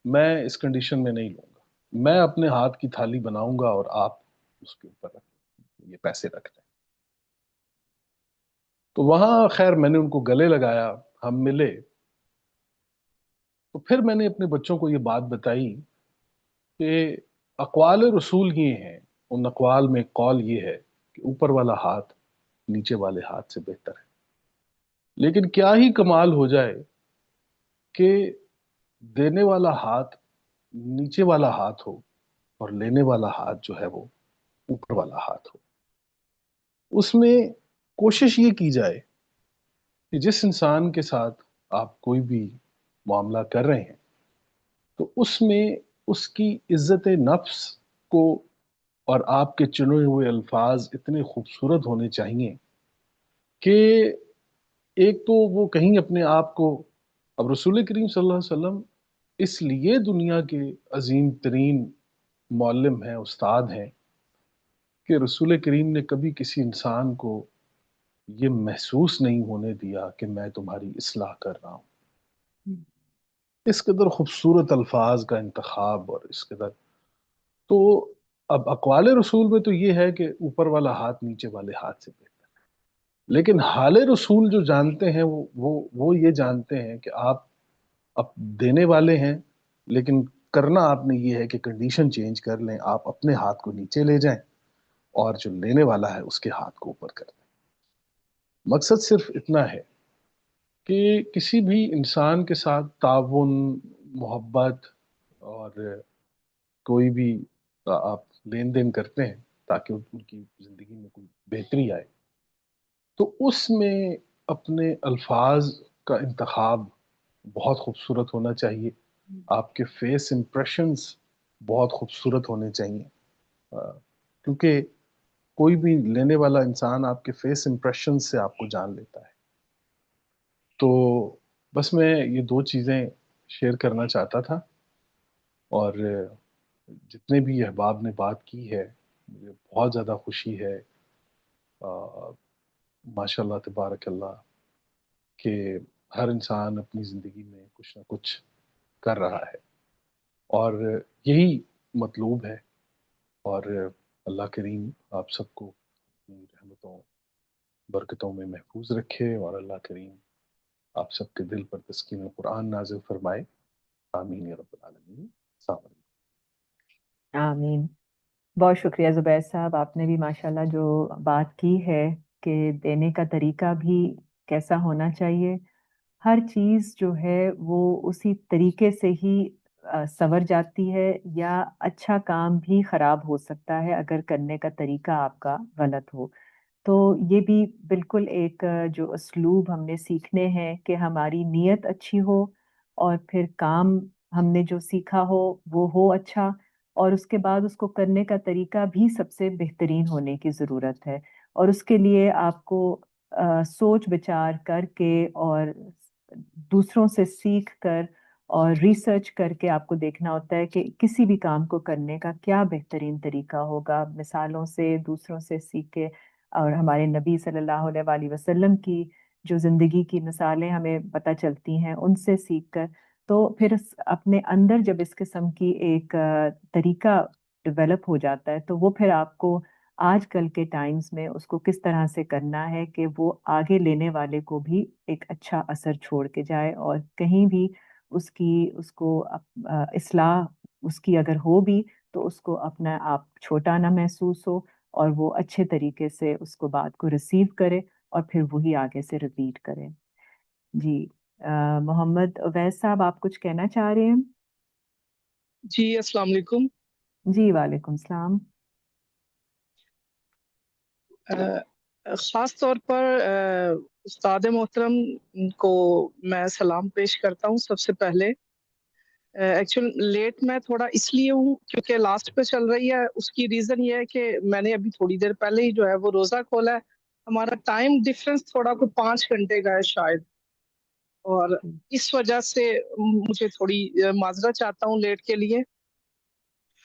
میں اس کنڈیشن میں نہیں لوں گا، میں اپنے ہاتھ کی تھالی بناؤں گا اور آپ اس کے اوپر یہ پیسے رکھ دیں. تو وہاں خیر میں نے ان کو گلے لگایا، ہم ملے. تو پھر میں نے اپنے بچوں کو یہ بات بتائی کہ اقوال رسول یہ ہیں. ان اقوال میں قول یہ ہے کہ کہ اوپر والا ہاتھ نیچے والے ہاتھ سے بہتر ہے. لیکن کیا ہی کمال ہو جائے کہ دینے والا ہاتھ نیچے والا ہاتھ ہو اور لینے والا ہاتھ جو ہے وہ اوپر والا ہاتھ ہو. اس میں کوشش یہ کی جائے کہ جس انسان کے ساتھ آپ کوئی بھی معاملہ کر رہے ہیں تو اس میں اس کی عزت نفس کو اور آپ کے چنے ہوئے الفاظ اتنے خوبصورت ہونے چاہیے کہ ایک تو وہ کہیں اپنے آپ کو، اب رسول کریم صلی اللہ علیہ وسلم اس لیے دنیا کے عظیم ترین معلم ہیں، استاد ہیں، کہ رسول کریم نے کبھی کسی انسان کو یہ محسوس نہیں ہونے دیا کہ میں تمہاری اصلاح کر رہا ہوں. اس قدر خوبصورت الفاظ کا انتخاب اور اس قدر تو اب اقوال رسول میں تو یہ ہے کہ اوپر والا ہاتھ نیچے والے ہاتھ سے بہتر ہے، لیکن حال رسول جو جانتے ہیں وہ یہ جانتے ہیں کہ آپ اب دینے والے ہیں، لیکن کرنا آپ نے یہ ہے کہ کنڈیشن چینج کر لیں، آپ اپنے ہاتھ کو نیچے لے جائیں اور جو لینے والا ہے اس کے ہاتھ کو اوپر کر دیں. مقصد صرف اتنا ہے کہ کسی بھی انسان کے ساتھ تعاون، محبت اور کوئی بھی آپ لین دین کرتے ہیں تاکہ ان کی زندگی میں کوئی بہتری آئے، تو اس میں اپنے الفاظ کا انتخاب بہت خوبصورت ہونا چاہیے. آپ کے فیس امپریشنز بہت خوبصورت ہونے چاہیے، کیونکہ کوئی بھی لینے والا انسان آپ کے فیس امپریشن سے آپ کو جان لیتا ہے. تو بس میں یہ دو چیزیں شیئر کرنا چاہتا تھا، اور جتنے بھی احباب نے بات کی ہے مجھے بہت زیادہ خوشی ہے، ماشاء اللہ تبارک اللہ، کہ ہر انسان اپنی زندگی میں کچھ نہ کچھ کر رہا ہے اور یہی مطلوب ہے. اور اللہ کریم آپ سب کو اپنی رحمتوں برکتوں میں محفوظ رکھے، اور اللہ کریم آپ سب کے دل پر تسکین قرآن نازل فرمائے. آمین یا رب العالمین. السلام علیکم.
آمین. بہت شکریہ زبیر صاحب، آپ نے بھی ماشاءاللہ جو بات کی ہے کہ دینے کا طریقہ بھی کیسا ہونا چاہیے. ہر چیز جو ہے وہ اسی طریقے سے ہی سنور جاتی ہے، یا اچھا کام بھی خراب ہو سکتا ہے اگر کرنے کا طریقہ آپ کا غلط ہو. تو یہ بھی بالکل ایک جو اسلوب ہم نے سیکھنے ہیں کہ ہماری نیت اچھی ہو، اور پھر کام ہم نے جو سیکھا وہ ہو اچھا، اور اس کے بعد اس کو کرنے کا طریقہ بھی سب سے بہترین ہونے کی ضرورت ہے. اور اس کے لیے آپ کو سوچ بچار کر کے اور دوسروں سے سیکھ کر اور ریسرچ کر کے آپ کو دیکھنا ہوتا ہے کہ کسی بھی کام کو کرنے کا کیا بہترین طریقہ ہوگا. مثالوں سے، دوسروں سے سیکھ کے، اور ہمارے نبی صلی اللہ علیہ وآلہ وسلم کی جو زندگی کی مثالیں ہمیں پتہ چلتی ہیں ان سے سیکھ کر، تو پھر اپنے اندر جب اس قسم کی ایک طریقہ ڈیولپ ہو جاتا ہے تو وہ پھر آپ کو آج کل کے ٹائمز میں اس کو کس طرح سے کرنا ہے کہ وہ آگے لینے والے کو بھی ایک اچھا اثر چھوڑ کے جائے، اور کہیں بھی اس کو اصلاح اس کی اگر ہو بھی تو اس کو اپنا آپ چھوٹا نہ محسوس ہو، اور وہ اچھے طریقے سے اس کو بات کو ریسیو کرے اور پھر وہی آگے سے ریپیٹ کرے. جی محمد اویس صاحب، آپ کچھ کہنا چاہ رہے ہیں؟
جی السلام علیکم.
جی وعلیکم السلام.
خاص طور پر استاد محترم کو میں سلام پیش کرتا ہوں. سب سے پہلے ایکچوئل لیٹ میں تھوڑا اس لیے ہوں کیونکہ لاسٹ پہ چل رہی ہے. اس کی ریزن یہ ہے کہ میں نے ابھی تھوڑی دیر پہلے ہی جو ہے وہ روزہ کھولا ہے. ہمارا ٹائم ڈفرنس تھوڑا کوئی 5 گھنٹے کا ہے شاید، اور اس وجہ سے مجھے تھوڑی معذرت چاہتا ہوں لیٹ کے لیے.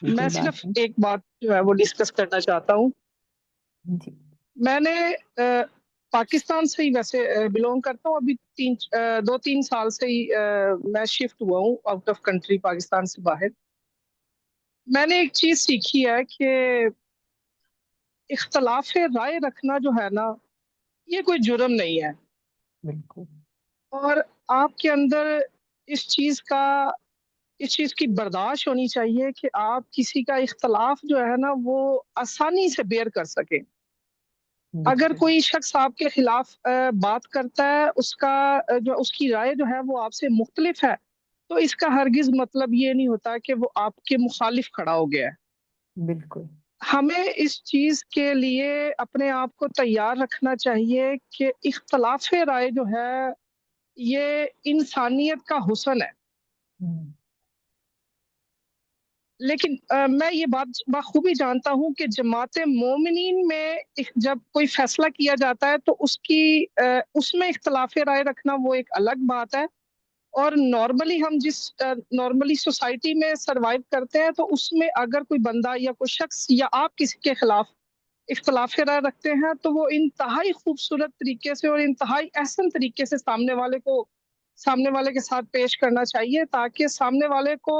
میں صرف ایک بات جو ہے وہ ڈسکس کرنا چاہتا ہوں. میں نے پاکستان سے ہی ویسے بلونگ کرتا ہوں. ابھی 2-3 سال سے ہی میں شفٹ ہوا ہوں آؤٹ آف کنٹری، پاکستان سے باہر. میں نے ایک چیز سیکھی ہے کہ اختلاف رائے رکھنا جو ہے نا یہ کوئی جرم نہیں ہے.
بالکل.
اور آپ کے اندر اس چیز کی برداشت ہونی چاہیے کہ آپ کسی کا اختلاف جو ہے نا وہ آسانی سے بیئر کر سکیں. اگر
بالکل
کوئی شخص آپ کے خلاف بات کرتا ہے، اس کی رائے جو ہے وہ آپ سے مختلف ہے، تو اس کا ہرگز مطلب یہ نہیں ہوتا کہ وہ آپ کے مخالف کھڑا ہو گیا ہے۔
بالکل
ہمیں اس چیز کے لیے اپنے آپ کو تیار رکھنا چاہیے کہ اختلاف رائے جو ہے یہ انسانیت کا حسن ہے۔
ہم،
لیکن میں یہ بات بخوبی جانتا ہوں کہ جماعت مومنین میں جب کوئی فیصلہ کیا جاتا ہے تو اس میں اختلاف رائے رکھنا وہ ایک الگ بات ہے، اور نارملی ہم جس نارملی سوسائٹی میں سروائیو کرتے ہیں تو اس میں اگر کوئی بندہ یا کوئی شخص یا آپ کسی کے خلاف اختلاف رائے رکھتے ہیں تو وہ انتہائی خوبصورت طریقے سے اور انتہائی احسن طریقے سے سامنے والے کے ساتھ پیش کرنا چاہیے، تاکہ سامنے والے کو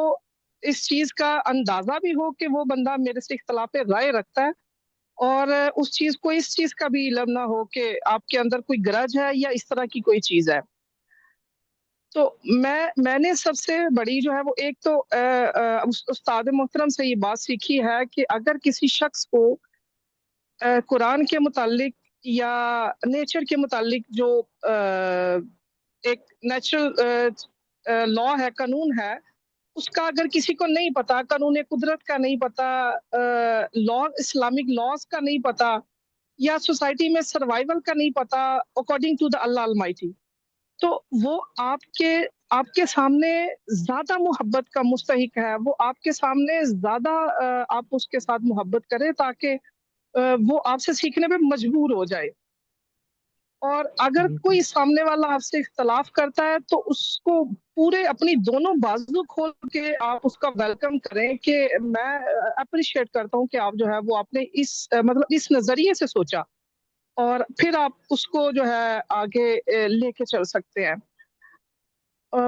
اس چیز کا اندازہ بھی ہو کہ وہ بندہ میرے سے اختلاف رائے رکھتا ہے، اور اس چیز کا بھی علم نہ ہو کہ آپ کے اندر کوئی گرج ہے یا اس طرح کی کوئی چیز ہے۔ تو میں نے سب سے بڑی جو ہے وہ ایک تو استاد محترم سے یہ بات سیکھی ہے کہ اگر کسی شخص کو قرآن کے متعلق یا نیچر کے متعلق جو ایک نیچرل لا ہے، قانون ہے، اس کا اگر کسی کو نہیں پتا، قانون قدرت کا نہیں پتا، اسلامک لاز کا نہیں پتا، یا سوسائٹی میں سروائیول کا نہیں پتا اکارڈنگ ٹو دا اللہ المائٹی، تو وہ آپ کے سامنے زیادہ محبت کا مستحق ہے، وہ آپ کے سامنے زیادہ آپ اس کے ساتھ محبت کریں تاکہ وہ آپ سے سیکھنے پہ مجبور ہو جائے۔ اور اگر
بالکل
کوئی سامنے والا آپ سے اختلاف کرتا ہے تو اس کو پورے اپنی دونوں بازو کھول کے آپ اس کا ویلکم کریں کہ میں اپریشیٹ کرتا ہوں کہ آپ جو ہے وہ آپ نے اس نظریے سے سوچا، اور پھر آپ اس کو جو ہے آگے لے کے چل سکتے ہیں۔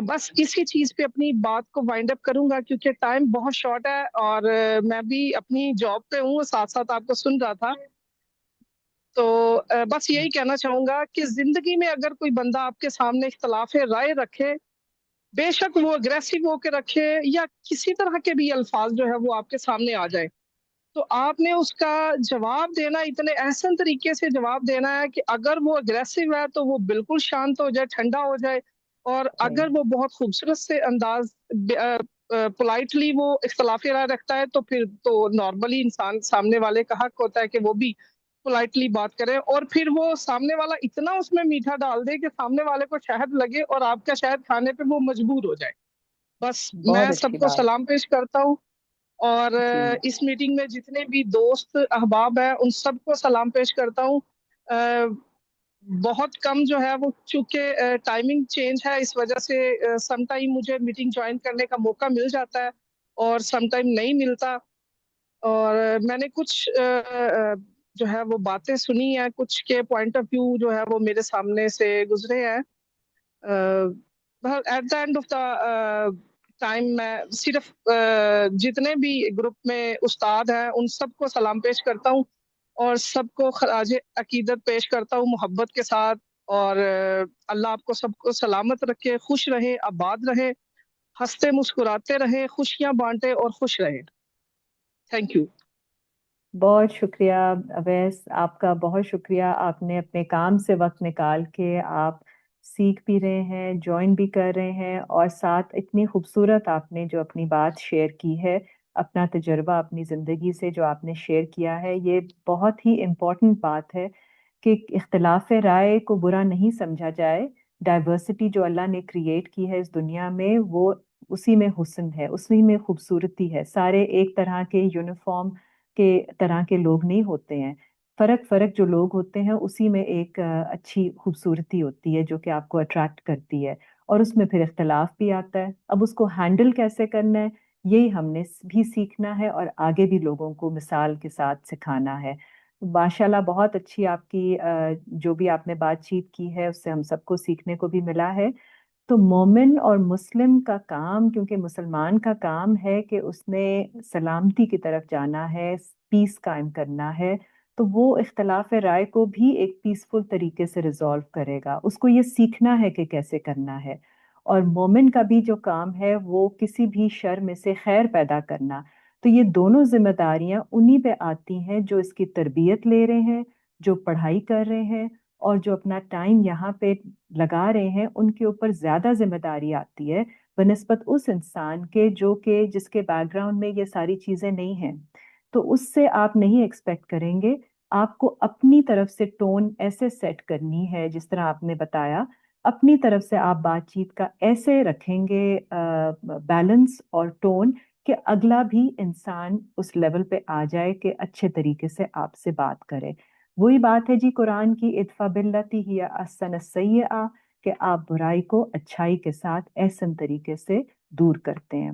بس اسی چیز پہ اپنی بات کو وائنڈ اپ کروں گا کیونکہ ٹائم بہت شارٹ ہے، اور میں بھی اپنی جاب پہ ہوں، ساتھ ساتھ آپ کو سن رہا تھا، تو بس یہی کہنا چاہوں گا کہ زندگی میں اگر کوئی بندہ آپ کے سامنے اختلاف رائے رکھے، بے شک وہ اگریسو ہو کے رکھے یا کسی طرح کے بھی الفاظ جو ہے وہ آپ کے سامنے آ جائے، تو آپ نے اس کا جواب دینا اتنے احسن طریقے سے جواب دینا ہے کہ اگر وہ اگریسو ہے تو وہ بالکل شانت ہو جائے، ٹھنڈا ہو جائے، اور
صحیح
اگر وہ بہت خوبصورت سے انداز پولائٹلی وہ اختلاف رائے رکھتا ہے تو پھر تو نارملی انسان سامنے والے کا حق ہوتا ہے کہ وہ بھی پولائٹلی بات کرے، اور پھر وہ سامنے والا اتنا اس میں میٹھا ڈال دے کہ سامنے والے کو شہد لگے اور آپ کا شہد کھانے پہ وہ مجبور ہو جائے۔ بس
بہت
میں
اچھی
سب کو
بات
سلام پیش کرتا ہوں، اور
جی
اس میٹنگ میں جتنے بھی دوست احباب ہیں ان سب کو سلام پیش کرتا ہوں۔ بہت کم جو ہے وہ چونکہ ٹائمنگ چینج ہے اس وجہ سے سم ٹائم مجھے میٹنگ جوائن کرنے کا موقع مل جاتا ہے اور سم ٹائم نہیں ملتا، اور میں نے کچھ جو ہے وہ باتیں سنی ہیں، کچھ کے پوائنٹ آف ویو جو ہے وہ میرے سامنے سے گزرے ہیں۔ At the end of the time میں صرف جتنے بھی گروپ میں استاد ہیں ان سب کو سلام پیش کرتا ہوں اور سب کو خراج عقیدت پیش کرتا ہوں محبت کے ساتھ، اور اللہ آپ کو سب کو سلامت رکھے، خوش رہے، آباد رہے، ہنستے مسکراتے رہے، خوشیاں بانٹے اور خوش رہے۔ Thank you.
بہت شکریہ اویس، آپ کا بہت شکریہ، آپ نے اپنے کام سے وقت نکال کے آپ سیکھ بھی رہے ہیں، جوائن بھی کر رہے ہیں، اور ساتھ اتنی خوبصورت آپ نے جو اپنی بات شیئر کی ہے، اپنا تجربہ اپنی زندگی سے جو آپ نے شیئر کیا ہے، یہ بہت ہی امپورٹنٹ بات ہے کہ اختلاف رائے کو برا نہیں سمجھا جائے۔ ڈائیورسٹی جو اللہ نے کریٹ کی ہے اس دنیا میں، وہ اسی میں حسن ہے، اسی میں خوبصورتی ہے۔ سارے ایک طرح کے یونیفارم کے طرح کے لوگ نہیں ہوتے ہیں، فرق جو لوگ ہوتے ہیں اسی میں ایک اچھی خوبصورتی ہوتی ہے جو کہ آپ کو اٹریکٹ کرتی ہے، اور اس میں پھر اختلاف بھی آتا ہے۔ اب اس کو ہینڈل کیسے کرنا ہے یہی ہم نے بھی سیکھنا ہے اور آگے بھی لوگوں کو مثال کے ساتھ سکھانا ہے۔ ماشاءاللہ بہت اچھی آپ کی جو بھی آپ نے بات چیت کی ہے اس سے ہم سب کو سیکھنے کو بھی ملا ہے۔ تو مومن اور مسلم کا کام، کیونکہ مسلمان کا کام ہے کہ اس نے سلامتی کی طرف جانا ہے، پیس قائم کرنا ہے، تو وہ اختلاف رائے کو بھی ایک پیسفل طریقے سے ریزالو کرے گا، اس کو یہ سیکھنا ہے کہ کیسے کرنا ہے۔ اور مومن کا بھی جو کام ہے وہ کسی بھی شر میں سے خیر پیدا کرنا۔ تو یہ دونوں ذمہ داریاں انہی پہ آتی ہیں جو اس کی تربیت لے رہے ہیں، جو پڑھائی کر رہے ہیں اور جو اپنا ٹائم یہاں پہ لگا رہے ہیں ان کے اوپر زیادہ ذمہ داری آتی ہے بنسبت اس انسان کے جو کہ جس کے بیک گراؤنڈ میں یہ ساری چیزیں نہیں ہیں. تو اس سے آپ نہیں ایکسپیکٹ کریں گے. آپ کو اپنی طرف سے ٹون ایسے سیٹ کرنی ہے جس طرح آپ نے بتایا. اپنی طرف سے آپ بات چیت کا ایسے رکھیں گے بیلنس اور ٹون کہ اگلا بھی انسان اس لیول پہ آ جائے کہ اچھے طریقے سے آپ سے بات کرے. وہی بات ہے جی قرآن کی ادفع باللتی ہی احسن السیئہ کہ آپ برائی کو اچھائی کے ساتھ احسن طریقے سے دور کرتے ہیں.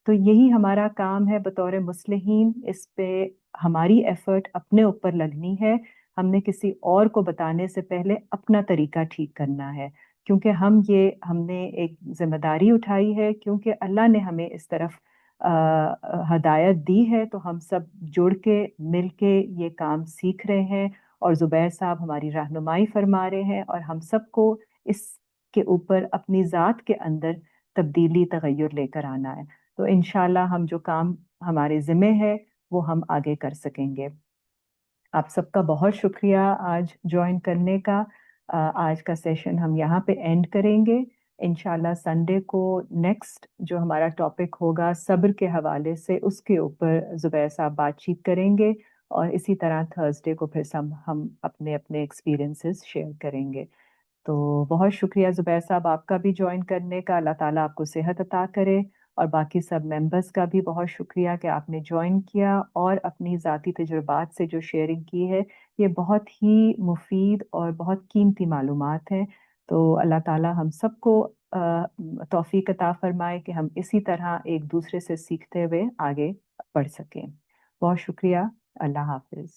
تو یہی ہمارا کام ہے بطور مصلحین. اس پہ ہماری ایفرٹ اپنے اوپر لگنی ہے. ہم نے کسی اور کو بتانے سے پہلے اپنا طریقہ ٹھیک کرنا ہے کیونکہ ہم نے ایک ذمہ داری اٹھائی ہے کیونکہ اللہ نے ہمیں اس طرف ہدایت دی ہے. تو ہم سب جڑ کے مل کے یہ کام سیکھ رہے ہیں اور زبیر صاحب ہماری رہنمائی فرما رہے ہیں اور ہم سب کو اس کے اوپر اپنی ذات کے اندر تبدیلی تغیر لے کر آنا ہے. تو انشاءاللہ ہم جو کام ہمارے ذمہ ہے وہ ہم آگے کر سکیں گے. آپ سب کا بہت شکریہ آج جوائن کرنے کا. آج کا سیشن ہم یہاں پہ اینڈ کریں گے. انشاءاللہ سنڈے کو نیکسٹ جو ہمارا ٹاپک ہوگا صبر کے حوالے سے اس کے اوپر زبیر صاحب بات چیت کریں گے اور اسی طرح تھرسڈے کو پھر ہم اپنے ایکسپیرینسز شیئر کریں گے. تو بہت شکریہ زبیر صاحب آپ کا بھی جوائن کرنے کا. اللہ تعالیٰ آپ کو صحت عطا کرے اور باقی سب ممبرس کا بھی بہت شکریہ کہ آپ نے جوائن کیا اور اپنی ذاتی تجربات سے جو شیئرنگ کی ہے. یہ بہت ہی مفید اور بہت قیمتی معلومات ہیں. تو اللہ تعالیٰ ہم سب کو توفیق عطا فرمائے کہ ہم اسی طرح ایک دوسرے سے سیکھتے ہوئے آگے بڑھ سکیں. بہت شکریہ. اللہ حافظ.